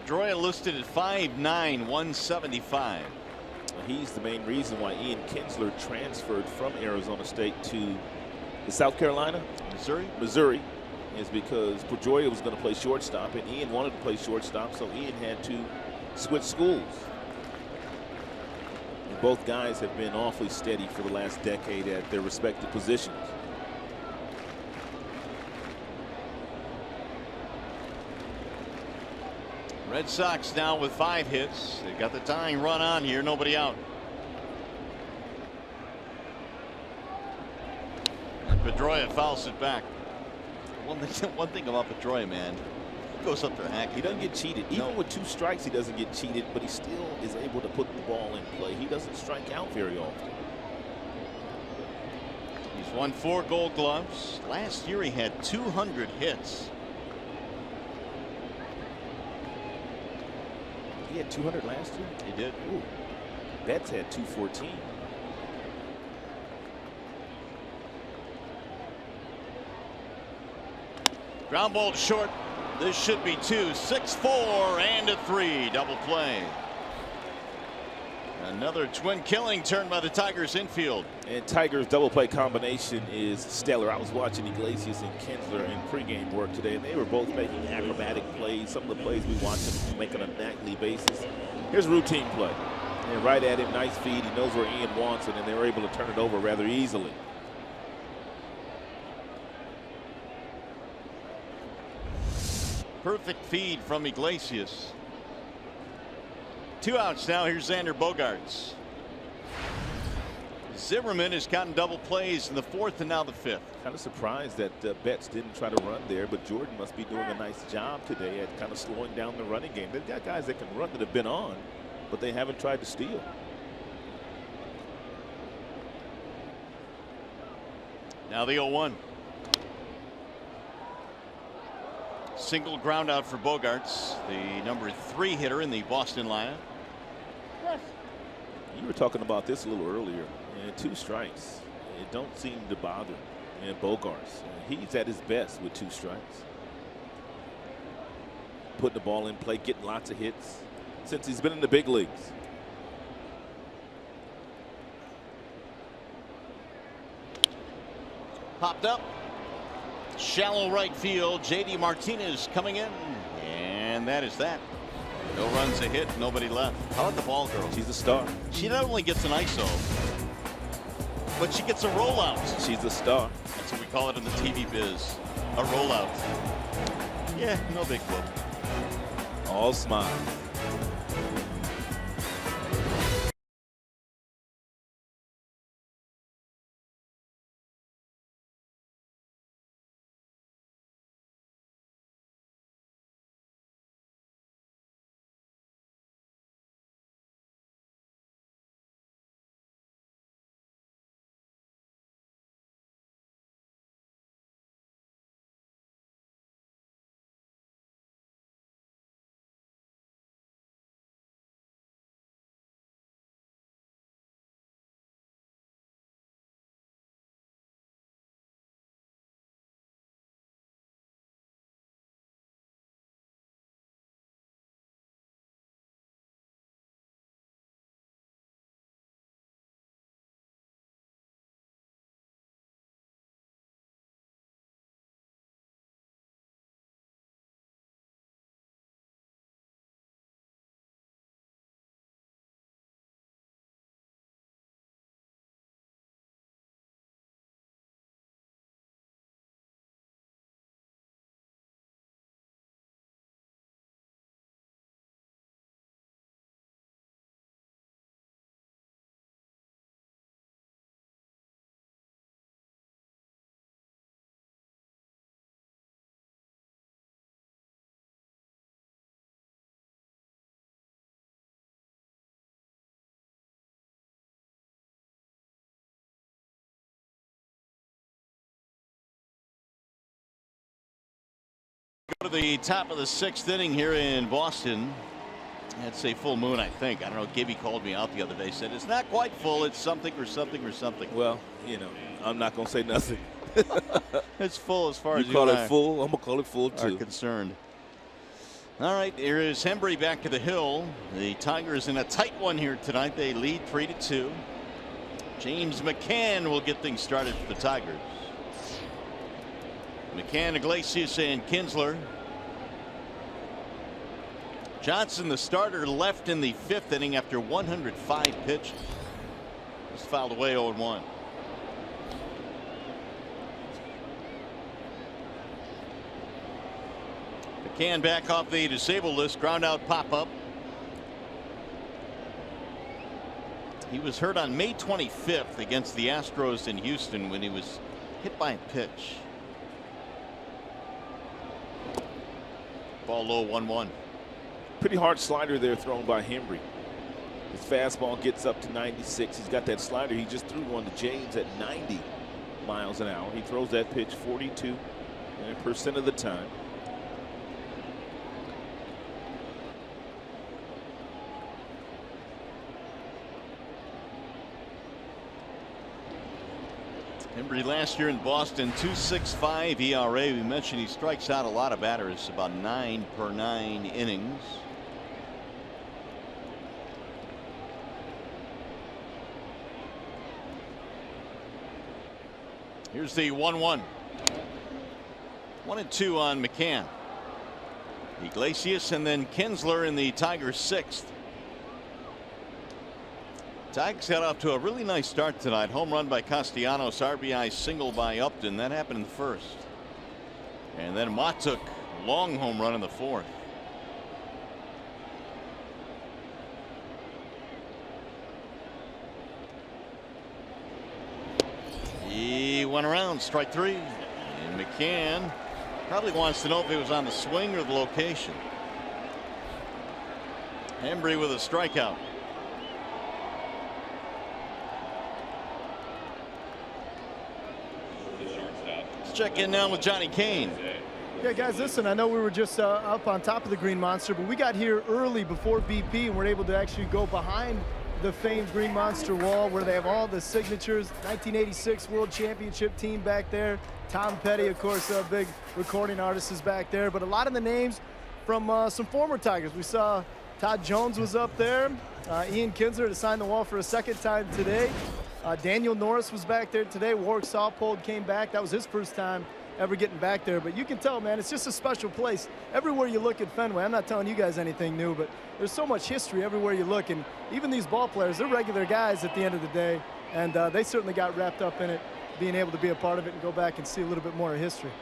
Pedroia listed at 5'9", 175. He's the main reason why Ian Kinsler transferred from Arizona State to South Carolina, Missouri, is because Pedroia was going to play shortstop, and Ian wanted to play shortstop, so Ian had to switch schools. And both guys have been awfully steady for the last decade at their respective positions. Red Sox now with 5 hits. They got the tying run on here. Nobody out. And Pedroia fouls it back. One thing about Pedroia, man, he goes up to hack. He doesn't get cheated. Even with 2 strikes, he doesn't get cheated, but he still is able to put the ball in play. He doesn't strike out very often. He's won 4 Gold Gloves. Last year he had 200 hits. He had 200 last year? He did. Ooh. Betts had 214. Ground ball short. This should be 2. 6-4 and a 3. Double play. Another twin killing turn by the Tigers infield. And Tigers double play combination is stellar. I was watching Iglesias and Kinsler in pregame work today, and they were both making acrobatic plays. Some of the plays we watch them make on a nightly basis. Here's a routine play. And right at him, nice feed. He knows where Ian wants it, and they were able to turn it over rather easily. Perfect feed from Iglesias. 2 outs now. Here's Xander Bogaerts. Zimmerman has gotten double plays in the 4th and now the 5th. Kind of surprised that Betts didn't try to run there, but Jordan must be doing a nice job today at kind of slowing down the running game. They've got guys that can run that have been on, but they haven't tried to steal. Now the 0-1. Single ground out for Bogaerts, the number 3 hitter in the Boston lineup. You were talking about this a little earlier. And 2 strikes. It don't seem to bother Bogaerts. He's at his best with 2 strikes. Putting the ball in play, getting lots of hits since he's been in the big leagues. Popped up. Shallow right field. J.D. Martinez coming in. And that is that. No runs, a hit, nobody left. How about the ball girl? She's a star. She not only gets an ISO, but she gets a rollout. She's a star. That's what we call it in the TV biz. A rollout. Yeah, no big whoop. All smile. Go to the top of the 6th inning here in Boston. That's a full moon, I think. I don't know. Gibby called me out the other day. Said it's not quite full. It's something or something or something. Well, I'm not going to say nothing. It's full as far as you call it full. I'm going to call it full too. Are concerned. All right, here is Hembree back to the hill. The Tigers in a tight one here tonight. They lead 3-2. James McCann will get things started for the Tigers. McCann, Iglesias, and Kinsler. Johnson, the starter, left in the 5th inning after 105 pitches. Just fouled away 0-1. McCann back off the disabled list. Ground out pop up. He was hurt on May 25th against the Astros in Houston when he was hit by a pitch. Ball low, 1-1. Pretty hard slider there thrown by Hembree. His fastball gets up to 96. He's got that slider. He just threw one to James at 90 miles an hour. He throws that pitch 42% of the time. Hembree Hembree last year in Boston, 2.65 ERA. We mentioned he strikes out a lot of batters, about 9 per 9 innings. Here's the 1-1. 1-2 on McCann. Iglesias and then Kinsler in the Tigers' 6th. Tigers got off to a really nice start tonight. Home run by Castellanos, RBI single by Upton. That happened in the 1st. And then Mott took long home run in the 4th. He went around, strike 3. And McCann probably wants to know if it was on the swing or the location. Hembree with a strikeout. Let's check in now with Johnny Kane. Yeah, guys, listen, I know we were just up on top of the Green Monster, but we got here early before BP and we're able to actually go behind the famed Green Monster wall where they have all the signatures. 1986 World Championship team back there. Tom Petty, of course, a big recording artist, is back there. But a lot of the names from some former Tigers. We saw Todd Jones was up there. Ian Kinsler to sign the wall for a 2nd time today. Daniel Norris was back there today. Warwick Saupold came back. That was his first time ever getting back there. But you can tell, man, it's just a special place. Everywhere you look at Fenway, I'm not telling you guys anything new, but there's so much history everywhere you look. And even these ball players, they're regular guys at the end of the day. And they certainly got wrapped up in it, being able to be a part of it and go back and see a little bit more of history.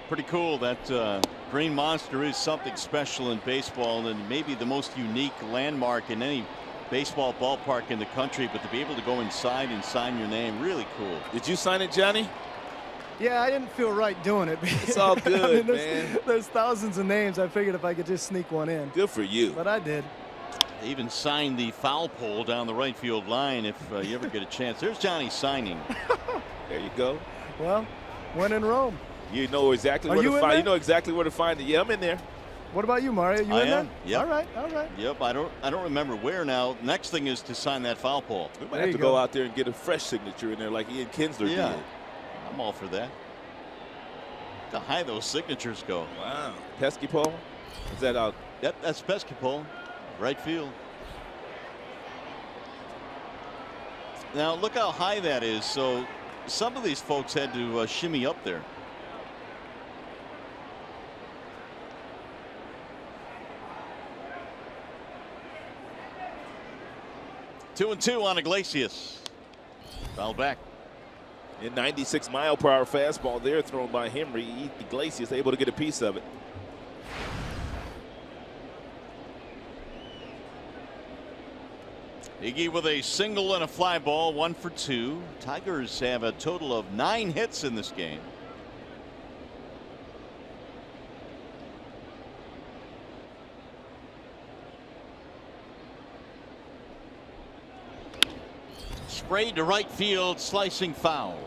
Pretty cool. That Green Monster is something special in baseball and maybe the most unique landmark in any baseball ballpark in the country. But to be able to go inside and sign your name, really cool. Did you sign it, Johnny? Yeah, I didn't feel right doing it. It's all good, I mean, man. There's thousands of names. I figured if I could just sneak one in. Good for you. But I did. They even signed the foul pole down the right field line if you ever get a chance. There's Johnny signing. There you go. Well, when in Rome. You know exactly where to find. You know exactly where to find it. Yeah, I'm in there. What about you, Mario? You in there? Yep. All right, all right. Yep, I don't remember where now. Next thing is to sign that foul pole. We might have to go out there and get a fresh signature in there like Ian Kinsler did. I'm all for that. How high those signatures go. Wow. Pesky pole? Is that out? Yep, that's pesky pole. Right field. Now look how high that is. So some of these folks had to shimmy up there. Two 2-2 on Iglesias. Foul back. A 96-mile-per-hour fastball there thrown by Hembree. Iglesias able to get a piece of it. Iggy with a single and a fly ball, 1 for 2. Tigers have a total of 9 hits in this game. Sprayed to right field, slicing foul.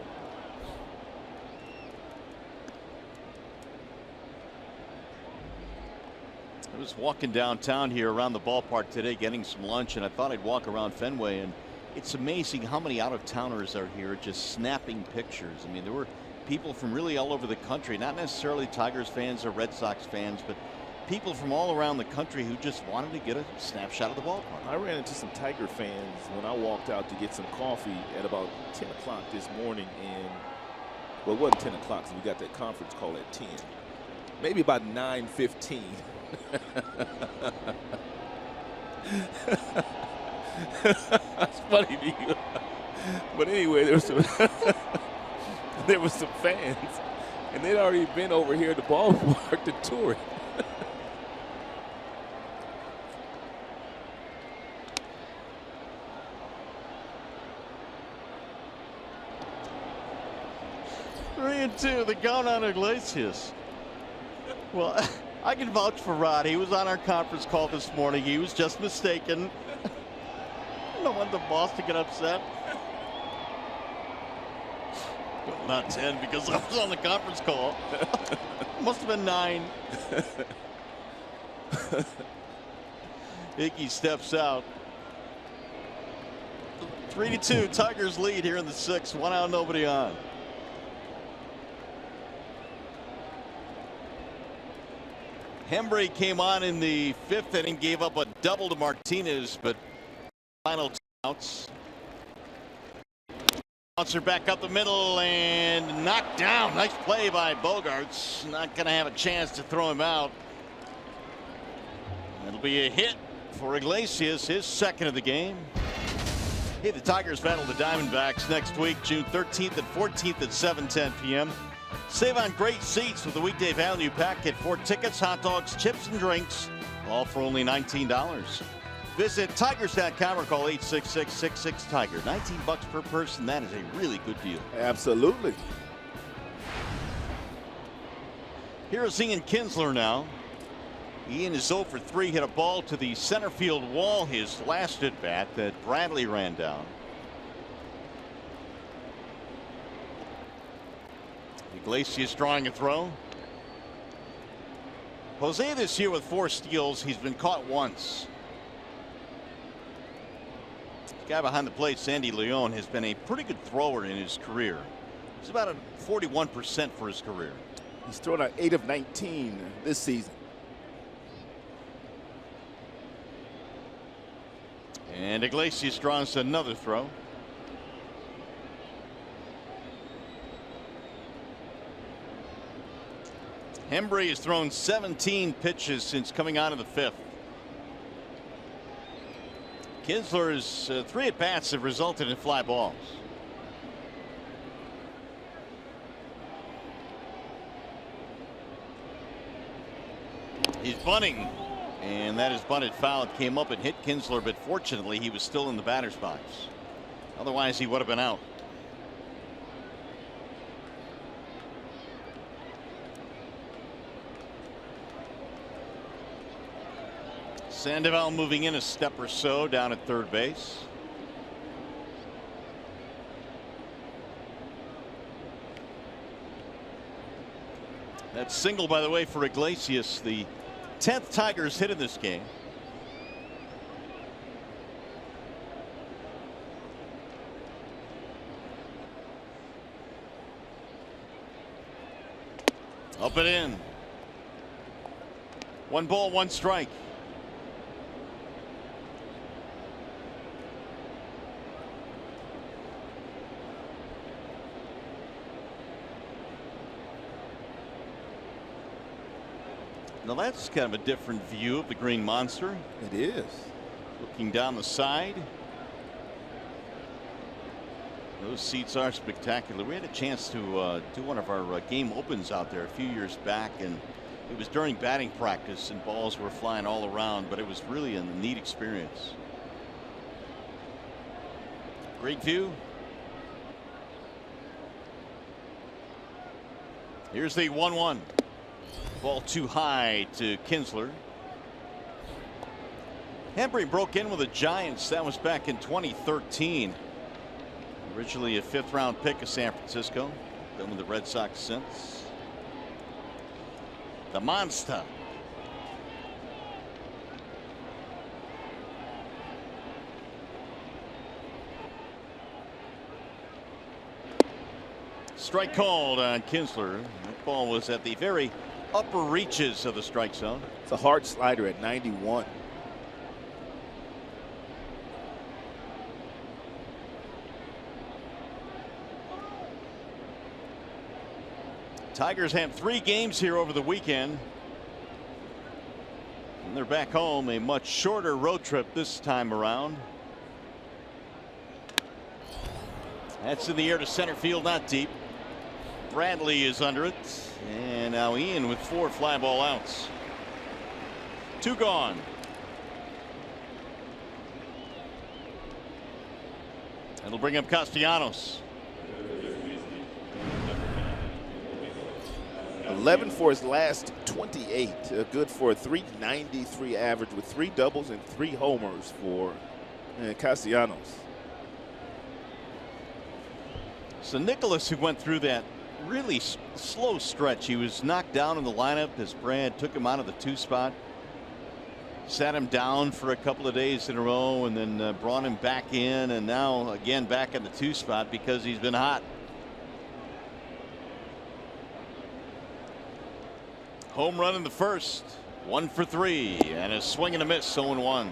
I was walking downtown here around the ballpark today getting some lunch, and I thought I'd walk around Fenway, and it's amazing how many out-of-towners are here just snapping pictures. I mean, there were people from really all over the country, not necessarily Tigers fans or Red Sox fans, but people from all around the country who just wanted to get a snapshot of the ballpark. I ran into some Tiger fans when I walked out to get some coffee at about 10 o'clock this morning, and well, it wasn't 10 o'clock, so we got that conference call at 10. Maybe about 9:15. That's funny to you. But anyway, there was some fans, and they'd already been over here at the ballpark to tour it. Three and two, the count on Iglesias. Well, I can vouch for Rod. He was on our conference call this morning. He was just mistaken. I don't want the boss to get upset. Well, not 10 because I was on the conference call. Must have been 9. Iggy steps out. 3-2, Tigers lead here in the 6th. 1 out, nobody on. Hembree came on in the 5th inning, gave up a double to Martinez, but final 2 outs. Bouncer back up the middle and knocked down. Nice play by Bogarts. Not going to have a chance to throw him out. It'll be a hit for Iglesias, his 2nd of the game. Hey, the Tigers battle the Diamondbacks next week, June 13th and 14th at 7:10 p.m. Save on great seats with the weekday value packet for tickets, hot dogs, chips, and drinks, all for only $19. Visit Tigers.com or call 866-66-TIGER. $19 per person. That is a really good deal. Absolutely. Here's Ian Kinsler now. Ian is 0 for 3, hit a ball to the center field wall his last at bat that Bradley ran down. Iglesias drawing a throw. Jose this year with 4 steals. He's been caught once. The guy behind the plate, Sandy Leon, has been a pretty good thrower in his career. He's about a 41% for his career. He's thrown out 8 of 19 this season. And Iglesias draws another throw. Hembree has thrown 17 pitches since coming out of the 5th. Kinsler's 3 at-bats have resulted in fly balls. He's bunting, and that is bunted foul. It came up and hit Kinsler, but fortunately he was still in the batter's box. Otherwise he would have been out. Sandoval moving in a step or so down at third base. That single, by the way, for Iglesias, the 10th Tigers hit in this game. Up and in. 1 ball, 1 strike. Now that's kind of a different view of the Green Monster. It is. Looking down the side. Those seats are spectacular. We had a chance to do one of our game opens out there a few years back, and it was during batting practice and balls were flying all around, but it was really a neat experience. Great view. Here's the 1-1. Ball too high to Kinsler. Hembree broke in with the Giants. That was back in 2013. Originally a 5th-round pick of San Francisco. Been with the Red Sox since. The monster. Strike called on Kinsler. That ball was at the very upper reaches of the strike zone. It's a hard slider at 91. Tigers have 3 games here over the weekend. And they're back home, a much shorter road trip this time around. That's in the air to center field, not deep. Bradley is under it. And now Ian with 4 fly ball outs. 2 gone. That'll bring up Castellanos. 11 for his last 28. Good for a .393 average with 3 doubles and 3 homers for Castellanos. So Nicholas, who went through that really slow stretch, he was knocked down in the lineup as Brad took him out of the 2 spot. Sat him down for a couple of days in a row and then brought him back in, and now again back in the 2 spot because he's been hot. Home run in the 1st. 1 for 3 and a swing and a miss. 0-1.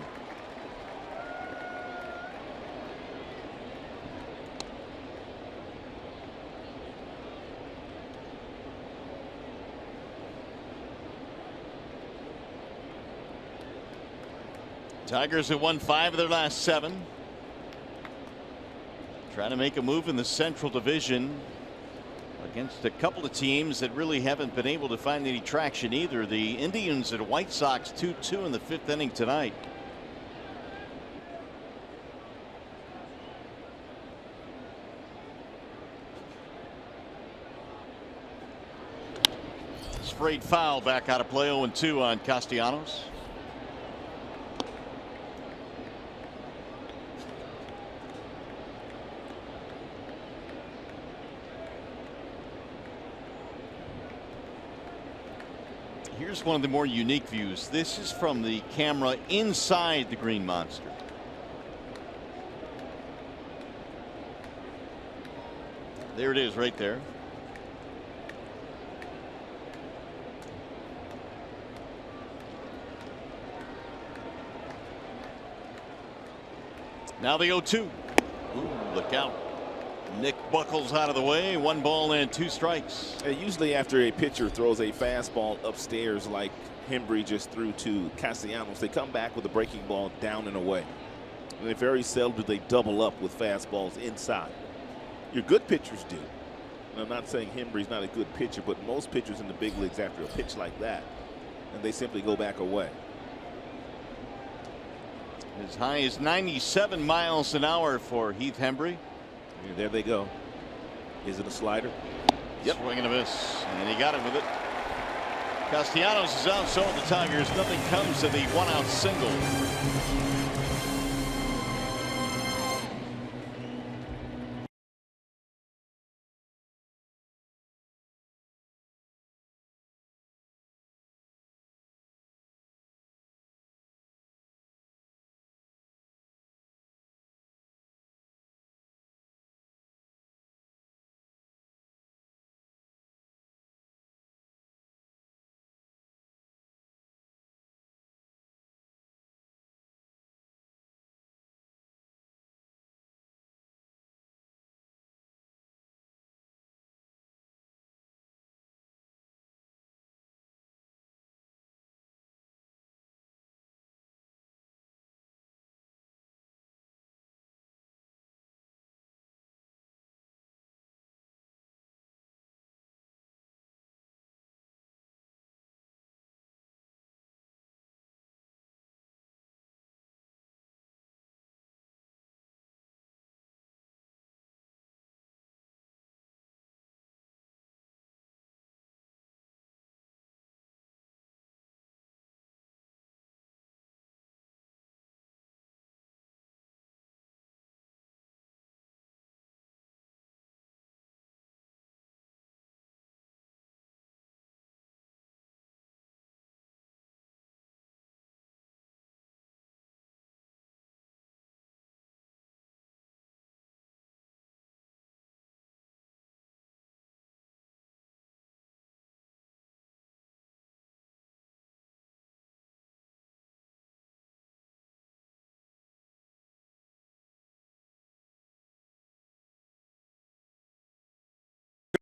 Tigers have won 5 of their last 7. Trying to make a move in the Central Division against a couple of teams that really haven't been able to find any traction either. The Indians and White Sox 2-2 in the 5th inning tonight. Sprayed foul back out of play. 0-2 on Castellanos. Here's one of the more unique views. This is from the camera inside the Green Monster. There it is right there. Now the 0-2. Ooh, look out. Nick Buckles out of the way. 1 ball and 2 strikes. Usually after a pitcher throws a fastball upstairs like Hembree just threw to Castellanos, they come back with a breaking ball down and away. And they very seldom do they double up with fastballs inside. Your good pitchers do. And I'm not saying Hembree's not a good pitcher, but most pitchers in the big leagues after a pitch like that, and they simply go back away. As high as 97 miles an hour for Heath Hembree. And there they go. Is it a slider? Yep. Swing and a miss, and he got it with it. Castellanos is out, so are the Tigers. Nothing comes of the 1-out single.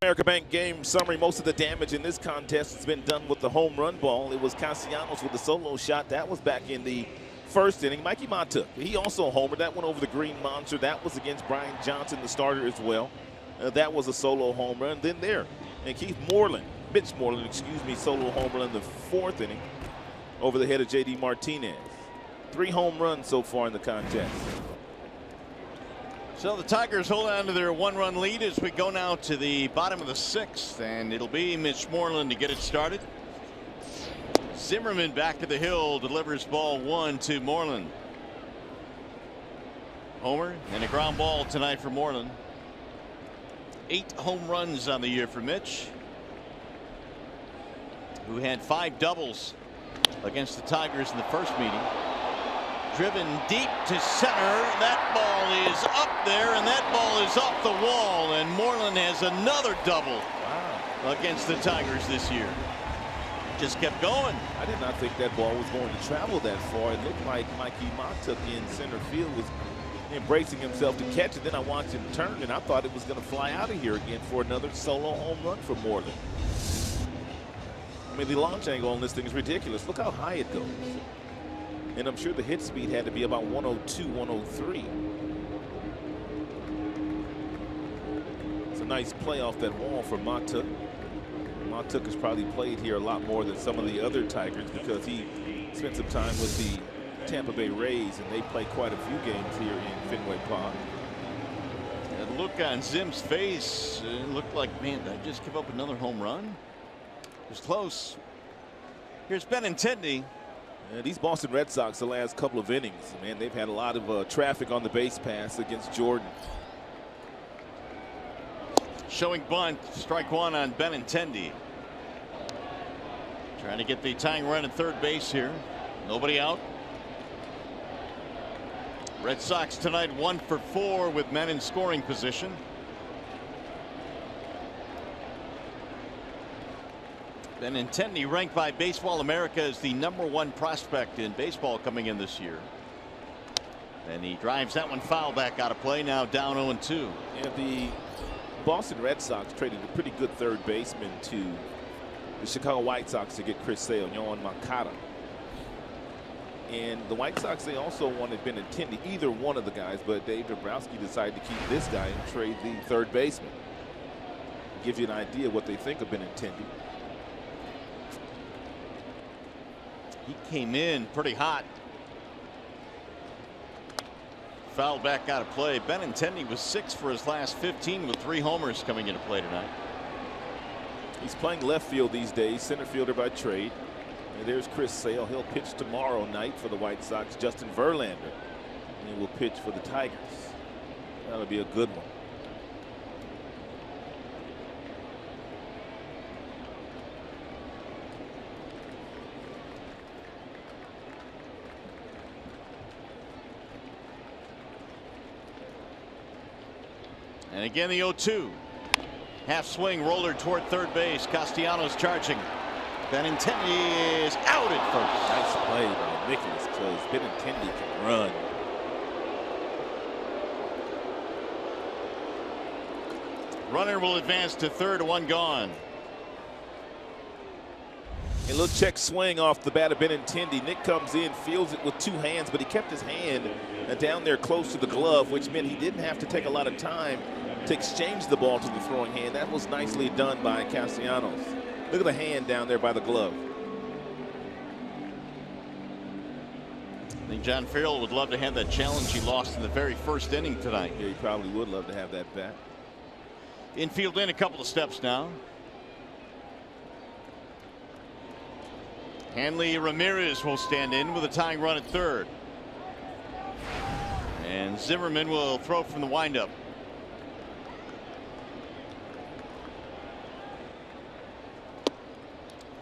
America Bank game summary. Most of the damage in this contest has been done with the home run ball. It was Castellanos with the solo shot. That was back in the 1st inning. Mikey Montook, he also homered. That went over the Green Monster. That was against Brian Johnson, the starter, as well. That was a solo home run. Then there, and Mitch Moreland, solo home run in the 4th inning over the head of J.D. Martinez. 3 home runs so far in the contest. So the Tigers hold on to their 1-run lead as we go now to the bottom of the 6th, and it'll be Mitch Moreland to get it started. Zimmerman back to the hill, delivers ball 1 to Moreland. Homer and a ground ball tonight for Moreland. 8 home runs on the year for Mitch, who had 5 doubles against the Tigers in the first meeting. Driven deep to center. That ball is up there, and that ball is off the wall, and Moreland has another double against the Tigers this year. just kept going. I did not think that ball was going to travel that far. It looked like Mikey Montuk in center field was embracing himself to catch it. Then I watched him turn, and I thought it was going to fly out of here again for another solo home run for Moreland. I mean, the launch angle on this thing is ridiculous. Look how high it goes. And I'm sure the hit speed had to be about 102, 103. It's a nice play off that wall for Montuk. Montuk has probably played here a lot more than some of the other Tigers because he spent some time with the Tampa Bay Rays, and they play quite a few games here in Fenway Park. And look on Zim's face, it looked like, man, did I just give up another home run? It was close. Here's Benintendi. And these Boston Red Sox, the last couple of innings, man, they've had a lot of traffic on the base pass against Jordan. Showing bunt, strike one on Benintendi. Trying to get the tying run at third base here. Nobody out. Red Sox tonight 1 for 4 with men in scoring position. Benintendi, ranked by Baseball America as the #1 prospect in baseball coming in this year. And he drives that one foul back out of play, now down 0-2. And the Boston Red Sox traded a pretty good third baseman to the Chicago White Sox to get Chris Sale, Yohan Moncada. And the White Sox, they also wanted Benintendi, either one of the guys, but Dave Dombrowski decided to keep this guy and trade the third baseman. Gives you an idea of what they think of Benintendi. He came in pretty hot. Fouled back out of play. Benintendi was 6 for his last 15 with 3 homers coming into play tonight. He's playing left field these days, center fielder by trade. And there's Chris Sale. He'll pitch tomorrow night for the White Sox. Justin Verlander, and he will pitch for the Tigers. That'll be a good one. And again the 0-2. Half swing roller toward third base. Castellanos charging. Benintendi is out at first. Nice play by Nicholas because Benintendi can run. Runner will advance to third, 1 gone. A little check swing off the bat of Benintendi. Nick comes in, fields it with 2 hands, but he kept his hand down there close to the glove, which meant he didn't have to take a lot of time to exchange the ball to the throwing hand. That was nicely done by Castellanos. Look at the hand down there by the glove. I think John Farrell would love to have that challenge he lost in the very first inning tonight. Yeah, he probably would love to have that bat. Infield in a couple of steps now. Hanley Ramirez will stand in with a tying run at third. And Zimmerman will throw from the windup.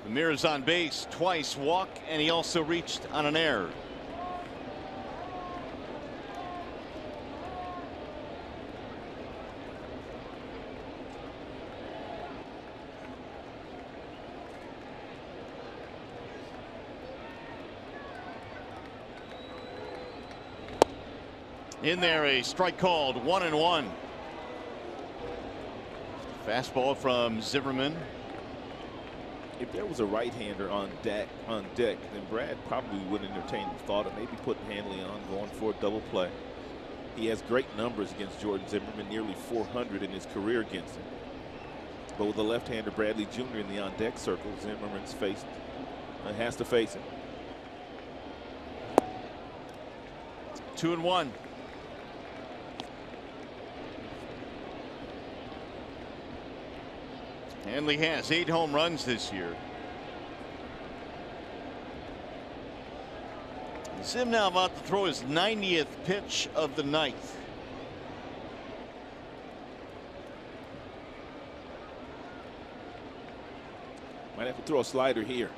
Ramirez on base twice, walk, and he also reached on an error. In there, a strike called, 1-1. Fastball from Zimmerman. If there was a right-hander on deck, then Brad probably would entertain the thought of maybe putting Hanley on, going for a double play. He has great numbers against Jordan Zimmerman, nearly 400 in his career against him. But with a left-hander, Bradley Jr. in the on-deck circle, Zimmerman's has to face him. 2-1. Hanley has 8 home runs this year. Zim now about to throw his 90th pitch of the night. Might have to throw a slider here.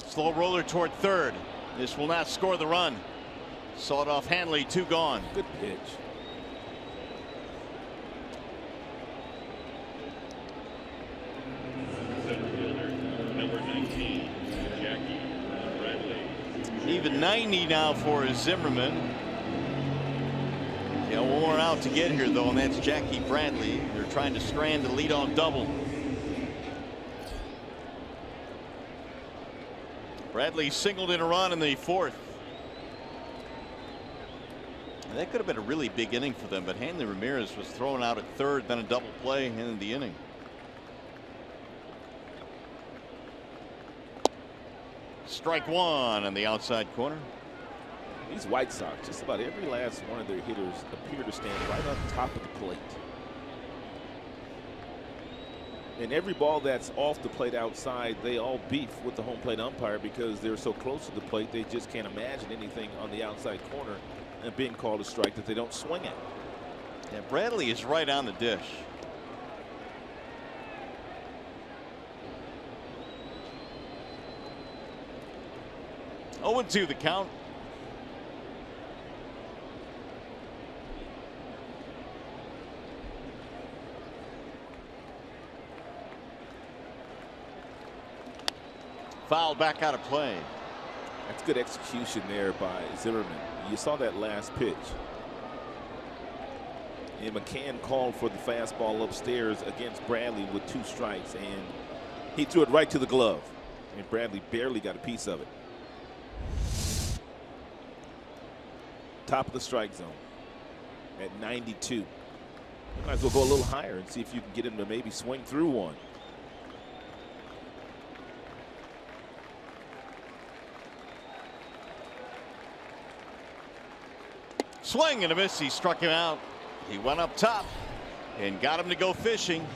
Slow roller toward third. This will not score the run. Sawed off Hanley, 2 gone. Good pitch. Even 90 now for Zimmerman. Yeah, one more out to get here, though, and that's Jackie Bradley. They're trying to strand the leadoff double. Bradley singled in a run in the fourth. And that could have been a really big inning for them, but Hanley Ramirez was thrown out at third, then a double play in the inning. Strike one on the outside corner. These White Sox, just about every last one of their hitters appear to stand right on top of the plate. And every ball that's off the plate outside, they all beef with the home plate umpire because they're so close to the plate, they just can't imagine anything on the outside corner and being called a strike that they don't swing at. Yeah, Bradley is right on the dish. Oh, 0-2 the count. Foul back out of play. That's good execution there by Zimmerman. You saw that last pitch. And McCann called for the fastball upstairs against Bradley with 2 strikes, and he threw it right to the glove. And Bradley barely got a piece of it. Top of the strike zone at 92. You might as well go a little higher and see if you can get him to maybe swing through one. Swing and a miss. He struck him out. He went up top and got him to go fishing.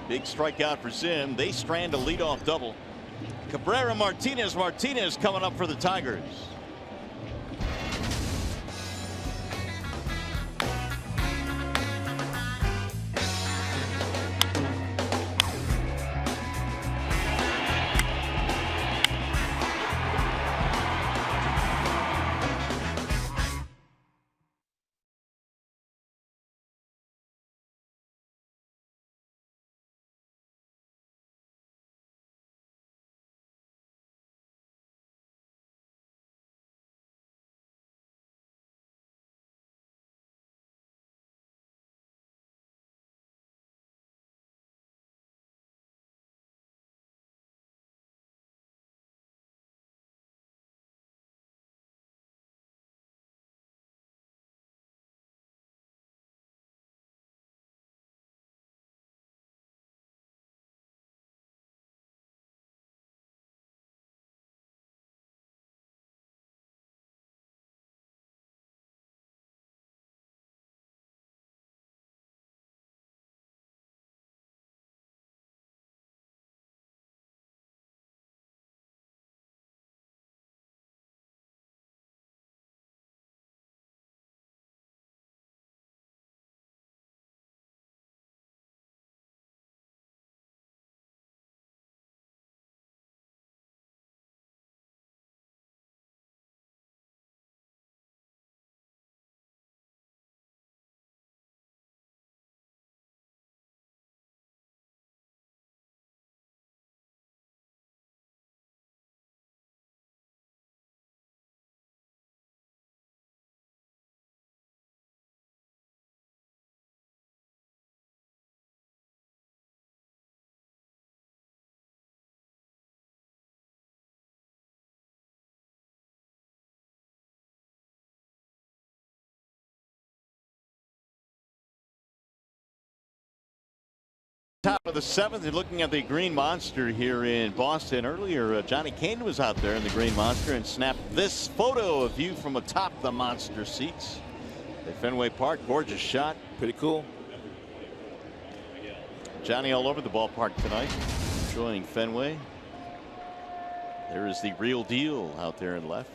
Big strikeout for Zim. They strand a leadoff double. Cabrera Martinez coming up for the Tigers. Top of the 7th, you're looking at the Green Monster here in Boston. Earlier, Johnny Kane was out there in the Green Monster and snapped this photo of you from atop the Monster seats at Fenway Park. Gorgeous shot. Pretty cool. Johnny all over the ballpark tonight, enjoying Fenway. There is the real deal out there in left.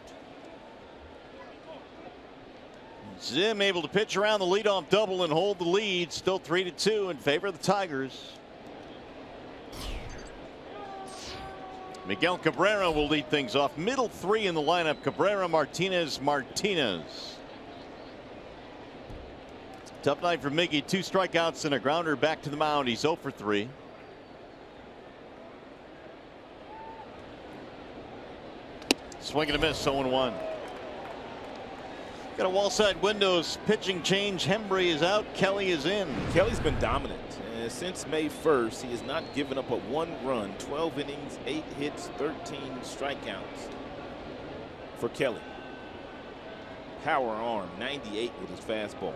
Zim able to pitch around the leadoff double and hold the lead. Still 3-2 in favor of the Tigers. Miguel Cabrera will lead things off. Middle 3 in the lineup. Cabrera, Martinez. Tough night for Miggy. 2 strikeouts and a grounder back to the mound. He's 0 for 3. Swing and a miss, 0-1. Got a wall side windows pitching change. Hembree is out. Kelly is in. Kelly's been dominant. Since May 1st, he has not given up but 1 run, 12 innings, 8 hits, 13 strikeouts for Kelly. Power arm, 98 with his fastball.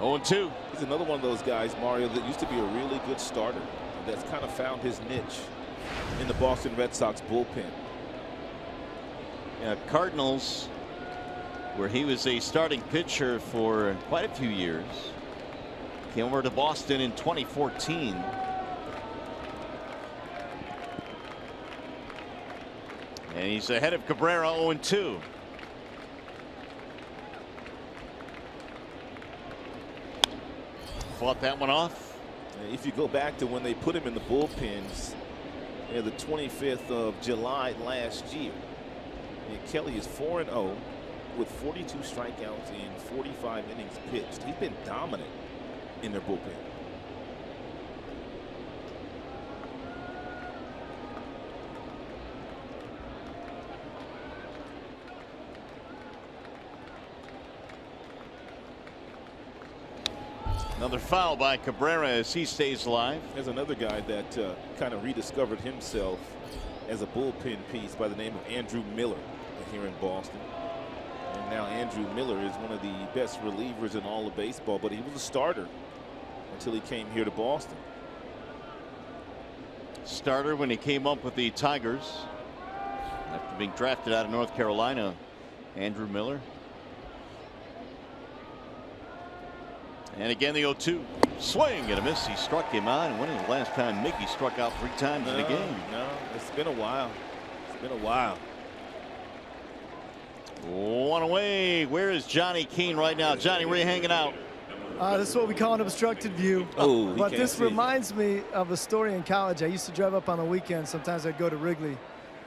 0-2. He's another one of those guys, Mario, that used to be a really good starter. That's kind of found his niche in the Boston Red Sox bullpen. Yeah, Cardinals, where he was a starting pitcher for quite a few years. Came over to Boston in 2014. And he's ahead of Cabrera, 0-2. Fought that one off. If you go back to when they put him in the bullpens, the 25th of July last year, Kelly is 4-0 with 42 strikeouts in 45 innings pitched. He's been dominant in their bullpen. Another foul by Cabrera as he stays alive. There's another guy that kind of rediscovered himself as a bullpen piece by the name of Andrew Miller here in Boston. And now Andrew Miller is one of the best relievers in all of baseball, but he was a starter until he came here to Boston. Starter when he came up with the Tigers after being drafted out of North Carolina. Andrew Miller. And again, the 0-2. Swing and a miss. He struck him out. And when is the last time Mickey struck out 3 times in a game? No, it's been a while. It's been a while. One away. Where is Johnny Keane right now? Johnny, where are you hanging out? This is what we call an obstructed view. Oh, but this reminds me of a story in college. I used to drive up on the weekends. Sometimes I'd go to Wrigley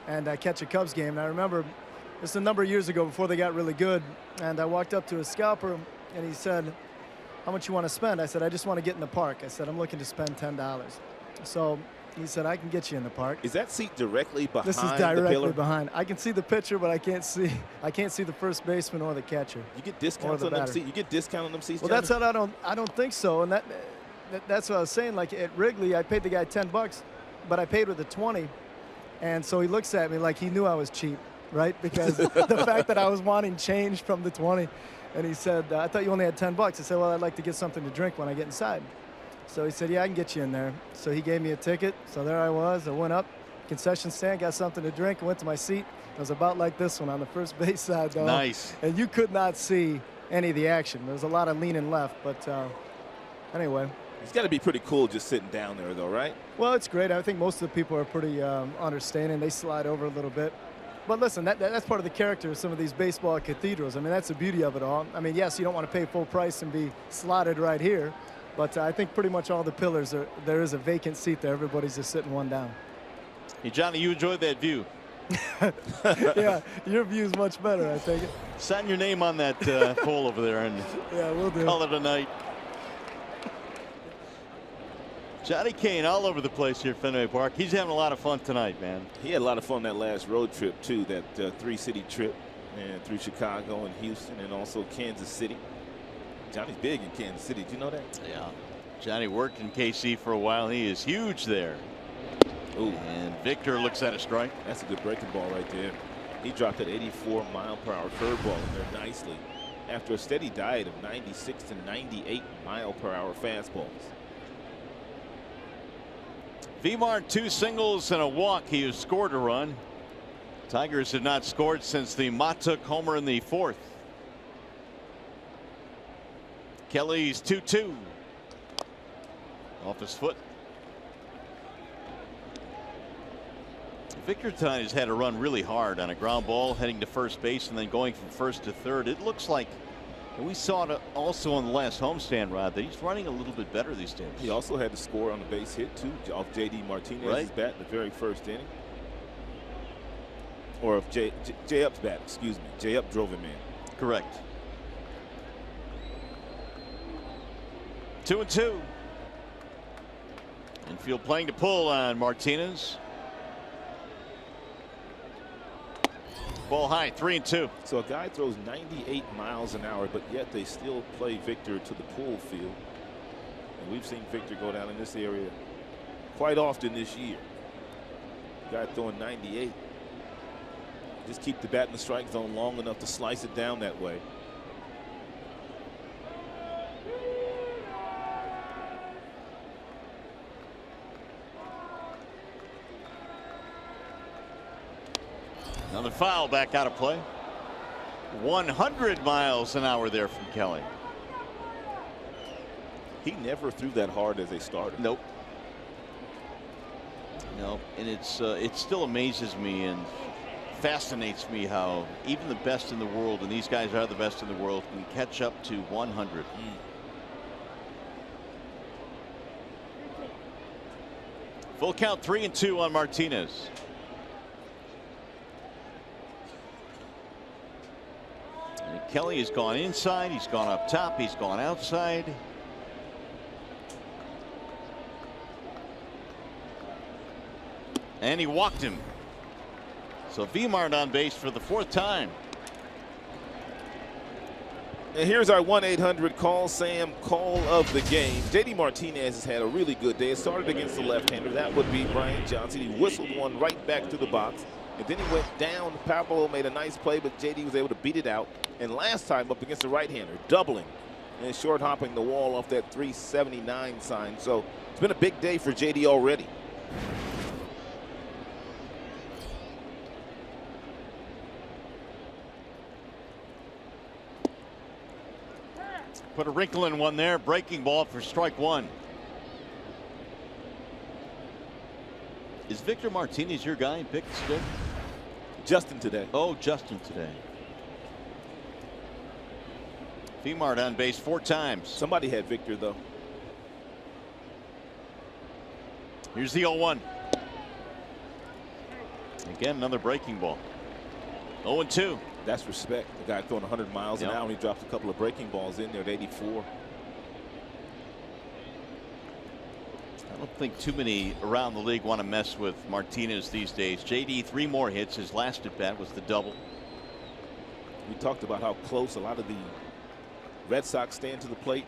and catch a Cubs game. And I remember this a number of years ago before they got really good. And I walked up to a scalper and he said, "How much you want to spend?" I said, "I just want to get in the park." I said, "I'm looking to spend $10. So he said, "I can get you in the park." Is that seat directly behind This is the directly pillar? behind. I can see the pitcher, but I can't see the first baseman or the catcher. You get discounts on them seats. You get discount on them seats. Well, that's what I don't think so. And that's what I was saying. Like at Wrigley, I paid the guy $10, but I paid with a 20. And so he looks at me like he knew I was cheap, right? Because the fact that I was wanting change from the 20. And he said, "I thought you only had $10. I said, "Well, I'd like to get something to drink when I get inside." So he said, "Yeah, I can get you in there." So he gave me a ticket. So there I was. I went up, concession stand, got something to drink, went to my seat. It was about like this one on the first base side, though. Nice. And you could not see any of the action. There was a lot of leaning left. But anyway. It's got to be pretty cool just sitting down there, though, right? Well, it's great. I think most of the people are pretty understanding. They slide over a little bit. But listen, that's part of the character of some of these baseball cathedrals. I mean, that's the beauty of it all. I mean, yes, you don't want to pay full price and be slotted right here. But I think pretty much all the pillars, there is a vacant seat there. Everybody's just sitting one down. Hey, Johnny, you enjoyed that view. Yeah, your view is much better, I think. Sign your name on that pole over there and yeah, we'll do. Call it a night. Johnny Kane all over the place here at Fenway Park. He's having a lot of fun tonight, man. He had a lot of fun that last road trip, too, that 3-city trip and through Chicago and Houston and also Kansas City. Johnny's big in Kansas City. Do you know that? Yeah. Johnny worked in KC for a while. He is huge there. Ooh. And Victor looks at a strike. That's a good breaking ball right there. He dropped that 84-mile-per-hour curveball in there nicely after a steady diet of 96 to 98 mile-per-hour fastballs. Vimar 2 singles and a walk. He has scored a run. Tigers have not scored since the Matuk homer in the 4th. Kelly's 2-2. Off his foot. Victor tonight has had to run really hard on a ground ball heading to first base and then going from first to third. It looks like, and we saw it also on the last homestand, Rod, that he's running a little bit better these days. He also had to score on a base hit, too, off J.D. Martinez's bat in the very first inning. Or of J-Up's bat, excuse me. J-Up drove him in. Correct. 2-2. Infield playing to pull on Martinez. Ball high, 3-2. So a guy throws 98 miles an hour, but yet they still play Victor to the pull field. And we've seen Victor go down in this area quite often this year. Guy throwing 98. Just keep the bat in the strike zone long enough to slice it down that way. Another foul, back out of play. 100 miles an hour there from Kelly. He never threw that hard as a starter. Nope. No, and it still amazes me and fascinates me how even the best in the world, and these guys are the best in the world, can catch up to 100. Full count, 3-2 on Martinez. And Kelly has gone inside, he's gone up top, he's gone outside. And he walked him. So Vimart on base for the 4th time. And here's our 1-800 call Sam call of the game. JD Martinez has had a really good day. It started against the left-hander. That would be Brian Johnson. He whistled one right back to the box. And then he went down. Pablo made a nice play, but JD was able to beat it out. And last time up against the right-hander, doubling and short hopping the wall off that 379 sign. So it's been a big day for JD already. Put a wrinkle in one there. Breaking ball for strike 1. Is Victor Martinez your guy in picks today? Justin today. Oh, Justin today. Vimart on base 4 times. Somebody had Victor, though. Here's the 0-1. Again, another breaking ball. 0-2. That's respect. The guy throwing 100 miles an hour, and he drops a couple of breaking balls in there at 84. I don't think too many around the league want to mess with Martinez these days. JD 3 more hits. His last at bat was the double. We talked about how close a lot of the Red Sox stand to the plate.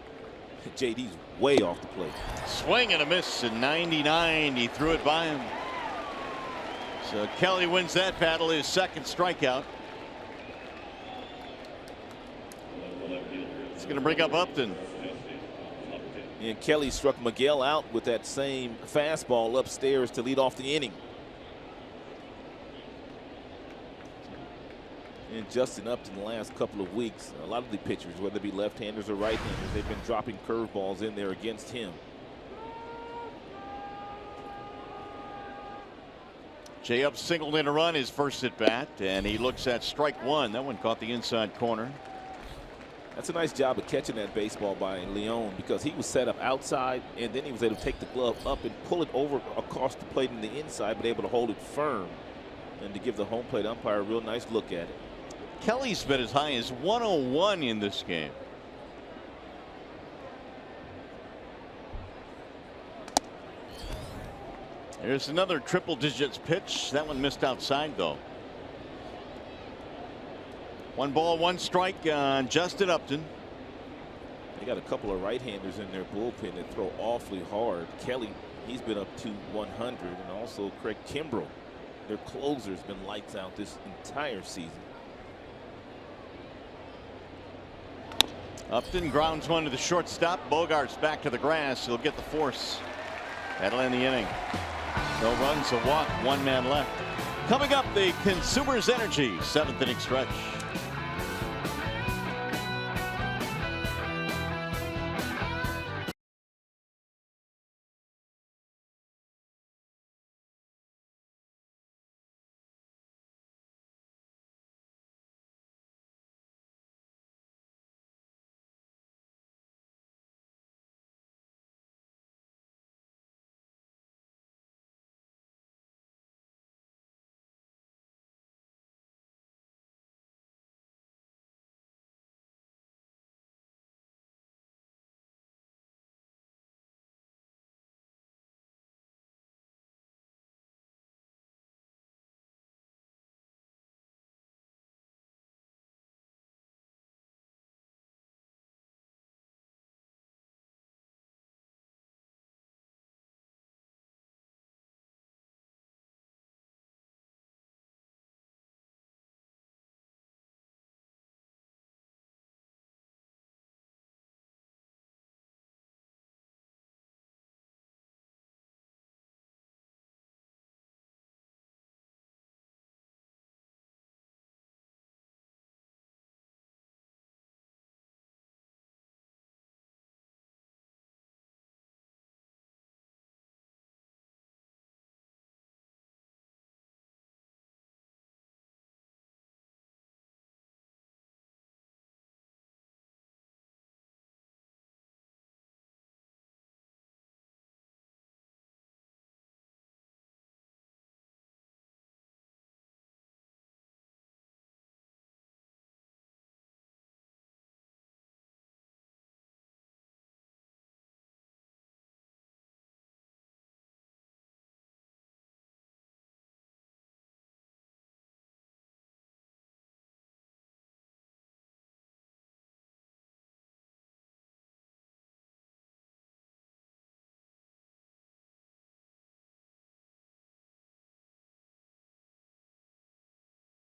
JD's way off the plate. Swing and a miss at 99. He threw it by him. So Kelly wins that battle, his 2nd strikeout. He's going to bring up Upton. And Kelly struck Miguel out with that same fastball upstairs to lead off the inning. And Justin Upton the last couple of weeks, a lot of the pitchers, whether it be left-handers or right-handers, they've been dropping curveballs in there against him. Jay Up singled in a run his first at bat, and he looks at strike 1. That one caught the inside corner. That's a nice job of catching that baseball by Leon, because he was set up outside, and then he was able to take the glove up and pull it over across the plate in the inside, but able to hold it firm and to give the home plate umpire a real nice look at it. Kelly's been as high as 101 in this game. There's another triple digits pitch. That one missed outside, though. 1 ball, 1 strike on Justin Upton. They got a couple of right-handers in their bullpen that throw awfully hard. Kelly, he's been up to 100, and also Craig Kimbrell, their closer's been lights out this entire season. Upton grounds one to the shortstop. Bogart's back to the grass. He'll get the force. That'll end the inning. No runs, a walk, 1 man left. Coming up, the Consumers Energy 7th inning stretch.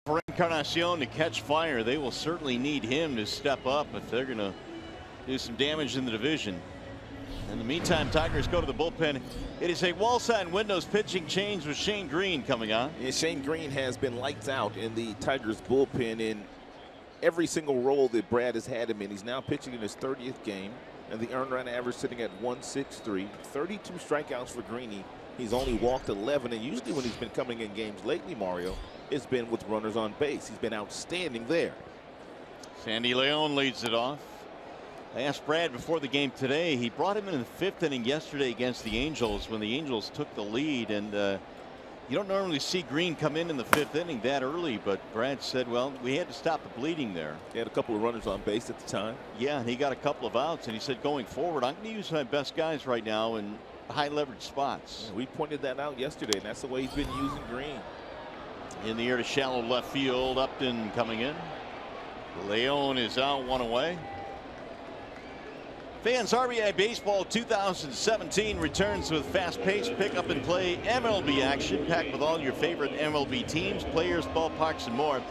For Encarnacion to catch fire, they will certainly need him to step up if they're going to do some damage in the division. In the meantime, Tigers go to the bullpen. It is a wall-side windows pitching change with Shane Green coming on. Yeah, Shane Green has been lights out in the Tigers bullpen in every single role that Brad has had him in. He's now pitching in his 30th game, and the earned run average sitting at 163. 32 strikeouts for Greeny. He's only walked 11, and usually when he's been coming in games lately, Mario, it's been with runners on base. He's been outstanding there. Sandy Leon leads it off. I asked Brad before the game today. He brought him in the 5th inning yesterday against the Angels when the Angels took the lead, and you don't normally see Green come in the 5th inning that early, but Brad said, well, we had to stop the bleeding there. He had a couple of runners on base at the time. Yeah, and he got a couple of outs, and he said, going forward, I'm going to use my best guys right now in high leverage spots. Yeah, we pointed that out yesterday, and that's the way he's been using Green. In the air to shallow left field. Upton coming in. Leon is out, 1 away. Fans, RBI Baseball 2017 returns with fast-paced pick-up and play MLB action packed with all your favorite MLB teams, players, ballparks, and more.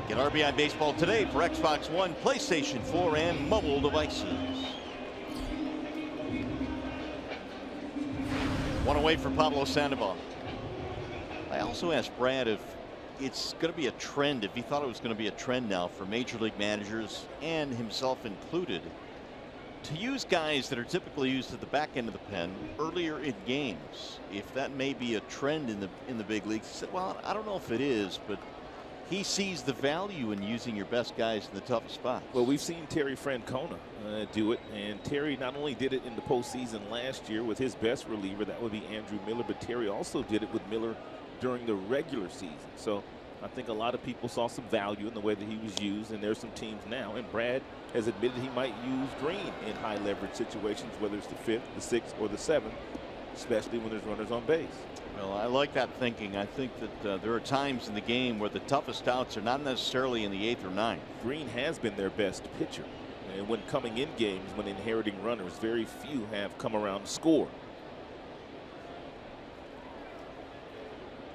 Get RBI Baseball today for Xbox One, PlayStation 4, and mobile devices. 1 away for Pablo Sandoval. I also asked Brad if it's going to be a trend, if he thought it was going to be a trend now for major league managers and himself included to use guys that are typically used at the back end of the pen earlier in games. If that may be a trend in the big leagues. He said, well, I don't know if it is, but he sees the value in using your best guys in the toughest spots. Well, we've seen Terry Francona do it, and Terry not only did it in the postseason last year with his best reliever, that would be Andrew Miller, but Terry also did it with Miller during the regular season. So I think a lot of people saw some value in the way that he was used, and there's some teams now, and Brad has admitted he might use Green in high leverage situations, whether it's the 5th, the 6th, or the 7th, especially when there's runners on base. Well, I like that thinking. I think that there are times in the game where the toughest outs are not necessarily in the 8th or 9th. Green has been their best pitcher, and when coming in games, when inheriting runners, very few have come around to score.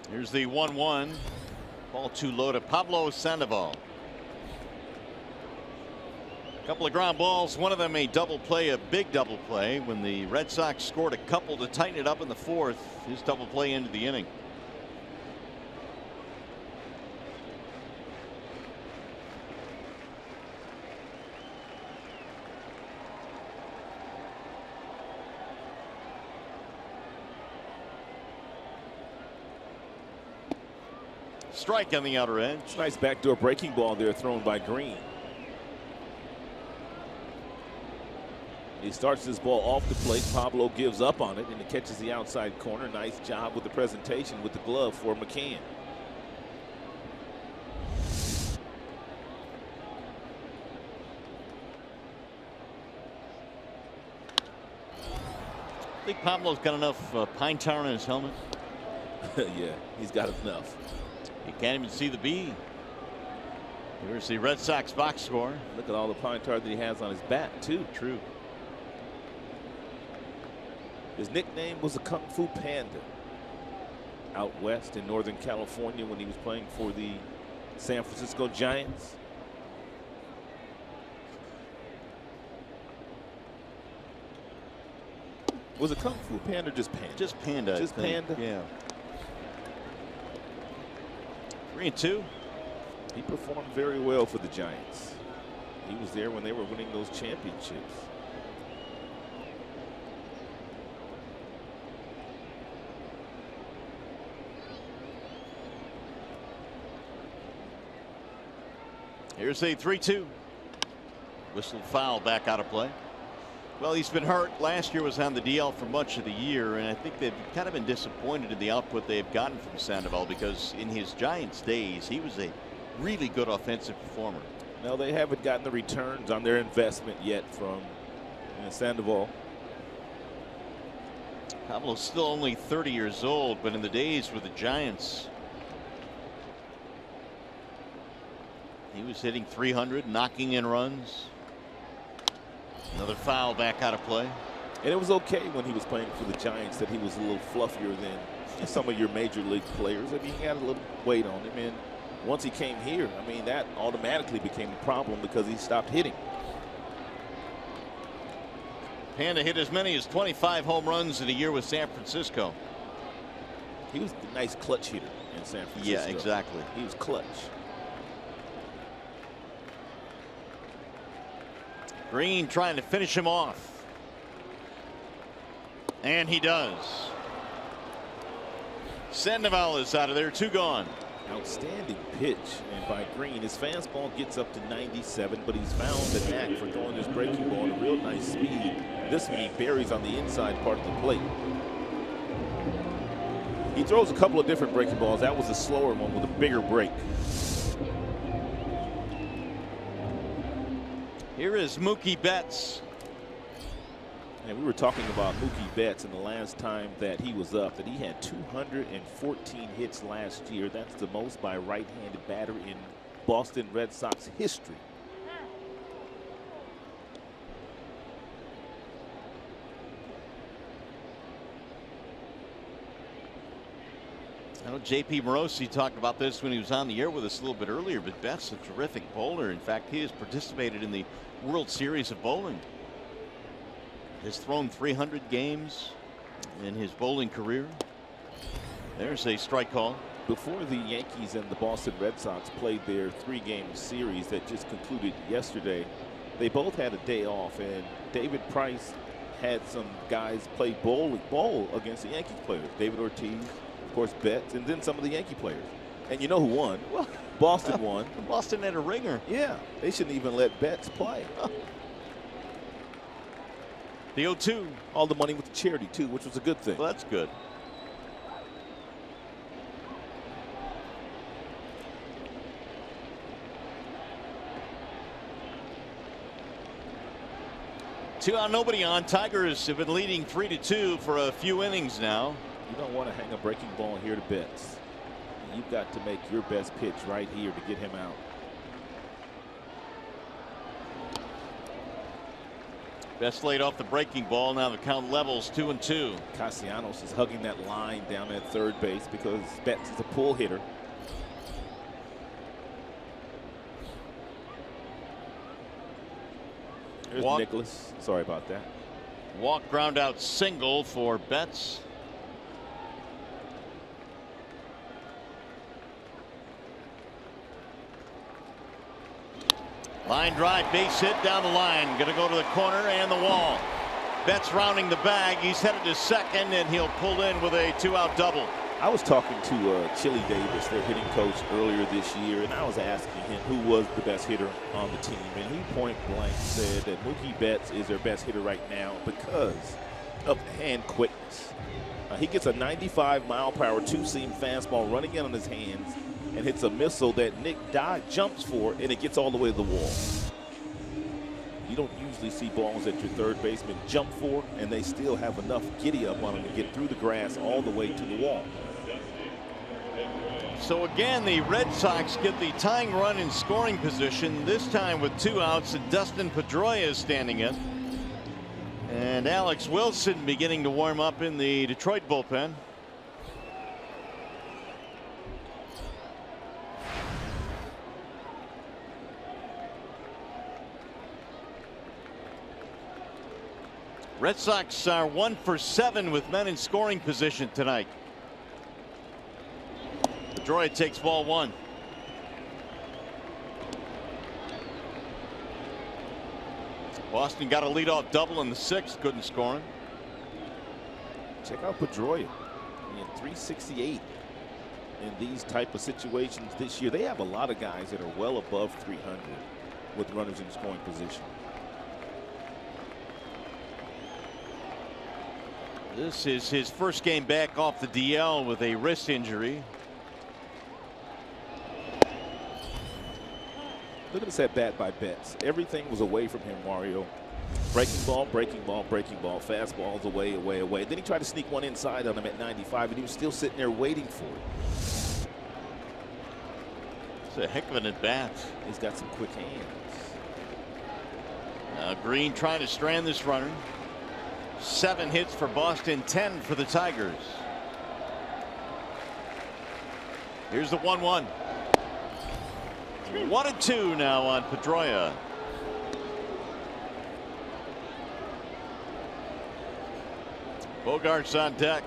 Here's the 1-1. Ball too low to Pablo Sandoval. A couple of ground balls, one of them a double play, a big double play when the Red Sox scored a couple to tighten it up in the 4th. His double play into the inning. Strike on the outer edge. Nice backdoor breaking ball there thrown by Green. He starts this ball off the plate. Pablo gives up on it, and it catches the outside corner. Nice job with the presentation with the glove for McCann. I think Pablo's got enough pine tar on his helmet. Yeah, he's got enough. You can't even see the B. Here's the Red Sox box score. Look at all the pine tar that he has on his bat, too. True. His nickname was the Kung Fu Panda out west in Northern California when he was playing for the San Francisco Giants. Was it Kung Fu Panda or just Panda? Just Panda. Just Panda? Yeah. 3-2. He performed very well for the Giants. He was there when they were winning those championships. Here's a 3-2. Whistled foul, back out of play. Well, he's been hurt. Last year was on the DL for much of the year, and I think they've kind of been disappointed in the output they've gotten from Sandoval because in his Giants days, he was a really good offensive performer. No, they haven't gotten the returns on their investment yet from Sandoval. Pablo's still only 30 years old, but in the days with the Giants, he was hitting 300, knocking in runs. Another foul, back out of play. And it was okay when he was playing for the Giants that he was a little fluffier than some of your major league players. I mean, he had a little weight on him, and Once he came here, I mean, that automatically became a problem because he stopped hitting. Panda hit as many as 25 home runs in a year with San Francisco. He was a nice clutch hitter in San Francisco. Yeah, exactly. He was clutch. Green trying to finish him off. And he does. Sandoval is out of there, 2 gone. Outstanding pitch, and by Green, his fastball gets up to 97, but he's found the knack for throwing this breaking ball at a real nice speed. This one he buries on the inside part of the plate. He throws a couple of different breaking balls. That was a slower one with a bigger break. Here is Mookie Betts. And we were talking about Mookie Betts, and the last time that he was up, that he had 214 hits last year. That's the most by a right-handed batter in Boston Red Sox history. I know J.P. Morosi talked about this when he was on the air with us a little bit earlier, but Betts a terrific bowler. In fact, he has participated in the World Series of Bowling. Has thrown 300 games in his bowling career. There's a strike call. Before the Yankees and the Boston Red Sox played their 3-game series that just concluded yesterday, they both had a day off, and David Price had some guys play bowl against the Yankees players. David Ortiz, of course, Betts, and then some of the Yankee players. And you know who won? Well, Boston won. Boston had a ringer. Yeah, they shouldn't even let Betts play. The 0-2. All the money with the charity, too, which was a good thing. Well, that's good. Two out, nobody on. Tigers have been leading 3-2 for a few innings now. You don't want to hang a breaking ball here to Betts. You've got to make your best pitch right here to get him out. Best laid off the breaking ball. Now the count levels 2-2. Castellanos is hugging that line down at third base because Betts is a pull hitter. There's Nicholas. Sorry about that. Walk, ground out single for Betts. Line drive, base hit down the line. Going to go to the corner and the wall. Betts rounding the bag. He's headed to second, and he'll pull in with a 2-out double. I was talking to Chili Davis, their hitting coach, earlier this year, and I was asking him who was the best hitter on the team. And he point blank said that Mookie Betts is their best hitter right now because of the hand quickness. He gets a 95-mile-per-hour two-seam fastball running in on his hands and hits a missile that Nick Dye jumps for, and it gets all the way to the wall. You don't usually see balls that your third baseman jump for, and they still have enough giddy up on them to get through the grass all the way to the wall. So again, the Red Sox get the tying run in scoring position, this time with 2 outs, and Dustin Pedroia is standing in. And Alex Wilson beginning to warm up in the Detroit bullpen. Red Sox are 1 for 7 with men in scoring position tonight. Pedroia takes ball 1. Boston got a leadoff double in the 6th, couldn't score him. Check out Pedroia. In 368 in these type of situations this year. They have a lot of guys that are well above 300 with runners in scoring position. This is his first game back off the DL with a wrist injury. Look at this at bat by Betts. Everything was away from him, Mario. Breaking ball, breaking ball, breaking ball. Fastballs away, away, away. Then he tried to sneak one inside on him at 95, and he was still sitting there waiting for it. It's a heck of an at bat. He's got some quick hands. Green trying to strand this runner. 7 hits for Boston, 10 for the Tigers. Here's the 1-1. 1-2 now on Pedroia. Bogart's on deck.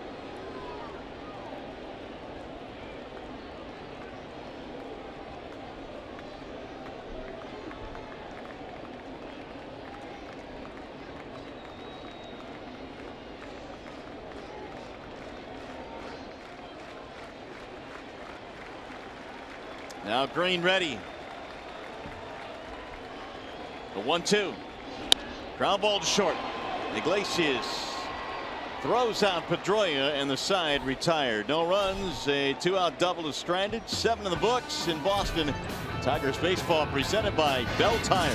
Now Green ready. The 1-2. Ground ball to short. Iglesias throws out Pedroia, and the side retired. No runs. A 2-out double is stranded. 7 in the books in Boston. Tigers baseball presented by Bell Tire.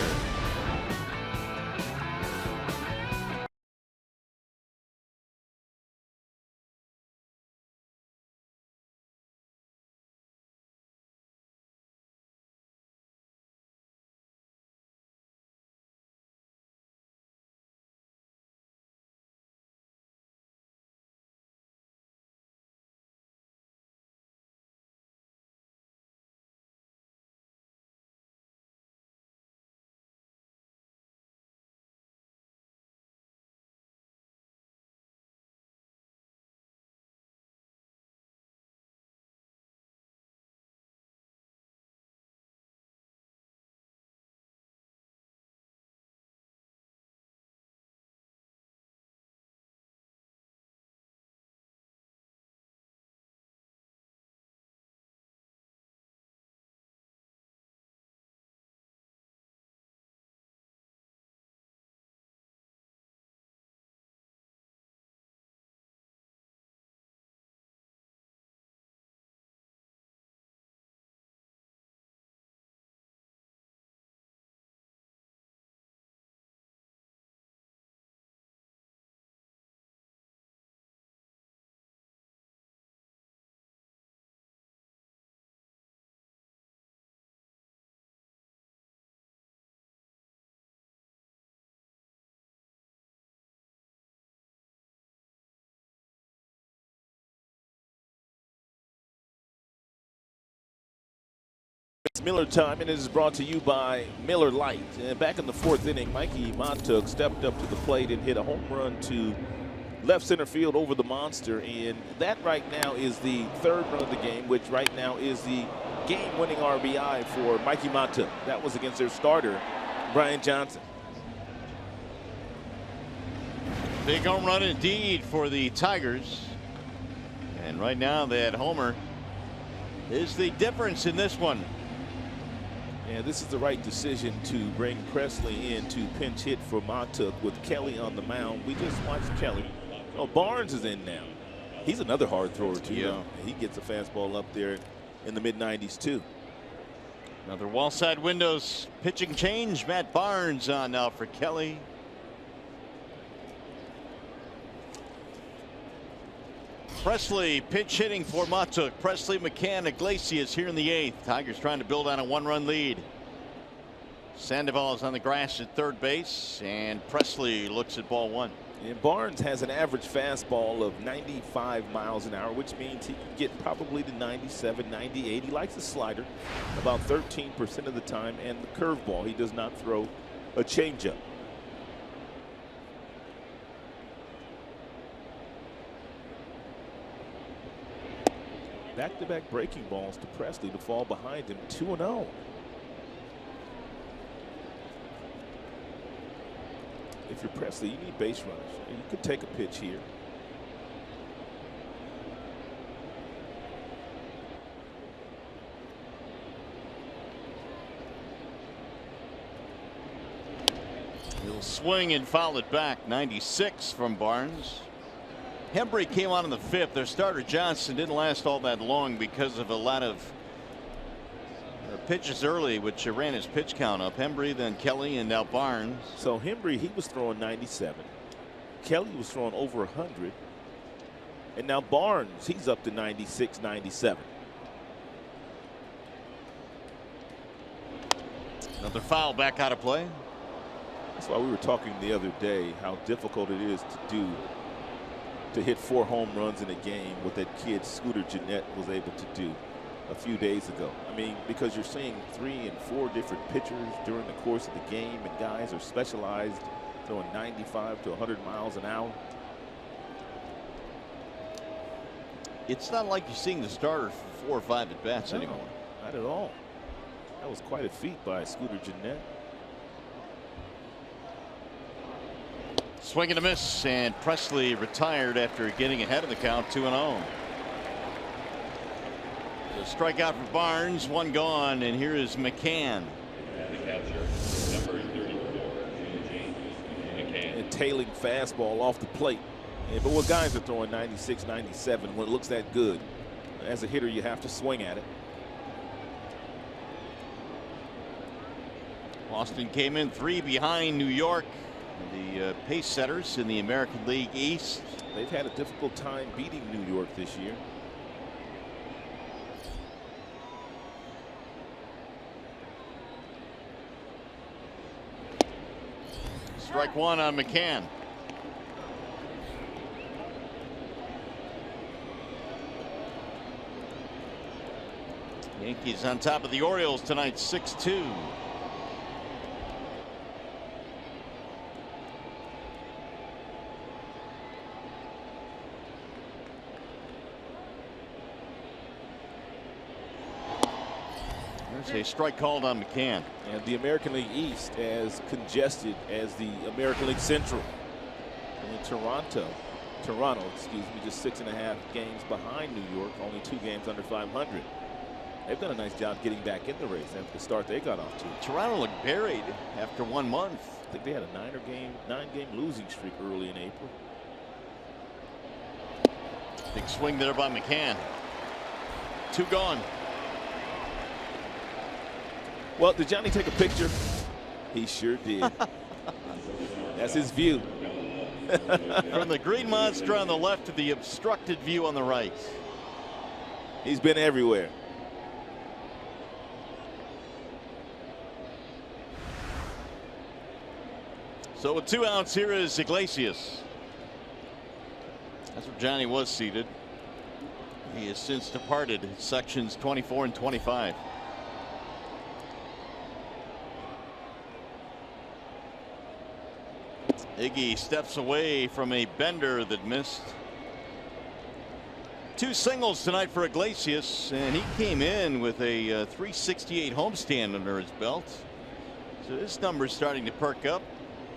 It's Miller time, and it is brought to you by Miller Lite. And back in the 4th inning, Mikey Montauk stepped up to the plate and hit a home run to left center field over the monster. And that right now is the 3rd run of the game, which right now is the game-winning RBI for Mikey Montauk. That was against their starter, Brian Johnson. Big home run indeed for the Tigers. And right now that homer is the difference in this one. And this is the right decision to bring Presley in to pinch hit for Montauk with Kelly on the mound. We just watched Kelly. Oh, Barnes is in now. He's another hard thrower too. Yeah. He gets a fastball up there in the mid-90s too. Another wall side windows pitching change. Matt Barnes on now for Kelly. Presley pinch hitting for Montauk. Presley, McCann, Iglesias here in the 8th. Tigers trying to build on a 1-run lead. Sandoval is on the grass at 3rd base, and Presley looks at ball 1. And Barnes has an average fastball of 95 miles an hour, which means he can get probably to 97, 98. He likes the slider about 13% of the time, and the curveball. He does not throw a changeup. Back-to-back breaking balls to Presley to fall behind him, 2-0. If you're Presley, you need base runners. You could take a pitch here. He'll swing and foul it back. 96 from Barnes. Hembree came on in the 5th. Their starter Johnson didn't last all that long because of a lot of pitches early, which ran his pitch count up. Hembree, then Kelly, and now Barnes. So Hembree, he was throwing 97. Kelly was throwing over 100. And now Barnes, he's up to 96, 97. Another foul back out of play. That's why we were talking the other day how difficult it is to hit 4 home runs in a game, what that kid Scooter Gennett was able to do. a few days ago. I mean, because you're seeing 3 and 4 different pitchers during the course of the game, and guys are specialized throwing 95 to 100 miles an hour. It's not like you're seeing the starter for 4 or 5 at bats anymore. Not at all. That was quite a feat by Scooter Gennett. Swing and a miss, and Presley retired after getting ahead of the count 2-0. The strikeout for Barnes, 1 gone, and here is McCann. And tailing fastball off the plate. Yeah, but when guys are throwing 96, 97, when it looks that good, as a hitter, you have to swing at it. Boston came in 3 behind New York, the pace setters in the American League East. They've had a difficult time beating New York this year. Strike 1 on McCann. Yankees on top of the Orioles tonight, 6-2. There's a strike called on McCann. And the American League East as congested as the American League Central. And Toronto, excuse me, just 6.5 games behind New York, only 2 games under 500. They've done a nice job getting back in the race after the start they got off to. Toronto looked buried after 1 month. I think they had a 9-game losing streak early in April. Big swing there by McCann. 2 gone. Well, did Johnny take a picture? He sure did. That's his view. From the green monster on the left to the obstructed view on the right. He's been everywhere. So with 2 outs, here is Iglesias. That's where Johnny was seated. He has since departed sections 24 and 25. Iggy steps away from a bender that missed. 2 singles tonight for Iglesias, and he came in with a 368 homestand under his belt. So this number is starting to perk up.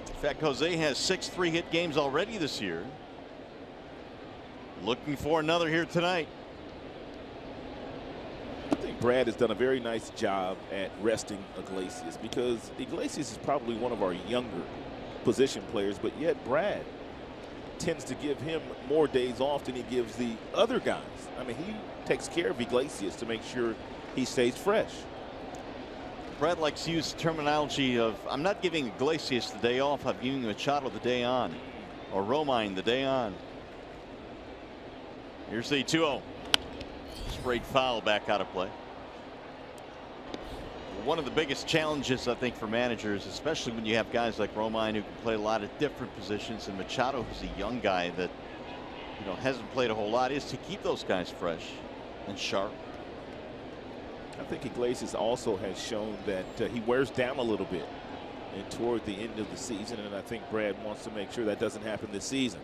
In fact, Jose has 6 3-hit games already this year. Looking for another here tonight. I think Brad has done a very nice job at resting Iglesias, because Iglesias is probably one of our younger position players, but yet Brad tends to give him more days off than he gives the other guys. I mean, he takes care of Iglesias to make sure he stays fresh. Brad likes to use the terminology of, I'm not giving Iglesias the day off, I'm giving Machado the day on, or Romine the day on. Here's the 2-0. Straight foul back out of play. One of the biggest challenges, I think, for managers, especially when you have guys like Romine who can play a lot of different positions, and Machado, who's a young guy that, you know, hasn't played a whole lot, is to keep those guys fresh and sharp. I think Iglesias also has shown that he wears down a little bit and toward the end of the season, and I think Brad wants to make sure that doesn't happen this season.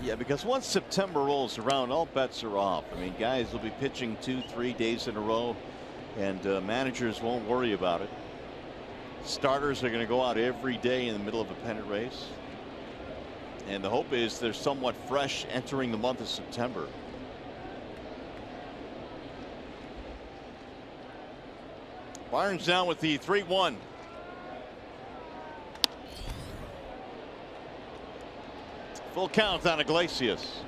Yeah, because once September rolls around, all bets are off. I mean, guys will be pitching 2-3 days in a row, and managers won't worry about it. Starters are going to go out every day in the middle of a pennant race, and the hope is they're somewhat fresh entering the month of September. Barnes down with the 3-1. Full count on Iglesias.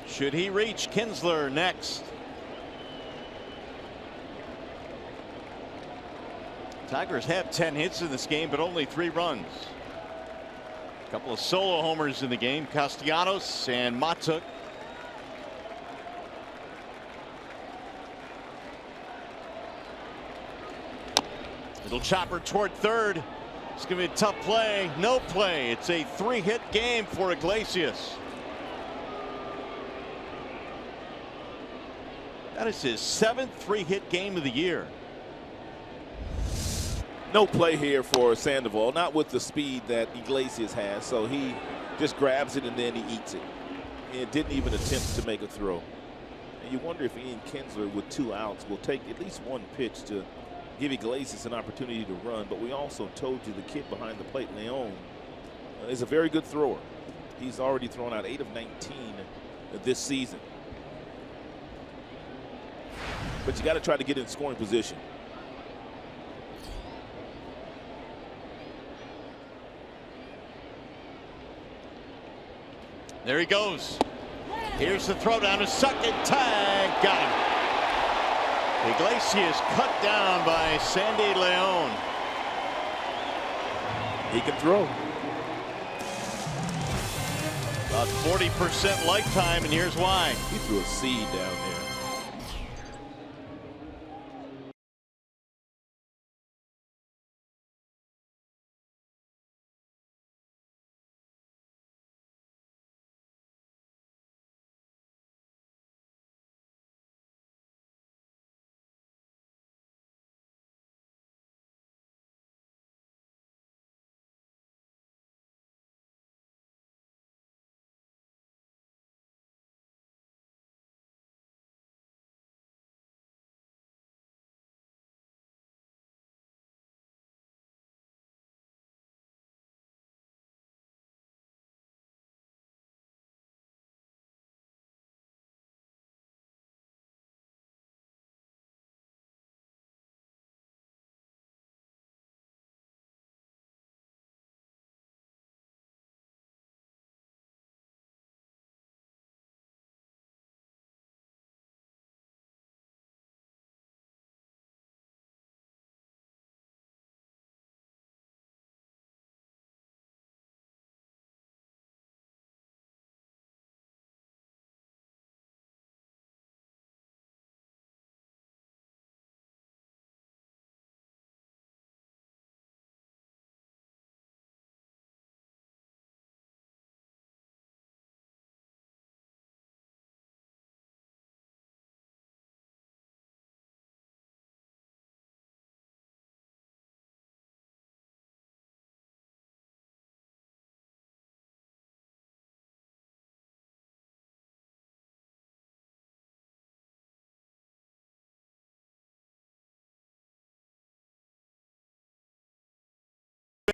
Should he reach Kinsler next? Tigers have 10 hits in this game, but only 3 runs. A couple of solo homers in the game. Castellanos and Matuk. Little chopper toward third. It's going to be a tough play. No play. It's a 3-hit game for Iglesias. That is his 7th 3-hit game of the year. No play here for Sandoval, not with the speed that Iglesias has. So he just grabs it and then he eats it. And didn't even attempt to make a throw. And you wonder if Ian Kinsler with 2 outs will take at least one pitch to give Iglesias an opportunity to run. But we also told you the kid behind the plate, Leon, is a very good thrower. He's already thrown out 8 of 19 this season. But you got to try to get in scoring position. There he goes. Here's the throw down to second. Tag. Got him. Iglesias cut down by Sandy Leon. He can throw. About 40% lifetime, and here's why. He threw a seed down there.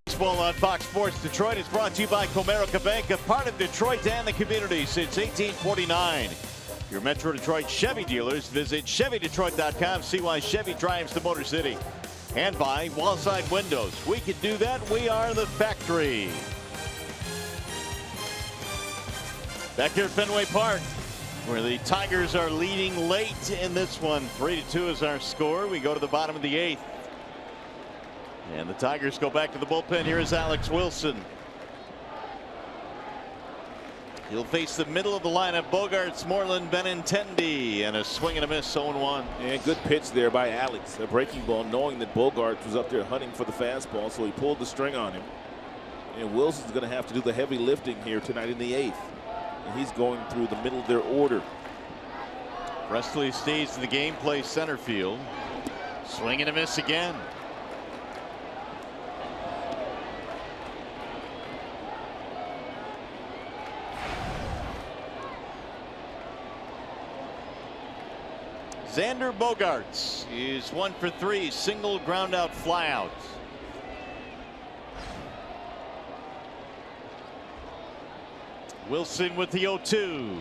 Baseball on Fox Sports Detroit is brought to you by Comerica Bank, a part of Detroit and the community since 1849. Your Metro Detroit Chevy dealers, visit ChevyDetroit.com. See why Chevy drives the Motor City. And by Wallside Windows. We can do that. We are the factory. Back here at Fenway Park, where the Tigers are leading late in this one. 3-2 is our score. We go to the bottom of the 8th. And the Tigers go back to the bullpen. Here is Alex Wilson. He'll face the middle of the lineup. Bogarts, Moreland, Benintendi, and a swing and a miss. 0-1. And good pitch there by Alex. A breaking ball, knowing that Bogarts was up there hunting for the fastball, so he pulled the string on him. And Wilson's going to have to do the heavy lifting here tonight in the 8th. And he's going through the middle of their order. Presley stays in the game, plays center field. Swing and a miss again. Xander Bogaerts is 1 for 3, single ground out flyout. Wilson with the 0-2.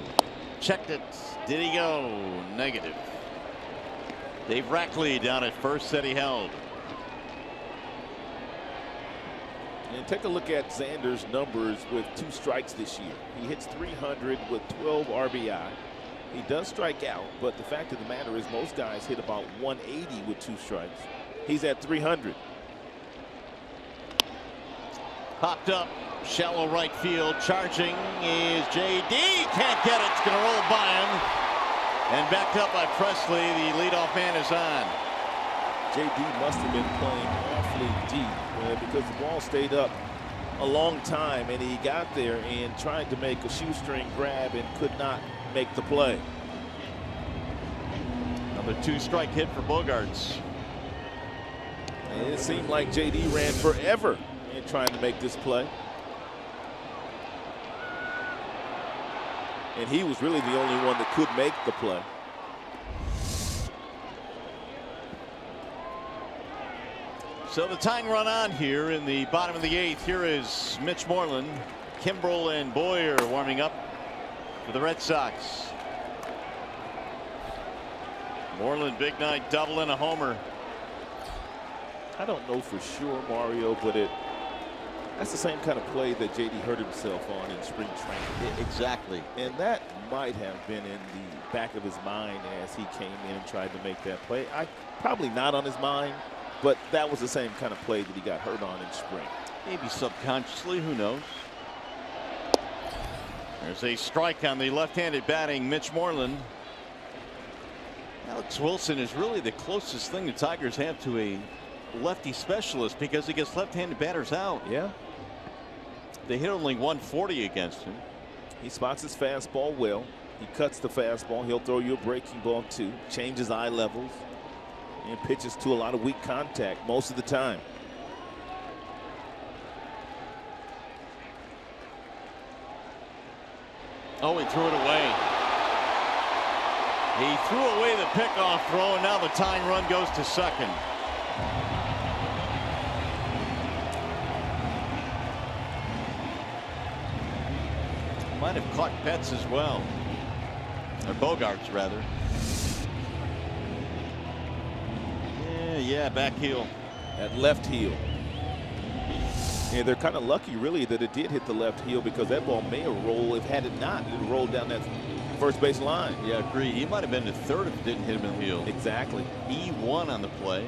Checked it. Did he go? Negative. Dave Rackley down at first, said he held. And take a look at Xander's numbers with 2 strikes this year. He hits .300 with 12 RBI. He does strike out, but the fact of the matter is most guys hit about 180 with 2 strikes. He's at .300. Popped up, shallow right field. Charging is J.D. Can't get it. It's going to roll by him. And backed up by Presley. The leadoff man is on. JD must have been playing awfully deep because the ball stayed up a long time, and he got there and tried to make a shoestring grab and could not make the play. Another 2-strike hit for Bogaerts. And it seemed like JD ran forever in trying to make this play. And he was really the only one that could make the play. So the tying run on here in the bottom of the 8th. Here is Mitch Moreland. Kimbrel and Boyer warming up for the Red Sox. Moreland, big night, double and a homer. I don't know for sure, Mario, but that's the same kind of play that JD hurt himself on in spring training. Exactly. And that might have been in the back of his mind as he came in and tried to make that play. Probably not on his mind, but that was the same kind of play that he got hurt on in spring. Maybe subconsciously, who knows? There's a strike on the left-handed batting Mitch Moreland. Alex Wilson is really the closest thing the Tigers have to a lefty specialist because he gets left-handed batters out. Yeah. They hit only 140 against him. He spots his fastball well. He cuts the fastball. He'll throw you a breaking ball too. Changes eye levels and pitches to a lot of weak contact most of the time. Oh, he threw it away. He threw away the pickoff throw, and now the tying run goes to second. Might have caught Betts as well. Or Bogaerts, rather. Yeah, back heel. At left heel. And they're kind of lucky, really, that it did hit the left heel because that ball may have rolled. If had it not, it would roll down that first base line. Yeah, agreed. He might have been to third if it didn't hit him in the heel. Exactly. E1 on the play.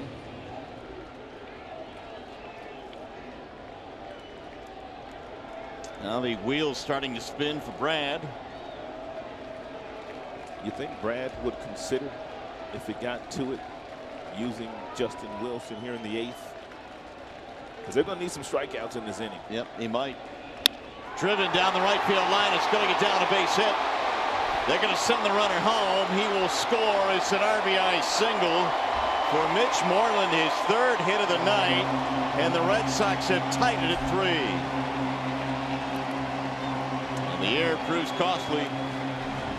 Now the wheels starting to spin for Brad. You think Brad would consider, if it got to it, using Justin Wilson here in the 8th? Because they're going to need some strikeouts in this inning. Yep, he might. Driven down the right field line. It's going to get down a base hit. They're going to send the runner home. He will score. It's an RBI single for Mitch Moreland, his 3rd hit of the night. And the Red Sox have tied it at 3. And the air proves costly.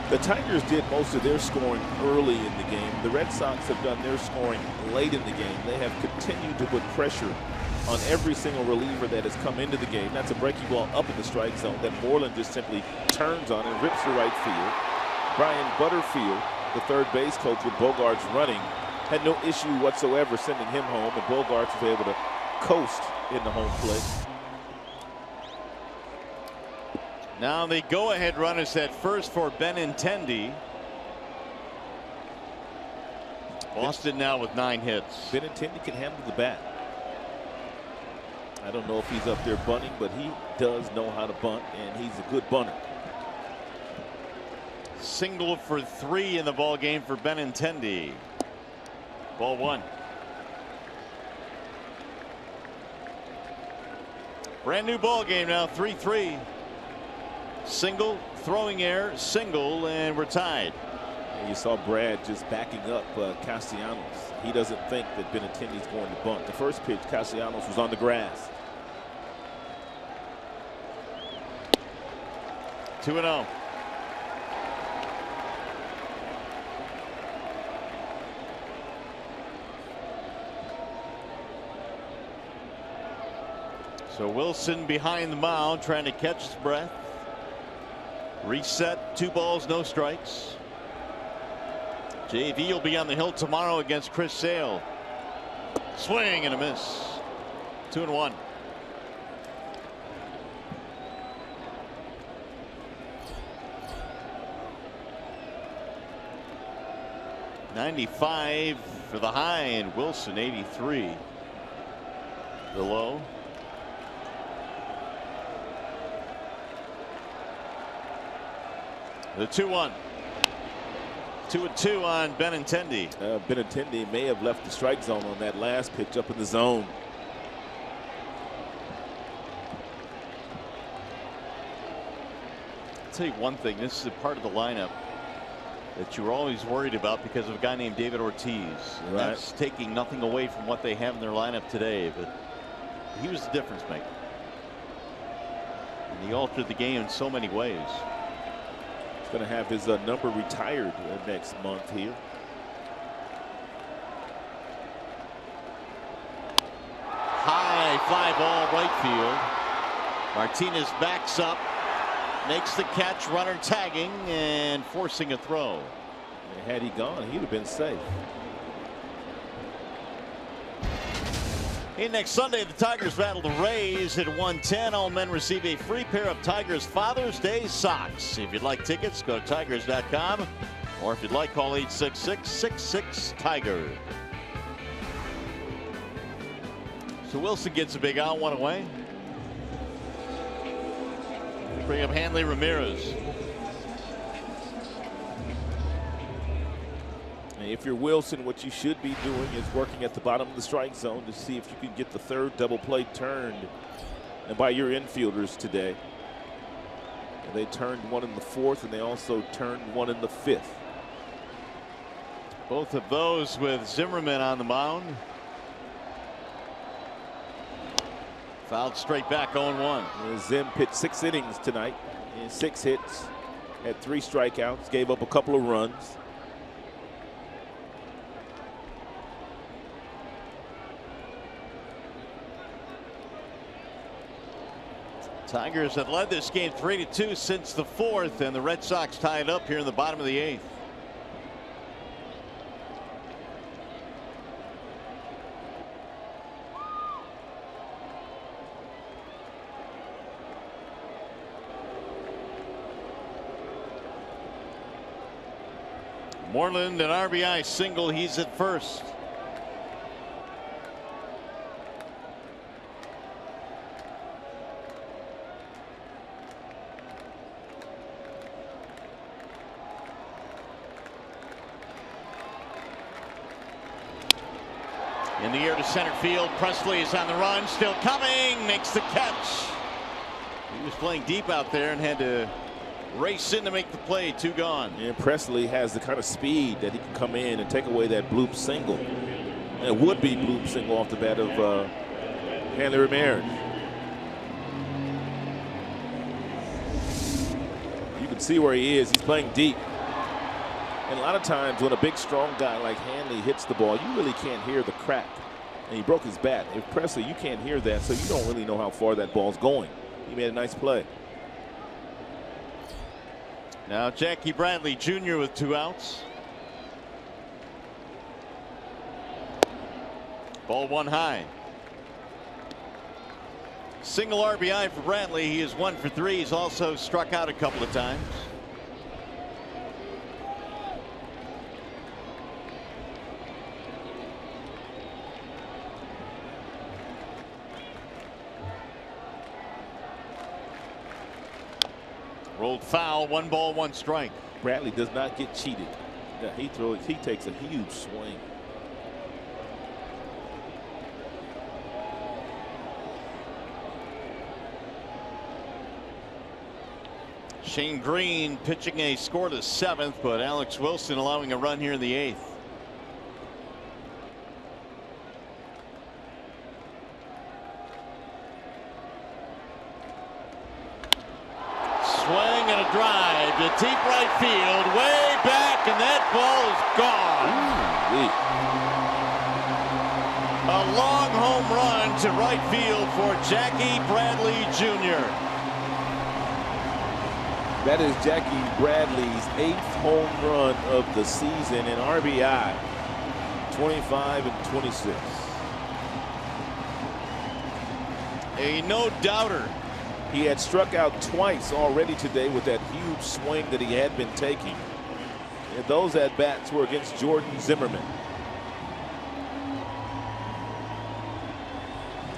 The Tigers did most of their scoring early in the game. The Red Sox have done their scoring late in the game. They have continued to put pressure on every single reliever that has come into the game. That's a breaking ball up in the strike zone that Moreland just simply turns on and rips to right field. Brian Butterfield, the third base coach with Bogaerts running, had no issue whatsoever sending him home, and Bogaerts was able to coast in the home plate. Now the go-ahead run is at first for Benintendi. Boston now with 9 hits. Benintendi can handle the bat. I don't know if he's up there bunting, but he does know how to bunt, and he's a good bunter. Single for 3 in the ball game for Benintendi. Ball 1. Brand new ball game now, 3-3. Single, throwing error, single, and we're tied. And you saw Brad just backing up Castellanos. He doesn't think that Benintendi's going to bunt. The first pitch, Castellanos was on the grass. 2-0. So Wilson behind the mound trying to catch his breath. Reset, 2 balls, no strikes. JV will be on the hill tomorrow against Chris Sale. Swing and a miss. 2-1. .95 for the high, and Wilson 83 the low. The 2-1. 2-2 on Benintendi. Benintendi may have left the strike zone on that last pitch up in the zone. I'll tell you one thing, this is a part of the lineup that you were always worried about because of a guy named David Ortiz. And Right. that's taking nothing away from what they have in their lineup today, but he was the difference maker. And he altered the game in so many ways. He's going to have his number retired next month here. High fly ball right field. Martinez backs up, makes the catch, runner tagging and forcing a throw. And had he gone, he'd have been safe. Hey, next Sunday, the Tigers battle the Rays at 1:10. All men receive a free pair of Tigers Father's Day socks. If you'd like tickets, go to tigers.com. Or if you'd like, call 866-66-TIGER. So Wilson gets a big out, one away. Bring up Hanley Ramirez. If you're Wilson, what you should be doing is working at the bottom of the strike zone to see if you can get the third double play turned and by your infielders today. And they turned one in the fourth, and they also turned one in the fifth. Both of those with Zimmerman on the mound. Fouled straight back 0-1. Zim pitched 6 innings tonight, and 6 hits, had 3 strikeouts, gave up a couple of runs. Tigers have led this game 3-2 since the 4th, and the Red Sox tied up here in the bottom of the 8th. Moreland, an RBI single. He's at first. In the air to center field. Presley is on the run, still coming, makes the catch. He was playing deep out there and had to race in to make the play. 2 gone. And Presley has the kind of speed that he can come in and take away that bloop single. And it would be bloop single off the bat of Hanley Ramirez. You can see where he is. He's playing deep. And a lot of times when a big, strong guy like Hanley hits the ball, you really can't hear the crack. And he broke his bat. If Presley, you can't hear that, so you don't really know how far that ball's going. He made a nice play. Now Jackie Bradley Jr. with 2 outs. Ball 1 high. Single RBI for Bradley. He is 1 for 3. He's also struck out a couple of times. Rolled foul, 1 ball, 1 strike. Bradley does not get cheated. Yeah, he takes a huge swing. Shane Green pitching a scoreless 7th, but Alex Wilson allowing a run here in the 8th. Swing and a drive to deep right field, way back, and that ball is gone. A long home run to right field for Jackie Bradley Jr. That is Jackie Bradley's 8th home run of the season in RBI. 25 and 26. A no-doubter. He had struck out twice already today with that huge swing that he had been taking. And those at-bats were against Jordan Zimmerman.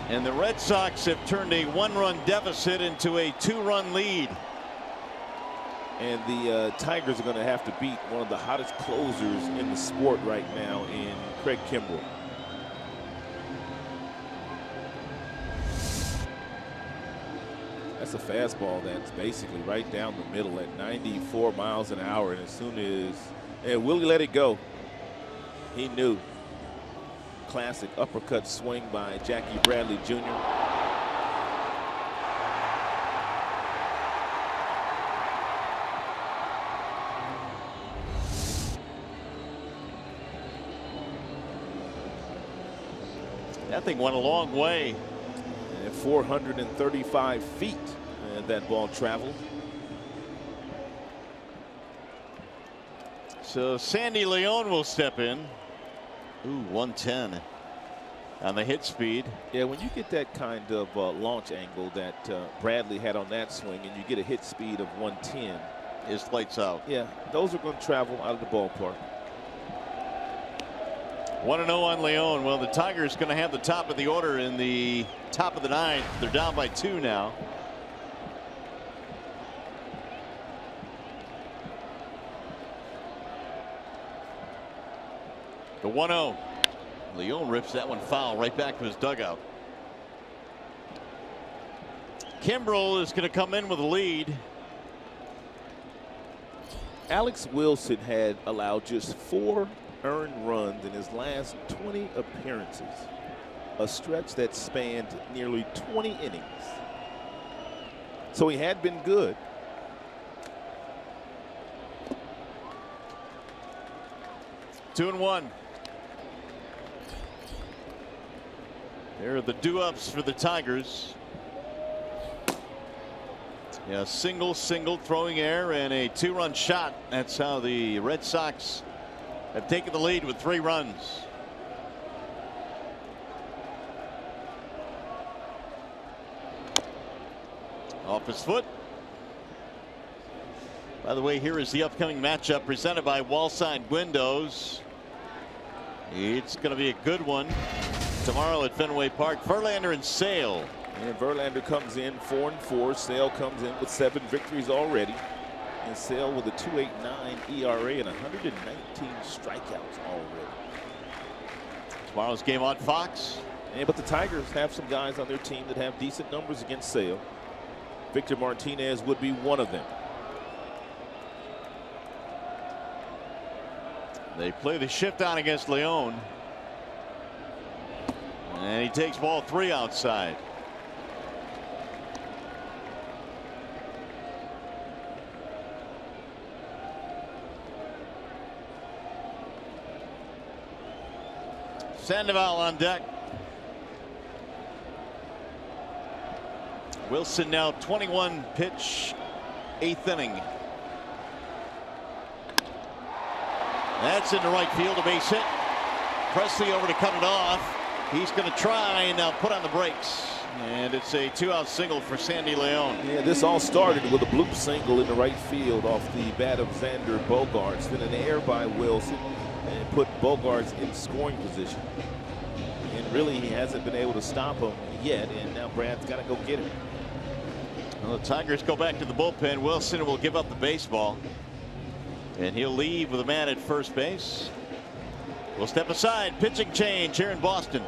And the Red Sox have turned a 1-run deficit into a 2-run lead. And the Tigers are going to have to beat one of the hottest closers in the sport right now in Craig Kimbrell. That's a fastball that's basically right down the middle at 94 miles an hour. And as soon as, and Willie let it go, he knew. Classic uppercut swing by Jackie Bradley Jr. That thing went a long way. And 435 feet that ball traveled. So Sandy Leon will step in. Ooh, 110 on the hit speed. Yeah, when you get that kind of launch angle that Bradley had on that swing and you get a hit speed of 110. His lights out. Yeah, those are going to travel out of the ballpark. 1-0 on Leon. Well, the Tigers going to have the top of the order in the top of the ninth. They're down by 2 now. The 1-0. Leon rips that one foul right back to his dugout. Kimbrell is going to come in with a lead. Alex Wilson had allowed just 4 earned runs in his last 20 appearances, a stretch that spanned nearly 20 innings. So he had been good. Two and one. There are the do-ups for the Tigers. Yeah, single, throwing error, and a 2-run shot. That's how the Red Sox have taken the lead with 3 runs. Off his foot. By the way, here is the upcoming matchup presented by Wallside Windows. It's going to be a good one tomorrow at Fenway Park. Verlander and Sale. And Verlander comes in 4-4. Sale comes in with 7 victories already. And Sale with a 2.89 ERA and 119 strikeouts already. Tomorrow's game on Fox. Yeah, but the Tigers have some guys on their team that have decent numbers against Sale. Victor Martinez would be one of them. They play the shift on against Leon. And he takes ball 3 outside. Sandoval on deck. Wilson now 21 pitch, 8th inning. That's into right field, a base hit. Presley over to cut it off. He's going to try and now put on the brakes. And it's a 2-out single for Sandy Leon. Yeah, this all started with a bloop single in the right field off the bat of Xander Bogaerts. Then an error by Wilson and put Bogaerts in scoring position. And really, he hasn't been able to stop him yet. And now Brad's got to go get him. Well, the Tigers go back to the bullpen. Wilson will give up the baseball. And he'll leave with a man at first base. We'll step aside. Pitching change here in Boston.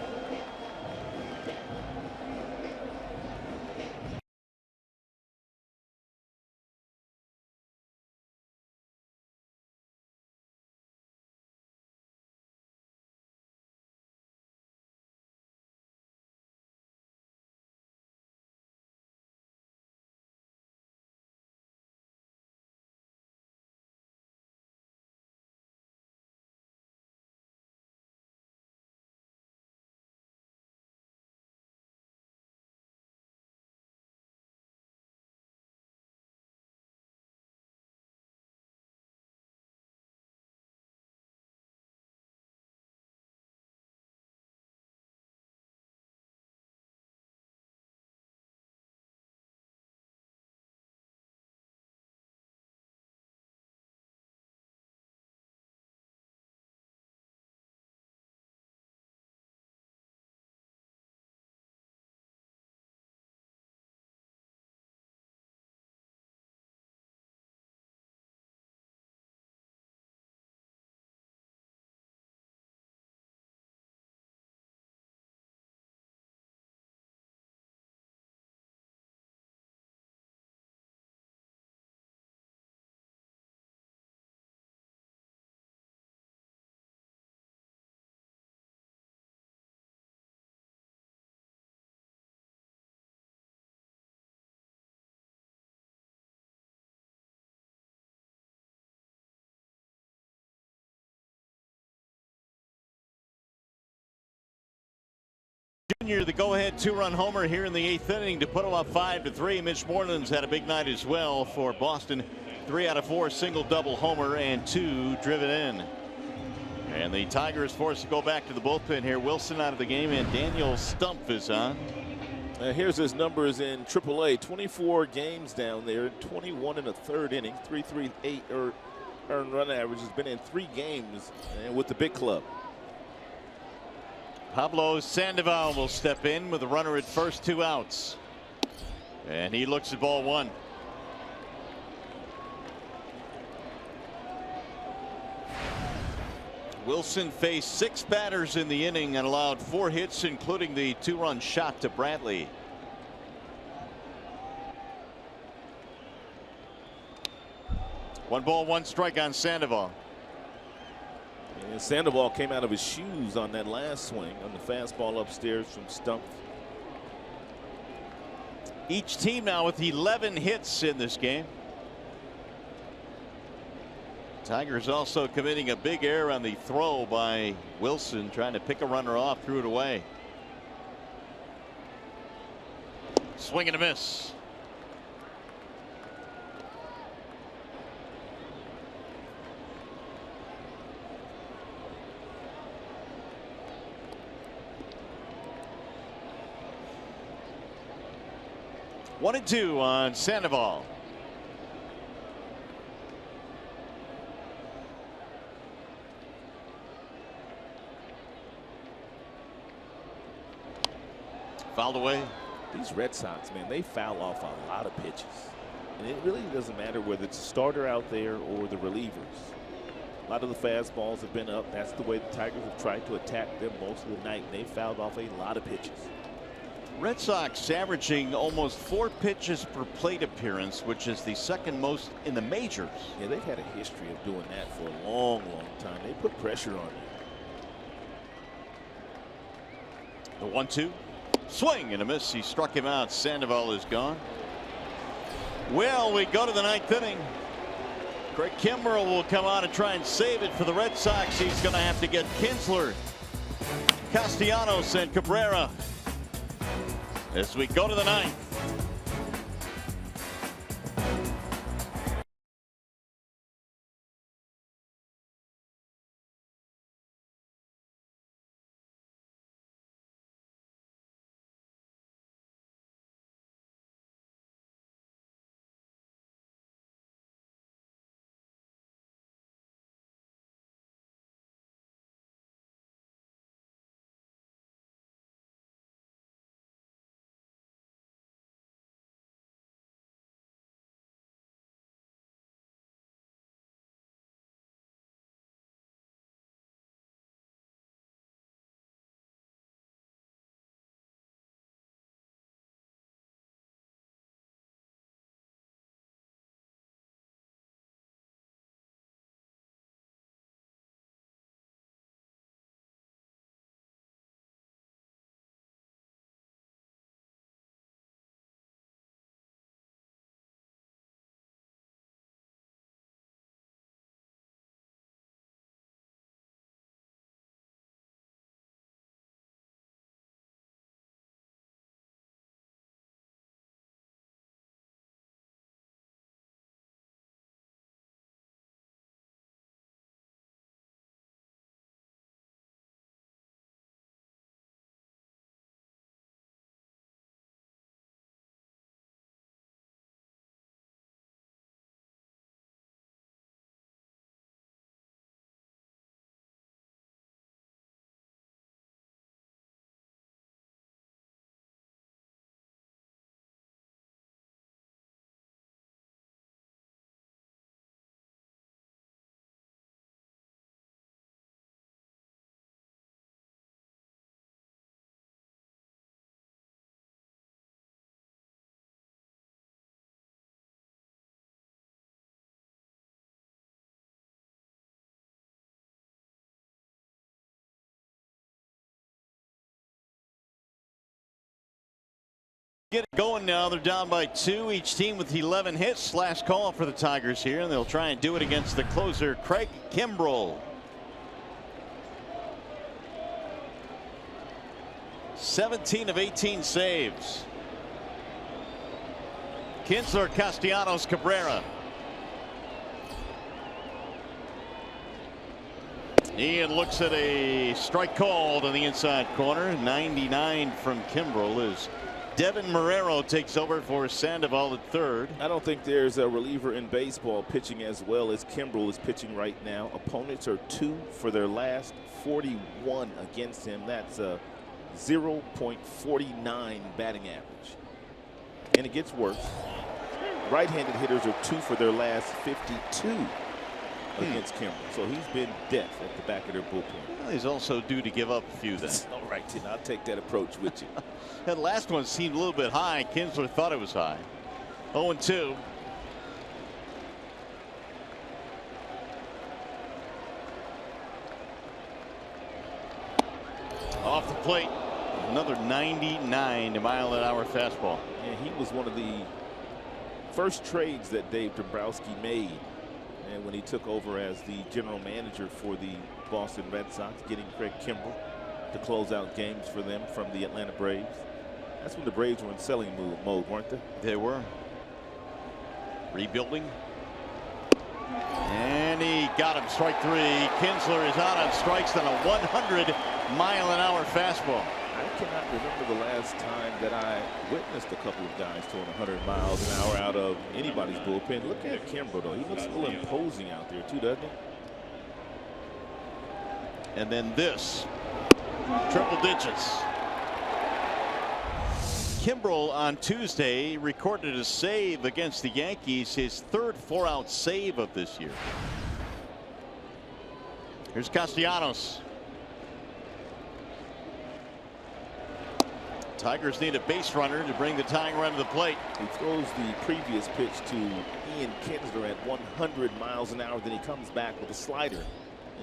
The go-ahead two-run homer here in the 8th inning to put them up 5-3. Mitch Moreland's had a big night as well for Boston. 3 out of 4 single-double homer and 2 driven in. And the Tigers forced to go back to the bullpen here. Wilson out of the game and Daniel Stumpf is on. Here's his numbers in AAA. 24 games down there, 21 in the 3rd inning, 3.38 earned run average. Has been in 3 games and with the big club. Pablo Sandoval will step in with a runner at first, 2 outs. And he looks at ball 1. Wilson faced 6 batters in the inning and allowed 4 hits, including the 2-run shot to Bradley. One ball, 1 strike on Sandoval. And Sandoval came out of his shoes on that last swing on the fastball upstairs from Stumpf. Each team now with 11 hits in this game. Tigers also committing a big error on the throw by Wilson, trying to pick a runner off, threw it away. Swing and a miss. One and 2 on Sandoval. Fouled away. These Red Sox, man, they foul off a lot of pitches. And it really doesn't matter whether it's a starter out there or the relievers. A lot of the fastballs have been up. That's the way the Tigers have tried to attack them most of the night. They fouled off a lot of pitches. Red Sox averaging almost 4 pitches per plate appearance, which is the 2nd most in the majors. Yeah, they've had a history of doing that for a long time. They put pressure on you. The 1-2. Swing and a miss. He struck him out. Sandoval is gone. Well, we go to the 9th inning. Craig Kimbrell will come on and try and save it for the Red Sox. He's going to have to get Kinsler, Castellanos, and Cabrera as we go to the 9th. Get it going now. They're down by 2. Each team with 11 hits. Last call for the Tigers here, and they'll try and do it against the closer, Craig Kimbrell. 17 of 18 saves. Kinsler, Castellanos, Cabrera. Ian looks at a strike called on the inside corner. 99 from Kimbrel as Devin Marrero takes over for Sandoval at third. I don't think there's a reliever in baseball pitching as well as Kimbrel is pitching right now. Opponents are 2 for their last 41 against him. That's a 0.49 batting average. And it gets worse. Right-handed hitters are 2 for their last 52 against Kimbrel. So he's been death at the back of their bullpen. Well, he's also due to give up a few then. All right, Tim, I'll take that approach with you. That last one seemed a little bit high. Kinsler thought it was high. 0-2. Off the plate. Another 99-mile-an-hour fastball. And he was one of the first trades that Dave Dombrowski made. And when he took over as the general manager for the Boston Red Sox, getting Craig Kimbrel to close out games for them from the Atlanta Braves. That's when the Braves were in selling mode, weren't they? They were. Rebuilding. And he got him. Strike 3. Kinsler is out on strikes on a 100-mile-an-hour fastball. I cannot remember the last time that I witnessed a couple of guys throwing 100 miles an hour out of anybody's bullpen. Look at Kimbrel, though. He looks a little imposing out there, too, doesn't he? And then this. Triple digits. Kimbrel on Tuesday recorded a save against the Yankees, his third 4-out save of this year. Here's Castellanos. Tigers need a base runner to bring the tying run to the plate. He throws the previous pitch to Ian Kinsler at 100 miles an hour. Then he comes back with a slider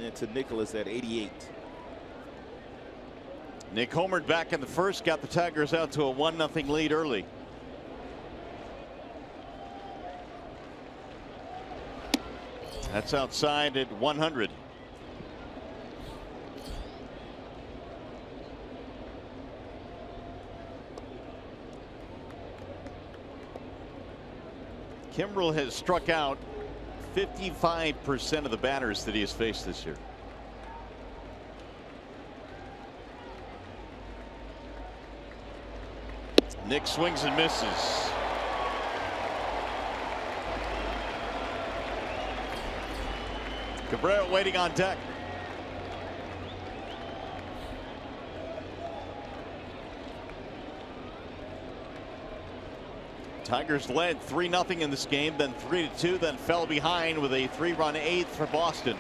and to Nicholas at 88. Nick homered back in the first, got the Tigers out to a 1-0 lead early. That's outside at 100. Kimbrel has struck out 55% of the batters that he has faced this year. Nick swings and misses. Cabrera waiting on deck. Tigers led 3-0 in this game, then 3-2, then fell behind with a 3-run eighth for Boston.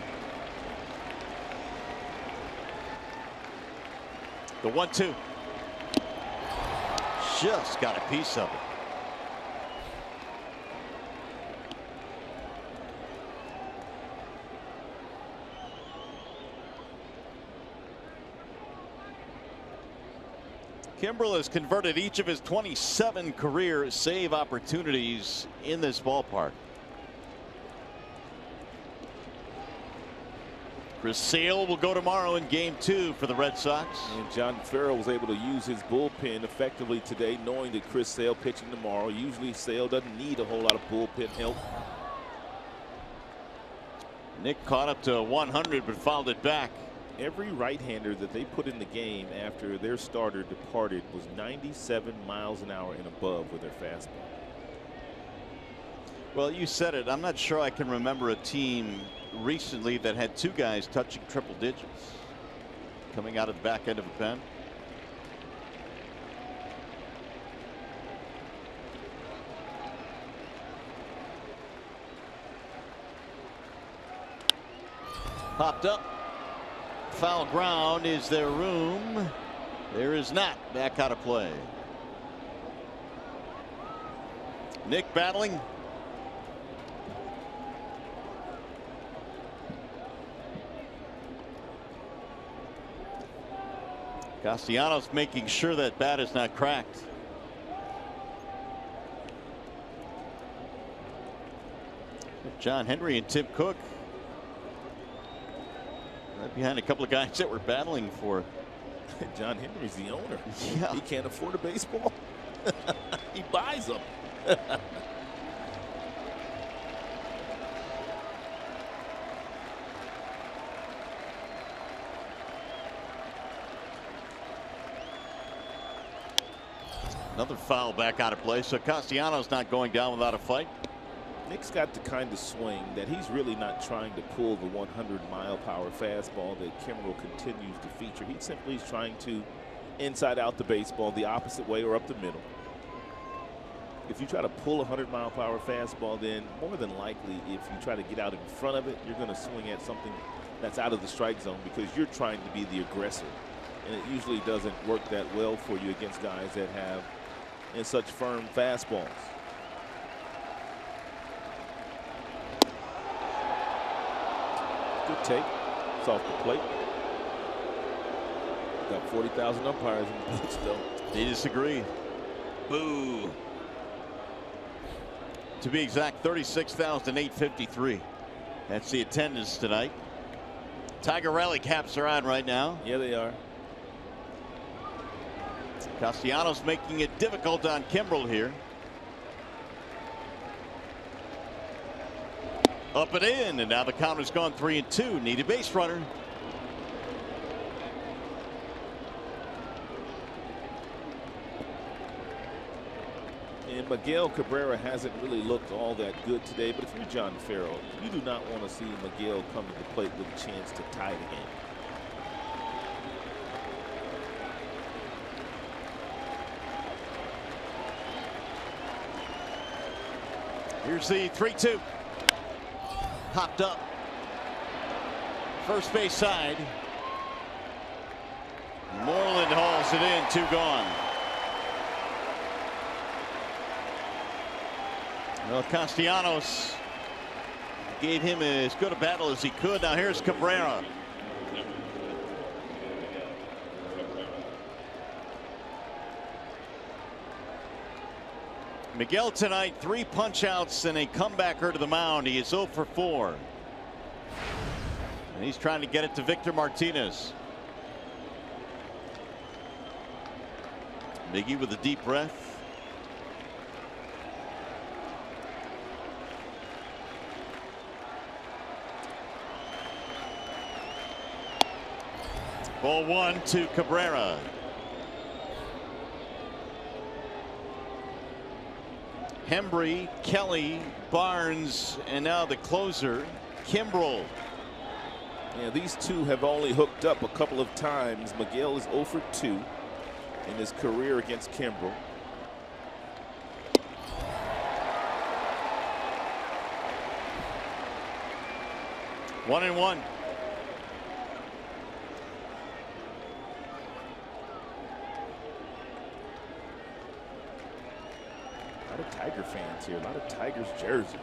The 1-2. Just got a piece of it. Kimbrel has converted each of his 27 career save opportunities in this ballpark. Chris Sale will go tomorrow in Game 2 for the Red Sox. And John Farrell was able to use his bullpen effectively today, knowing that Chris Sale pitching tomorrow. Usually Sale doesn't need a whole lot of bullpen help. Nick caught up to 100 but fouled it back. Every right-hander that they put in the game after their starter departed was 97 miles an hour and above with their fastball. Well, you said it. I'm not sure I can remember a team recently that had two guys touching triple digits coming out of the back end of a pen. Popped up. Foul ground. Is there room? There is not. Back out of play. Nick battling. Castellanos making sure that bat is not cracked. John Henry and Tim Cook right behind a couple of guys that were battling for John Henry's the owner. Yeah. He can't afford a baseball. He buys them. Another foul back out of play. So Castellanos not going down without a fight. Nick's got the kind of swing that he's really not trying to pull the 100-mile-per-hour fastball that Kimbrel continues to feature. He simply is trying to inside out the baseball the opposite way or up the middle. If you try to pull a 100-mile-per-hour fastball, then more than likely if you try to get out in front of it, you're going to swing at something that's out of the strike zone because you're trying to be the aggressor. And it usually doesn't work that well for you against guys that have in such firm fastballs. Good take. It's off the plate. Got 40,000 umpires in the booth still. They disagree. Boo. To be exact, 36,853. That's the attendance tonight. Tiger Rally caps are on right now. Yeah, they are. Castellanos making it difficult on Kimbrel here. Up and in, and now the count has gone 3-2. Need a base runner. And Miguel Cabrera hasn't really looked all that good today, but if you're John Farrell, you do not want to see Miguel come to the plate with a chance to tie the game. Here's the 3-2. Hopped up. First base side. Moreland hauls it in, 2 gone. Well, Castellanos gave him as good a battle as he could. Now here's Cabrera. Miguel tonight, 3 punch-outs and a comebacker to the mound. He is 0 for 4. And he's trying to get it to Victor Martinez. Miggy with a deep breath. Ball 1 to Cabrera. Hembree, Kelly, Barnes, and now the closer, Kimbrel. Yeah, these two have only hooked up a couple of times. Miguel is 0 for 2 in his career against Kimbrel. One and one. A lot of Tiger fans here, a lot of Tigers jerseys.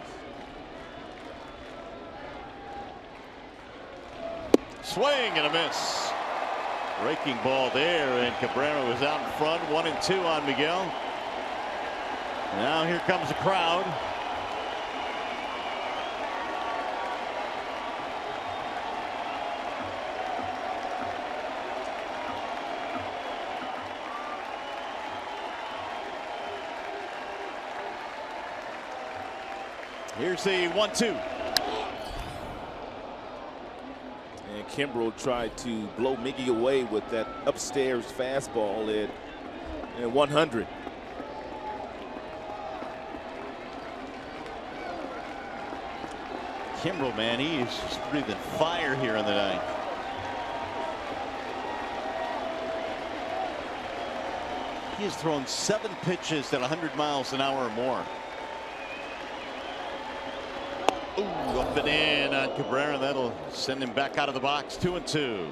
Swing and a miss. Breaking ball there, and Cabrera was out in front. 1 and 2 on Miguel. Now here comes the crowd. Here's the 1-2. And Kimbrel tried to blow Miggy away with that upstairs fastball at 100. Kimbrel, man, he is just breathing fire here in the ninth. He has thrown 7 pitches at 100 miles an hour or more. Ooh, up and in on Cabrera. That'll send him back out of the box. 2 and 2.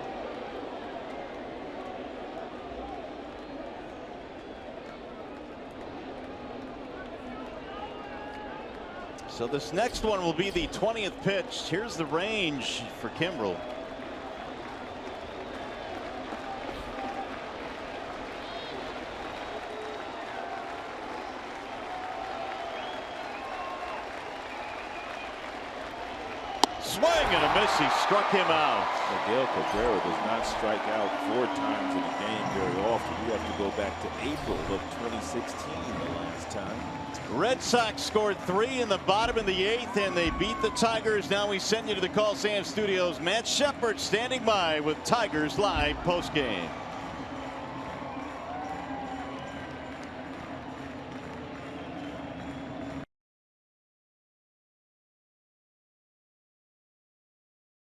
So this next one will be the 20th pitch. Here's the range for Kimbrel. swing and a miss. He struck him out. Miguel Cabrera does not strike out 4 times in a game very often. We have to go back to April of 2016 the last time. Red Sox scored 3 in the bottom of the 8th, and they beat the Tigers. Now we send you to the Call Sam Studios. Matt Shepard standing by with Tigers Live postgame.